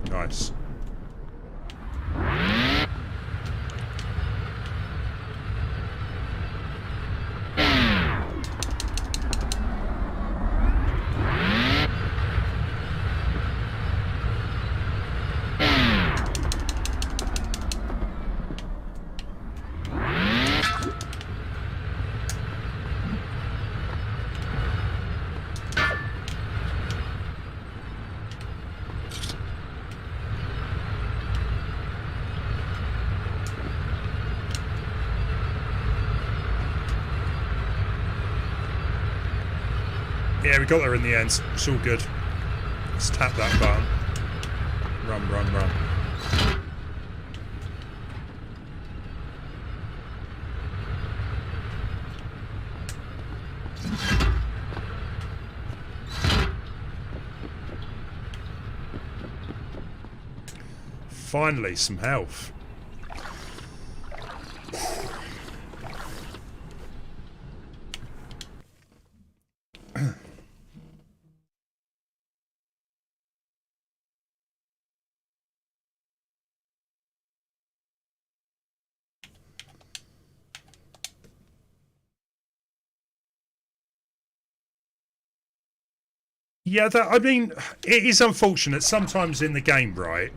Nice. Yeah, we got there in the end. It's all good. Let's tap that button. Run, run, run. Finally, some health. Yeah, I mean, it is unfortunate. Sometimes in the game, right,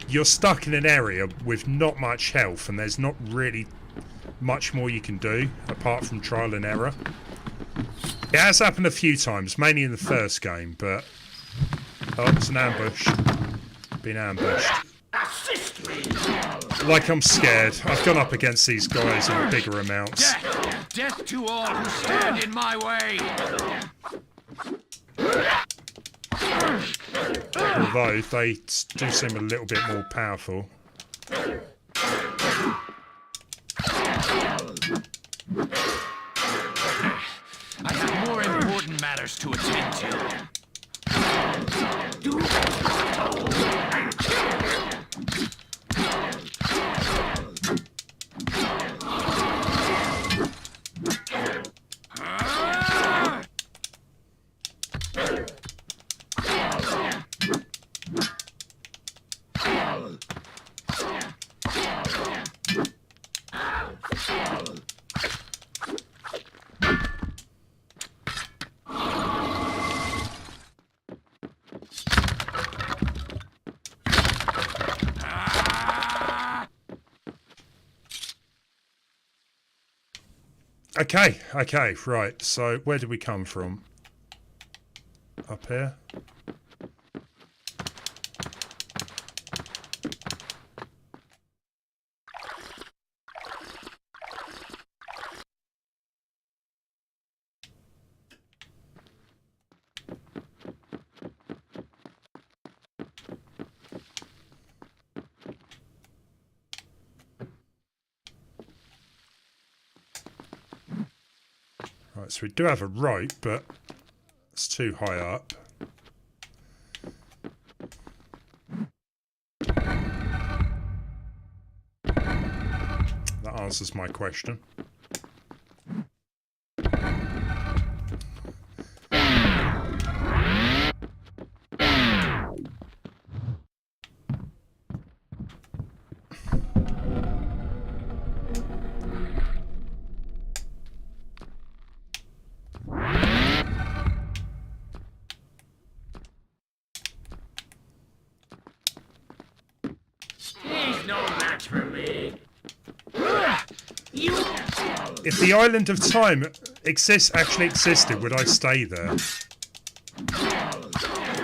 you're stuck in an area with not much health and there's not really much more you can do apart from trial and error. It has happened a few times, mainly in the first game, but... Oh, it's an ambush. Been ambushed. Like I'm scared. I've gone up against these guys in bigger amounts. Death to all who stand in my way! Although they do seem a little bit more powerful. I have more important matters to attend to. Okay, right. So, where did we come from? Up here? Right, so we do have a rope, but it's too high up. That answers my question. He's no match for me. If the island of time actually existed, would I stay there?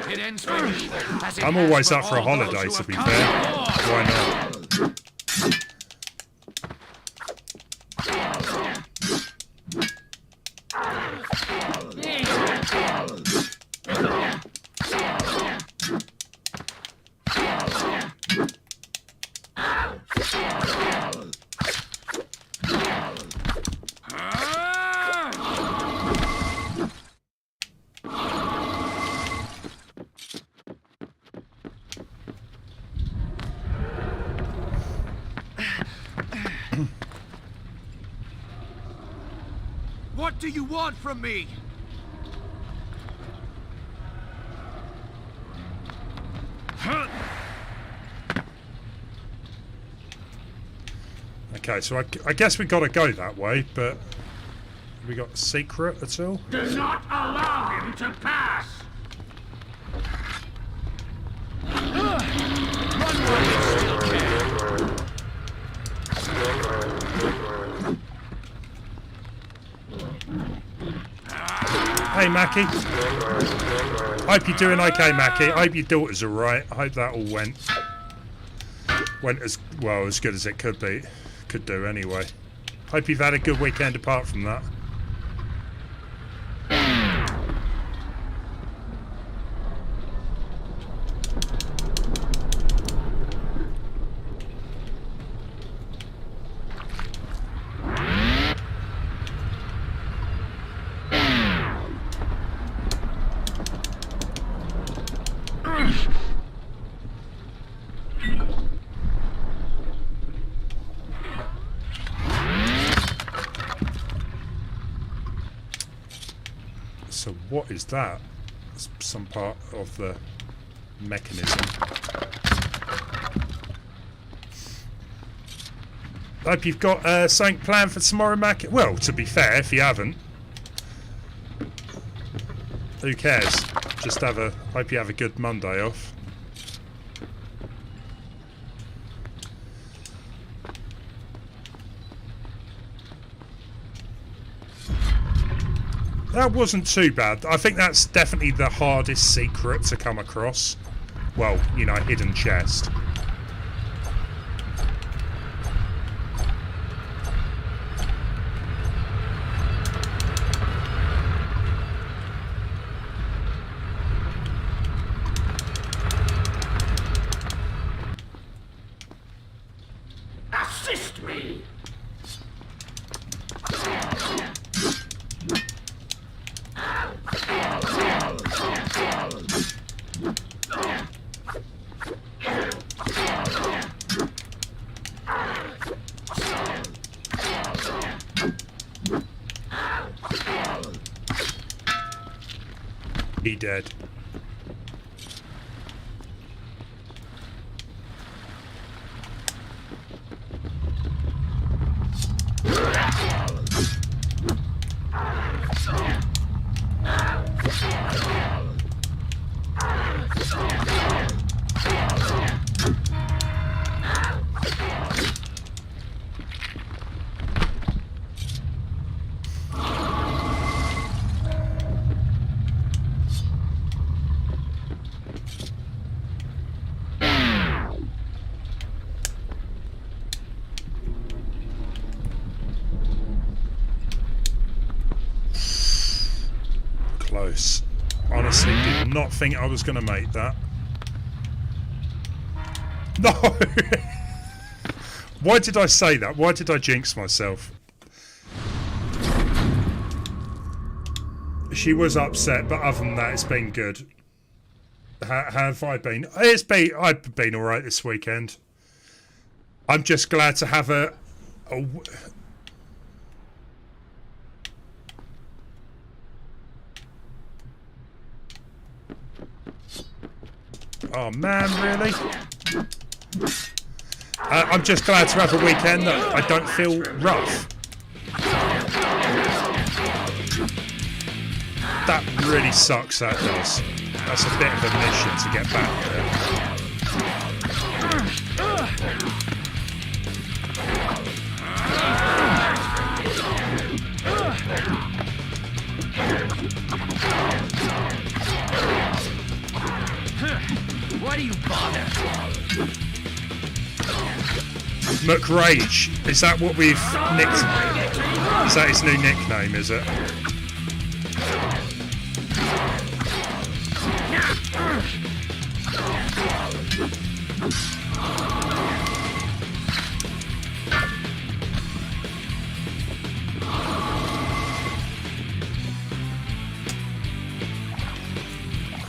It ends for me, as it I'm has always for up for a all those holiday, who to have be come fair. before. Why not? What do you want from me? Okay, so I guess we got to go that way, but we got a secret at all? Do not allow him to pass. Hey, Mackie. Hope you're doing okay, Mackie. I hope your daughter's alright. I hope that all went as well, as good as it could be. Could do anyway. Hope you've had a good weekend apart from that. So what is that? It's some part of the mechanism. Hope you've got something planned for tomorrow, Mac. Well, to be fair, if you haven't, who cares? Just hope you have a good Monday off. That wasn't too bad. I think that's definitely the hardest secret to come across. Well, you know, hidden chest. Assist me. He dead. Close. Honestly, did not think I was going to make that. No! Why did I say that? Why did I jinx myself? She was upset, but other than that, it's been good. How have I been? I've been alright this weekend. I'm just glad to have a Oh. Oh man, really? I'm just glad to have a weekend that I don't feel rough. That really sucks, that does. That's a bit of a mission to get back there. Why do you bother? McRage, is that what we've nicked? Is that his new nickname, is it?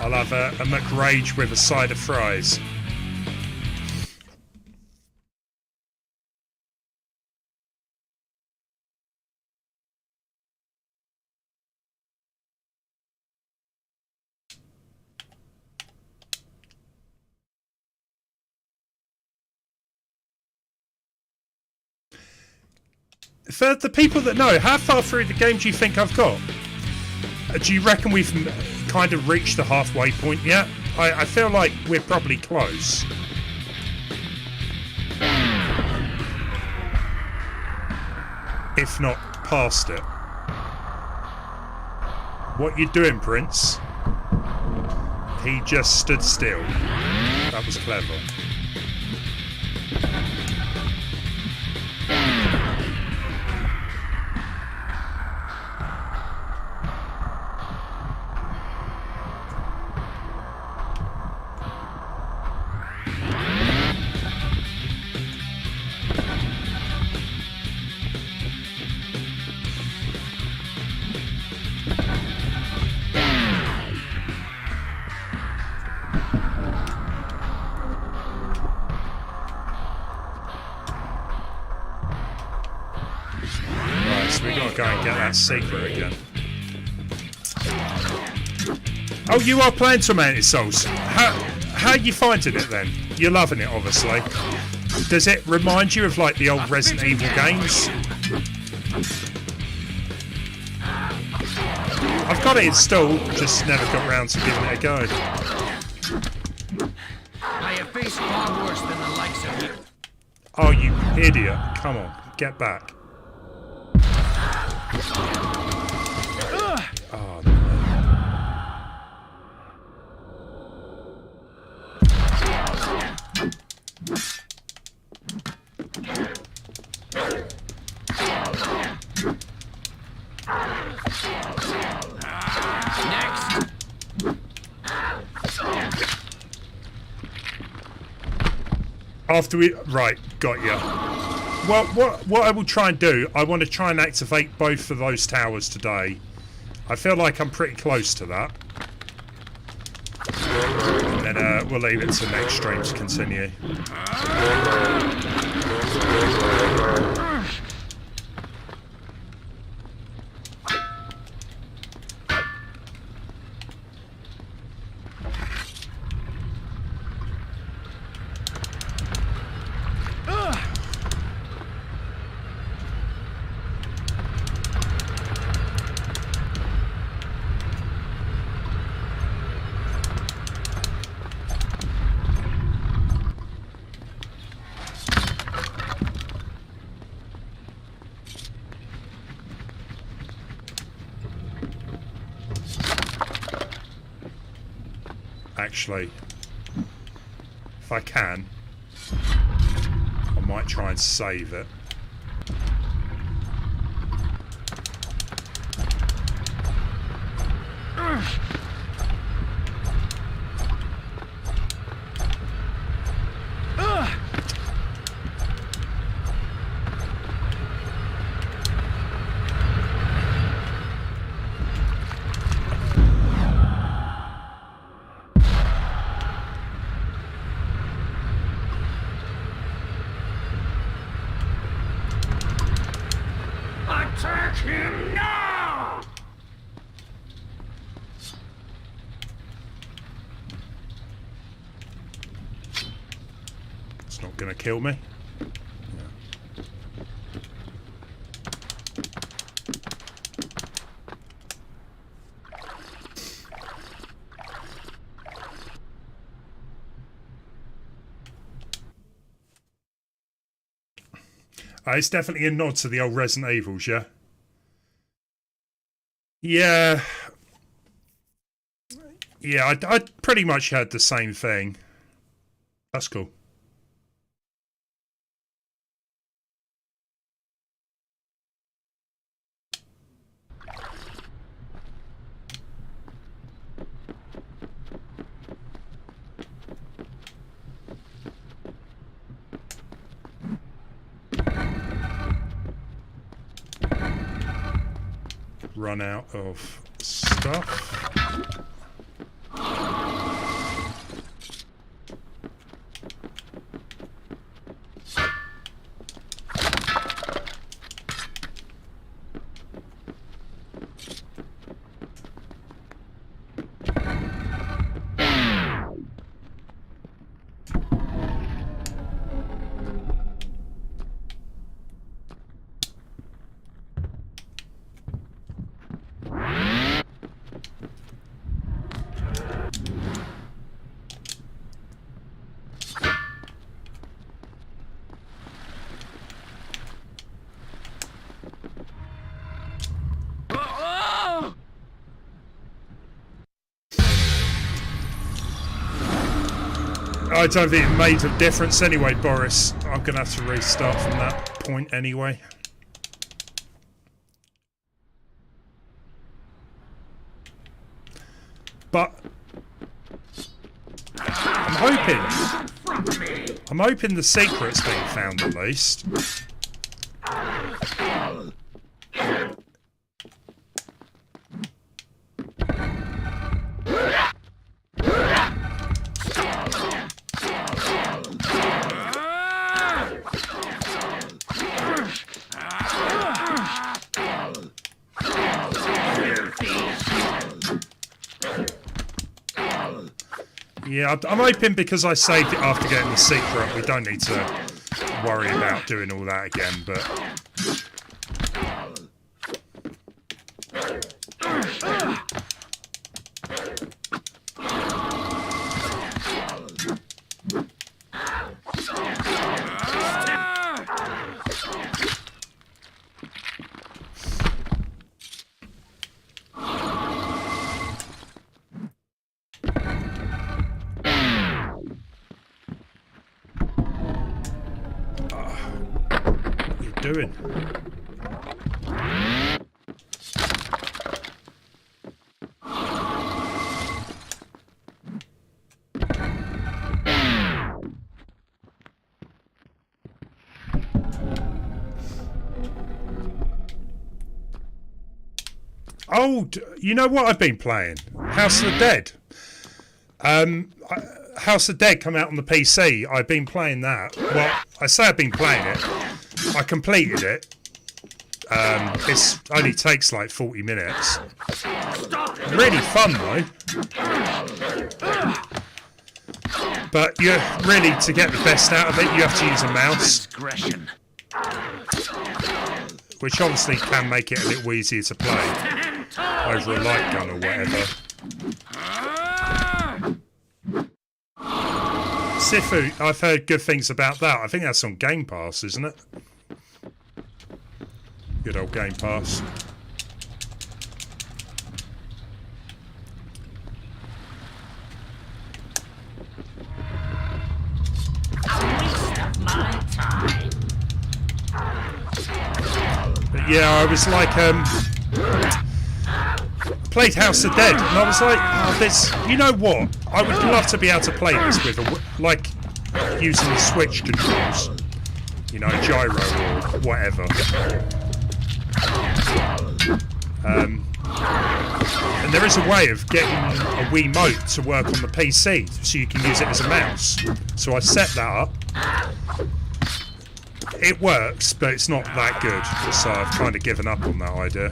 I'll have a McRage with a side of fries. For the people that know, how far through the game do you think I've got? Do you reckon we've kind of reached the halfway point yet? I feel like we're probably close. If not past it. What you doing, Prince? He just stood still. That was clever. Go and get that secret again. Oh, you are playing Tormented Souls. How are you finding it then? You're loving it, obviously. Does it remind you of like the old Resident Evil games? I've got it installed, just never got round to giving it a go. I have faced far worse than the likes of you. Oh, you idiot. Come on, get back. Oh, no. Next. After we... Right, got ya. Well, what I will try and do, I want to try and activate both of those towers today. I feel like I'm pretty close to that. And then we'll leave it to next stream to continue. Actually, if I can, I might try and save it. Let him know! It's not gonna kill me. It's definitely a nod to the old Resident Evils, yeah? Yeah. Yeah, I pretty much had the same thing. That's cool. Run out of stuff. I don't think it made a difference anyway, Boris. I'm going to have to restart from that point anyway. But I'm hoping the secret's being found at least. Yeah, I'm hoping because I saved it after getting the secret, we don't need to worry about doing all that again, but... doing? Oh, you know what I've been playing? House of the Dead. House of the Dead come out on the PC. I've been playing that. Well, I say I've been playing it. I completed it. It only takes like 40 minutes. Really fun though. But you really, to get the best out of it, you have to use a mouse. Which obviously can make it a little easier to play over a light gun or whatever. Sifu, I've heard good things about that. I think that's on Game Pass, isn't it? Good old Game Pass. But yeah, I was like, played House of Dead, and I was like, oh, this, you know what? I would love to be able to play this with, like, using the Switch controls. You know, gyro or whatever. And there is a way of getting a Wiimote to work on the PC, so you can use it as a mouse. So I set that up. It works, but it's not that good, so I've kind of given up on that idea.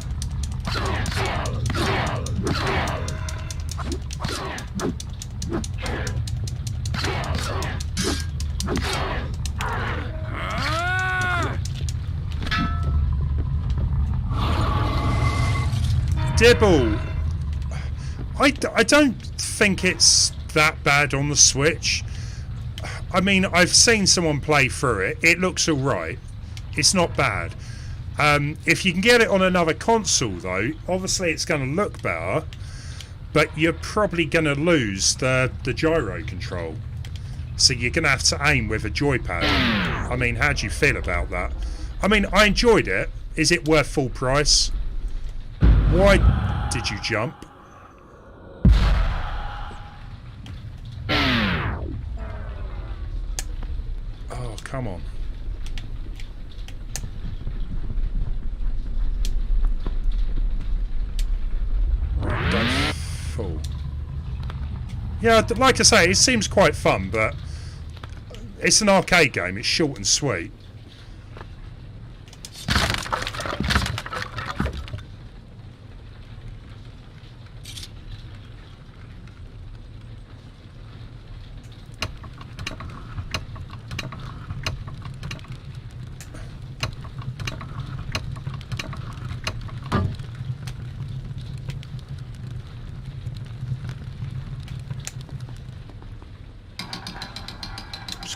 Dibble! I don't think it's that bad on the Switch. I mean, I've seen someone play through it. It looks alright. It's not bad. If you can get it on another console, though, obviously it's going to look better, but you're probably going to lose the gyro control. So you're going to have to aim with a joypad. I mean, how do you feel about that? I mean, I enjoyed it. Is it worth full price? Why did you jump? Oh, come on. Right, don't fall. Yeah, like I say, it seems quite fun, but it's an arcade game. It's short and sweet.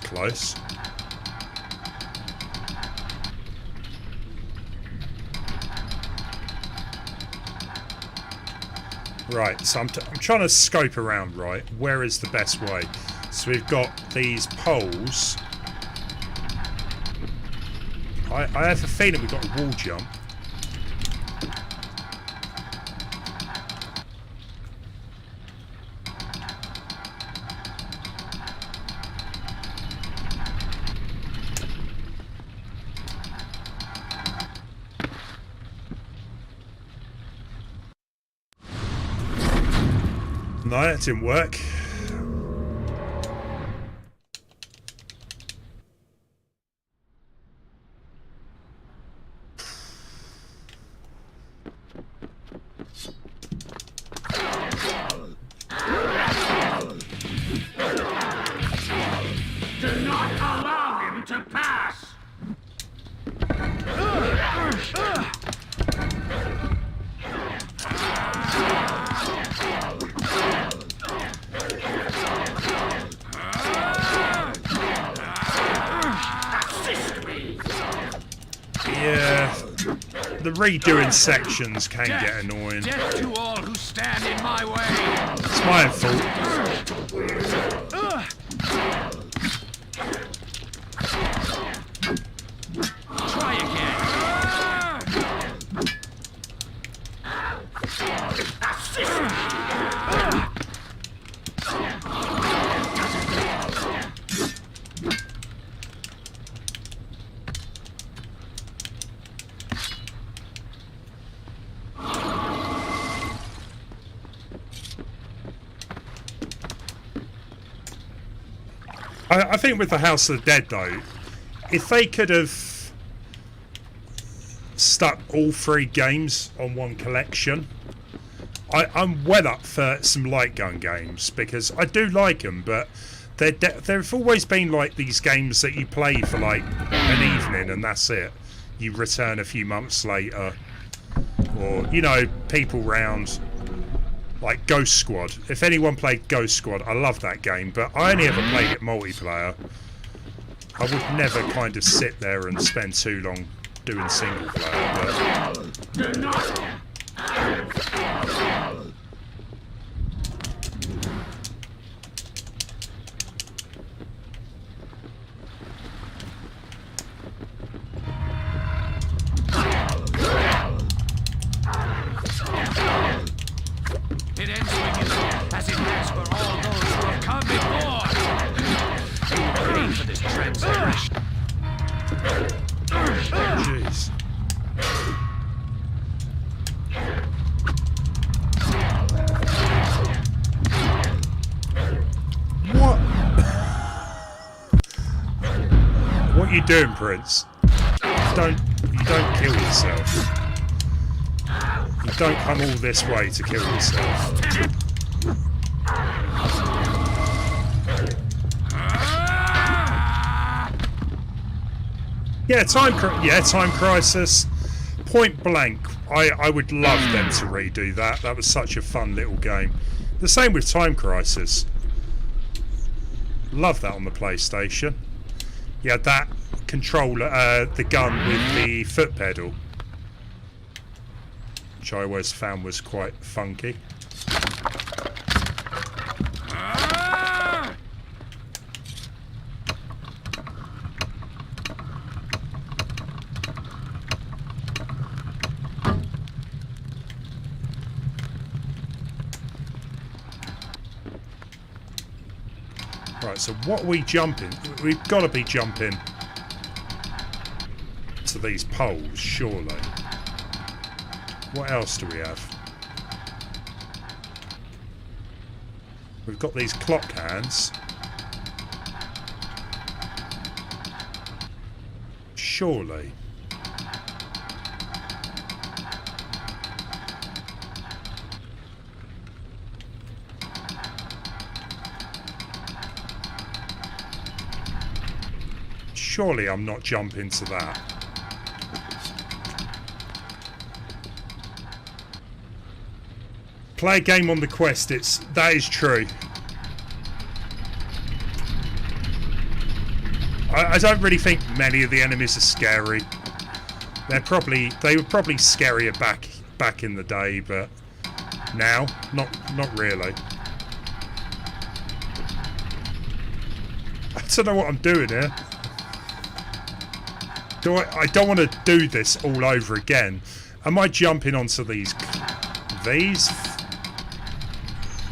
Close. Right, so I'm trying to scope around, right? Where is the best way? So we've got these poles. I have a feeling we've got a wall jump. No, that didn't work. Do not allow him to pass! Yeah, the redoing sections can get annoying. Death to all who stand in my way. It's my own fault. Try again. I think with the House of the Dead, though, if they could have stuck all 3 games on one collection, I'm well up for some light gun games, because I do like them, but they've always been like these games that you play for like an evening and that's it. You return a few months later, or, you know, people round. Like Ghost Squad. If anyone played Ghost Squad, I love that game, but I only ever played it multiplayer. I would never kind of sit there and spend too long doing single player. But... It ends for you, as it has for all those who have come before. You will pay for this transgression. Jeez. What? What are you doing, Prince? You don't kill yourself. You don't come all this way to kill yourself. Yeah, Time Crisis. Point Blank. I would love them to redo that. That was such a fun little game. The same with Time Crisis. Love that on the PlayStation. Yeah, that controller, the gun with the foot pedal, which I always found was quite funky. Right, so what are we jumping? We've got to be jumping to these poles, surely. What else do we have? We've got these clock hands. Surely. Surely I'm not jumping to that. Play a game on the Quest, that is true. I don't really think many of the enemies are scary. They were probably scarier back in the day, but now not really. I don't know what I'm doing here. I don't want to do this all over again. Am I jumping onto these?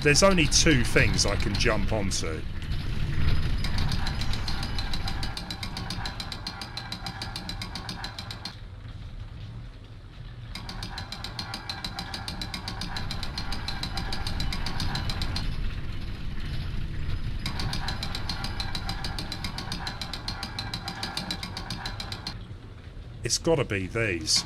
There's only two things I can jump onto. It's got to be these.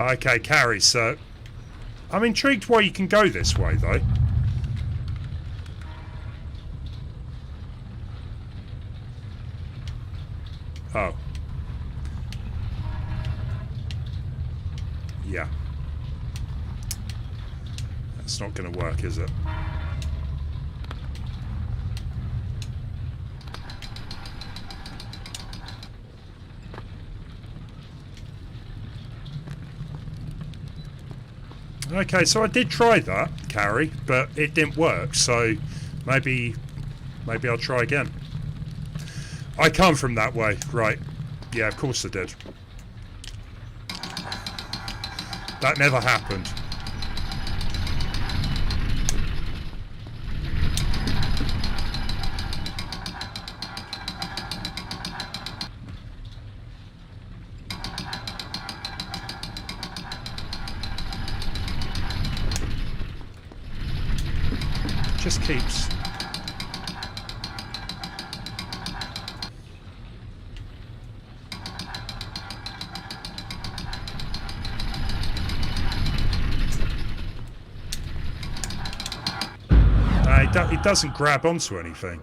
Okay, carry, so I'm intrigued why you can go this way, though. Oh. Yeah. That's not going to work, is it? Okay, so I did try that carry, but it didn't work, so maybe I'll try again. I come from that way, right. Yeah, of course I did. That never happened. Just keeps. It doesn't grab onto anything.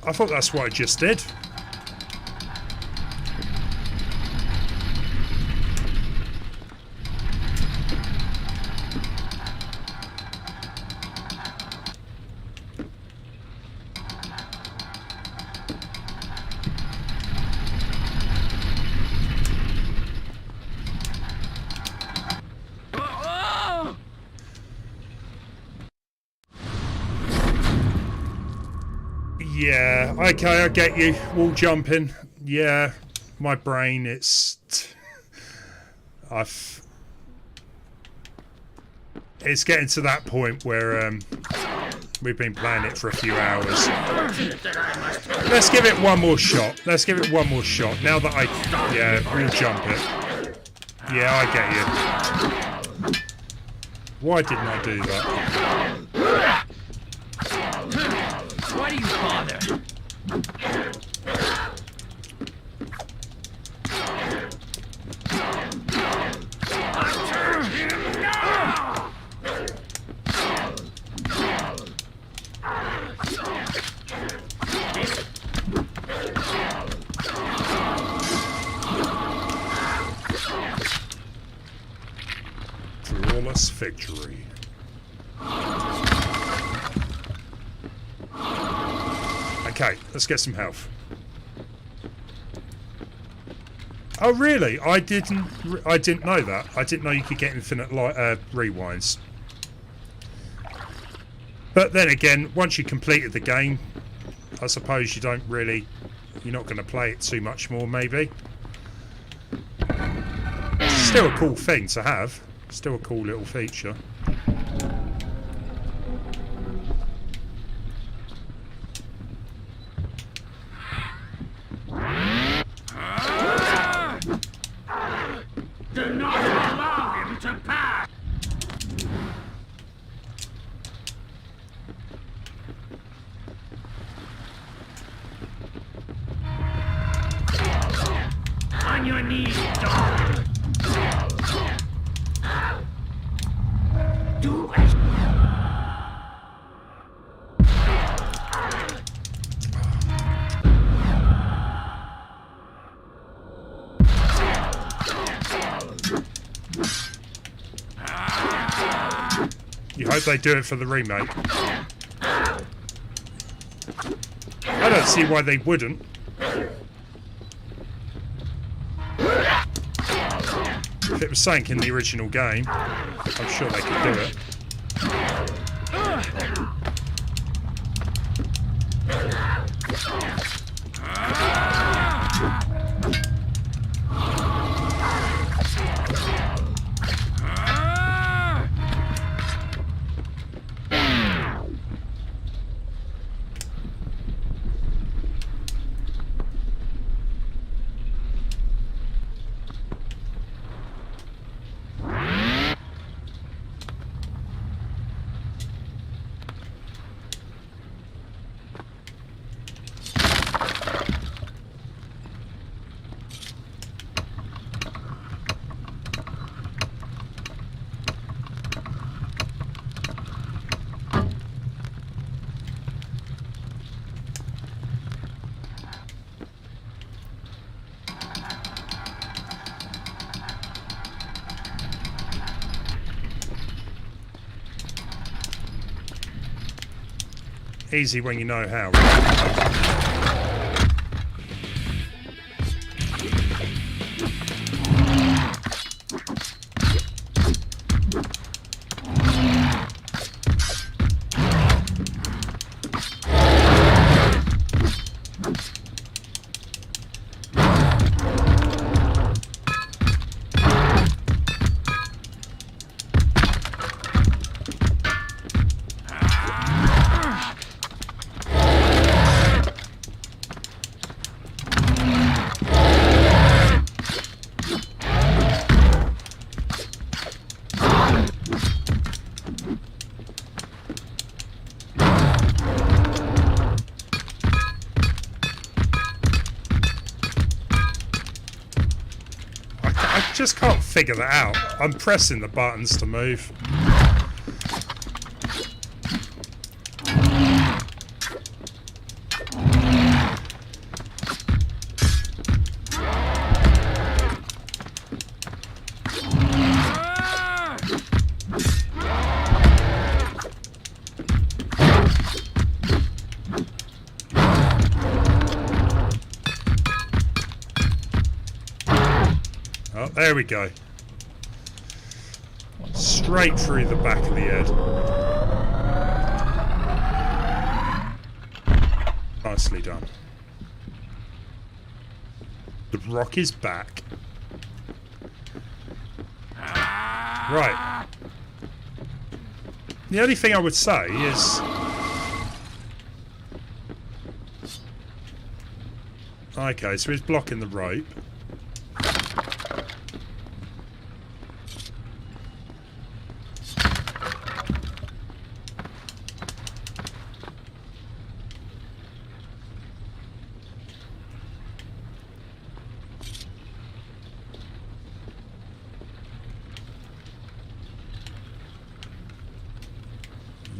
I thought that's what I just did. Yeah, okay, I get you. Wall jumping. Yeah, my brain, it's getting to that point where we've been playing it for a few hours. Let's give it one more shot. Let's give it one more shot. Now that we'll jump it. Yeah, I get you. Why didn't I do that? Why do you bother? Flawless victory. Okay, let's get some health. Oh really? I didn't know that. I didn't know you could get infinite rewinds. But then again, once you completed the game, I suppose you're not going to play it too much more, maybe. Still a cool thing to have. Still a cool little feature. Do not allow him to pass! On your knees, dog! Do as... You hope they do it for the remake. I don't see why they wouldn't. If it was something in the original game, I'm sure they could do it. Easy when you know how. I just can't figure that out. I'm pressing the buttons to move. Oh, there we go. Straight through the back of the head. Nicely done. The rock is back. Right. The only thing I would say is... Okay, so he's blocking the rope.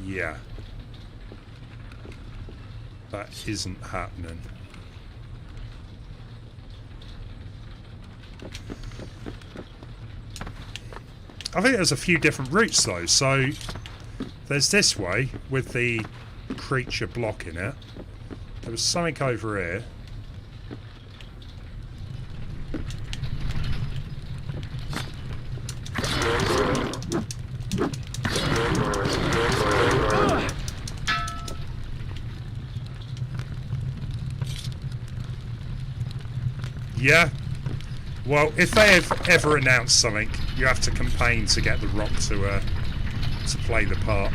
Yeah. That isn't happening. I think there's a few different routes though. So there's this way with the creature blocking it. There was something over here. Yeah. Well, if they have ever announced something, you have to campaign to get the rock to play the part.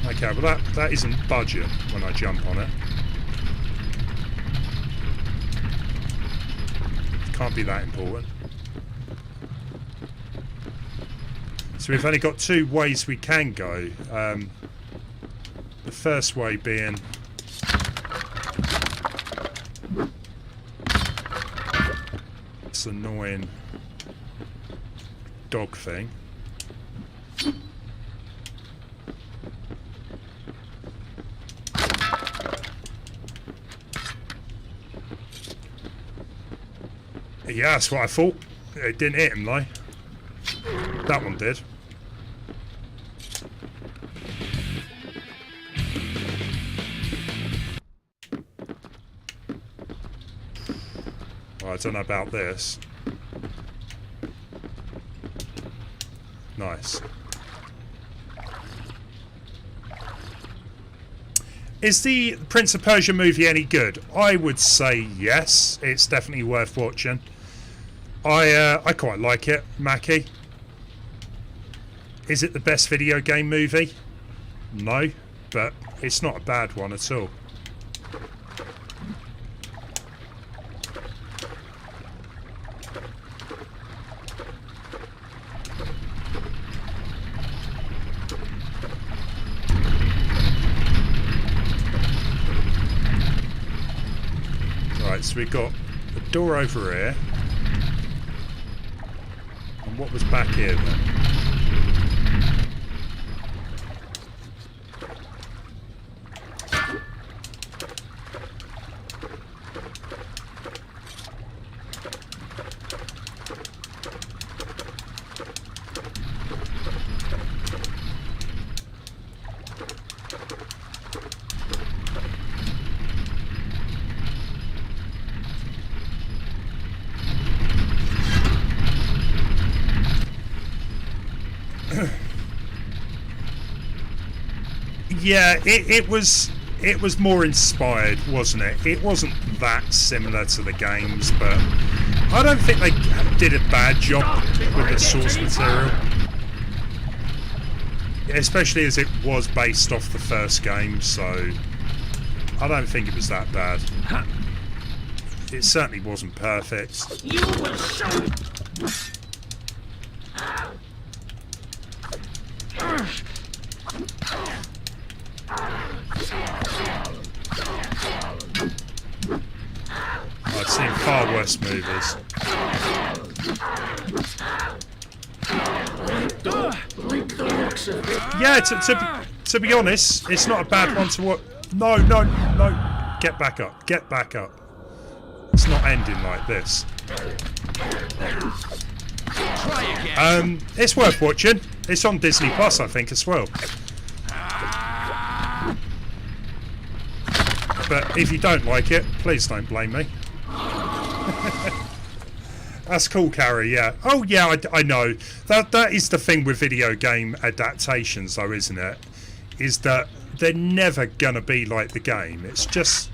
Okay, well that isn't budget when I jump on it. Can't be that important. So we've only got two ways we can go. The first way being... this annoying dog thing. Yeah, that's what I thought. It didn't hit him though. That one did. Well, I don't know about this. Nice. Is the Prince of Persia movie any good? I would say yes. It's definitely worth watching. I quite like it, Mackie. Is it the best video game movie? No, but it's not a bad one at all. Right, so we've got a door over here. And what was back here then? Yeah, it was more inspired, wasn't it? It wasn't that similar to the games, but I don't think they did a bad job with the source material. Especially as it was based off the first game, so I don't think it was that bad. It certainly wasn't perfect. You will show it. I've seen far worse movies. Yeah, to be honest, it's not a bad one to watch. No. Get back up. Get back up. It's not ending like this. It's worth watching. It's on Disney Plus, I think, as well. But if you don't like it, please don't blame me. That's cool, Carrie, yeah. Oh, yeah, I know. That is the thing with video game adaptations, though, isn't it? is that they're never gonna be like the game. It's just,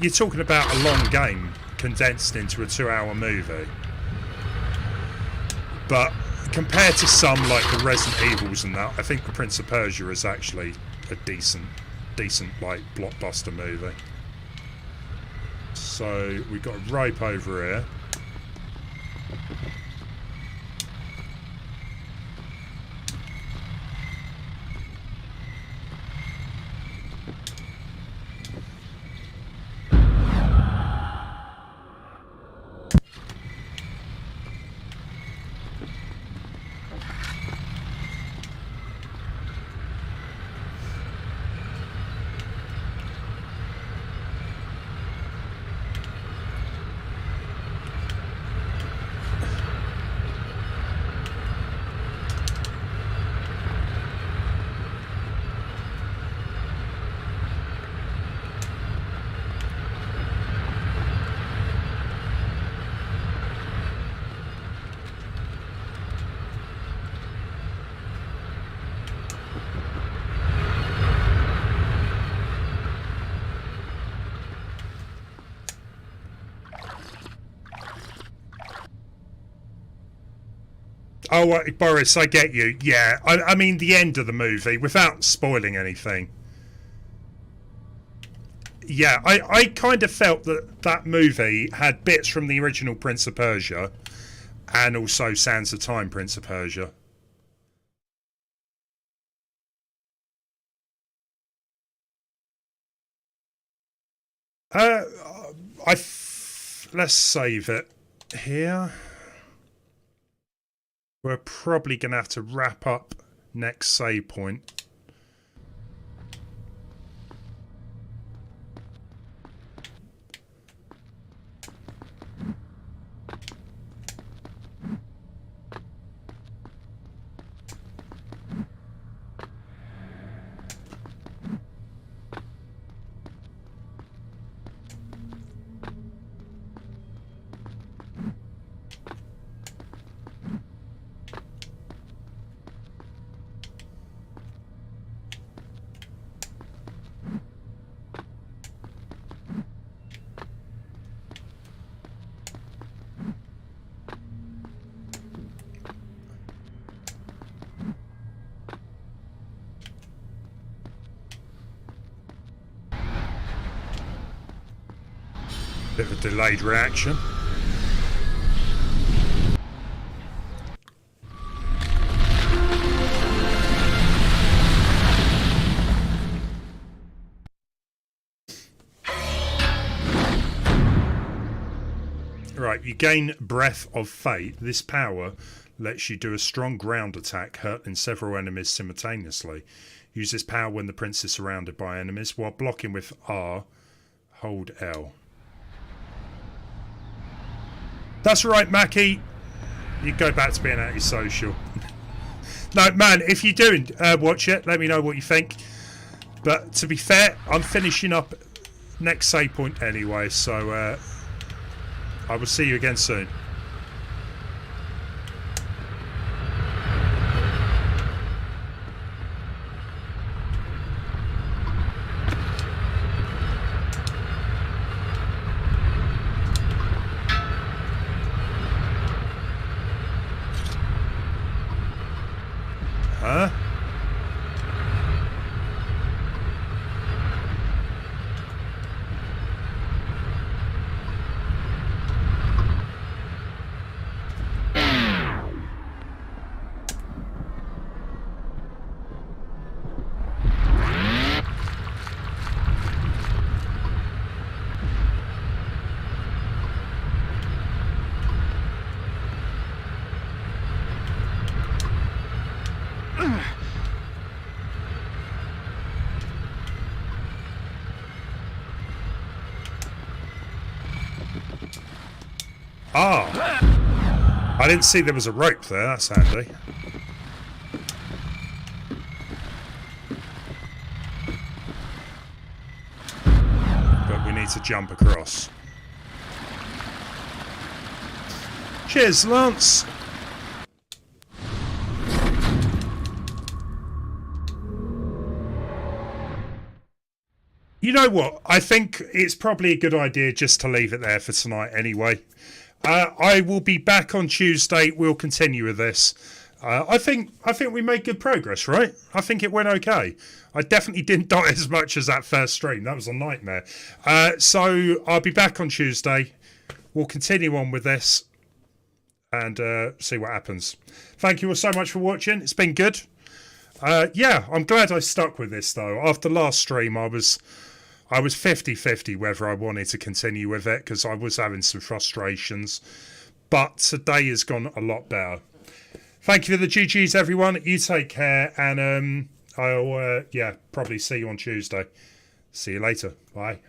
you're talking about a long game condensed into a 2-hour movie. But compared to some like the Resident Evils and that, I think the Prince of Persia is actually a decent like blockbuster movie. So we've got a rope over here. Oh, Boris, I get you. Yeah, I mean the end of the movie, without spoiling anything. Yeah, I kind of felt that that movie had bits from the original Prince of Persia and also Sands of Time Prince of Persia. Let's save it here. We're probably going to have to wrap up next save point. Bit of a delayed reaction. Right, you gain Breath of Fate. This power lets you do a strong ground attack, hurting several enemies simultaneously. Use this power when the prince is surrounded by enemies. While blocking with R, hold L. That's right, Mackie. You go back to being antisocial. No, man, if you do watch it, let me know what you think. But to be fair, I'm finishing up next save point anyway, so I will see you again soon. Huh? Ah, I didn't see there was a rope there. That's handy. But we need to jump across. Cheers, Lance. You know what? I think it's probably a good idea just to leave it there for tonight anyway. I will be back on Tuesday. We'll continue with this. I think we made good progress, right? I think it went okay. I definitely didn't die as much as that first stream. That was a nightmare. So I'll be back on Tuesday. We'll continue on with this and see what happens. Thank you all so much for watching. It's been good. Yeah, I'm glad I stuck with this though. After last stream, I was 50-50 whether I wanted to continue with it because I was having some frustrations. But today has gone a lot better. Thank you for the GGs, everyone. You take care, and I'll probably see you on Tuesday. See you later. Bye.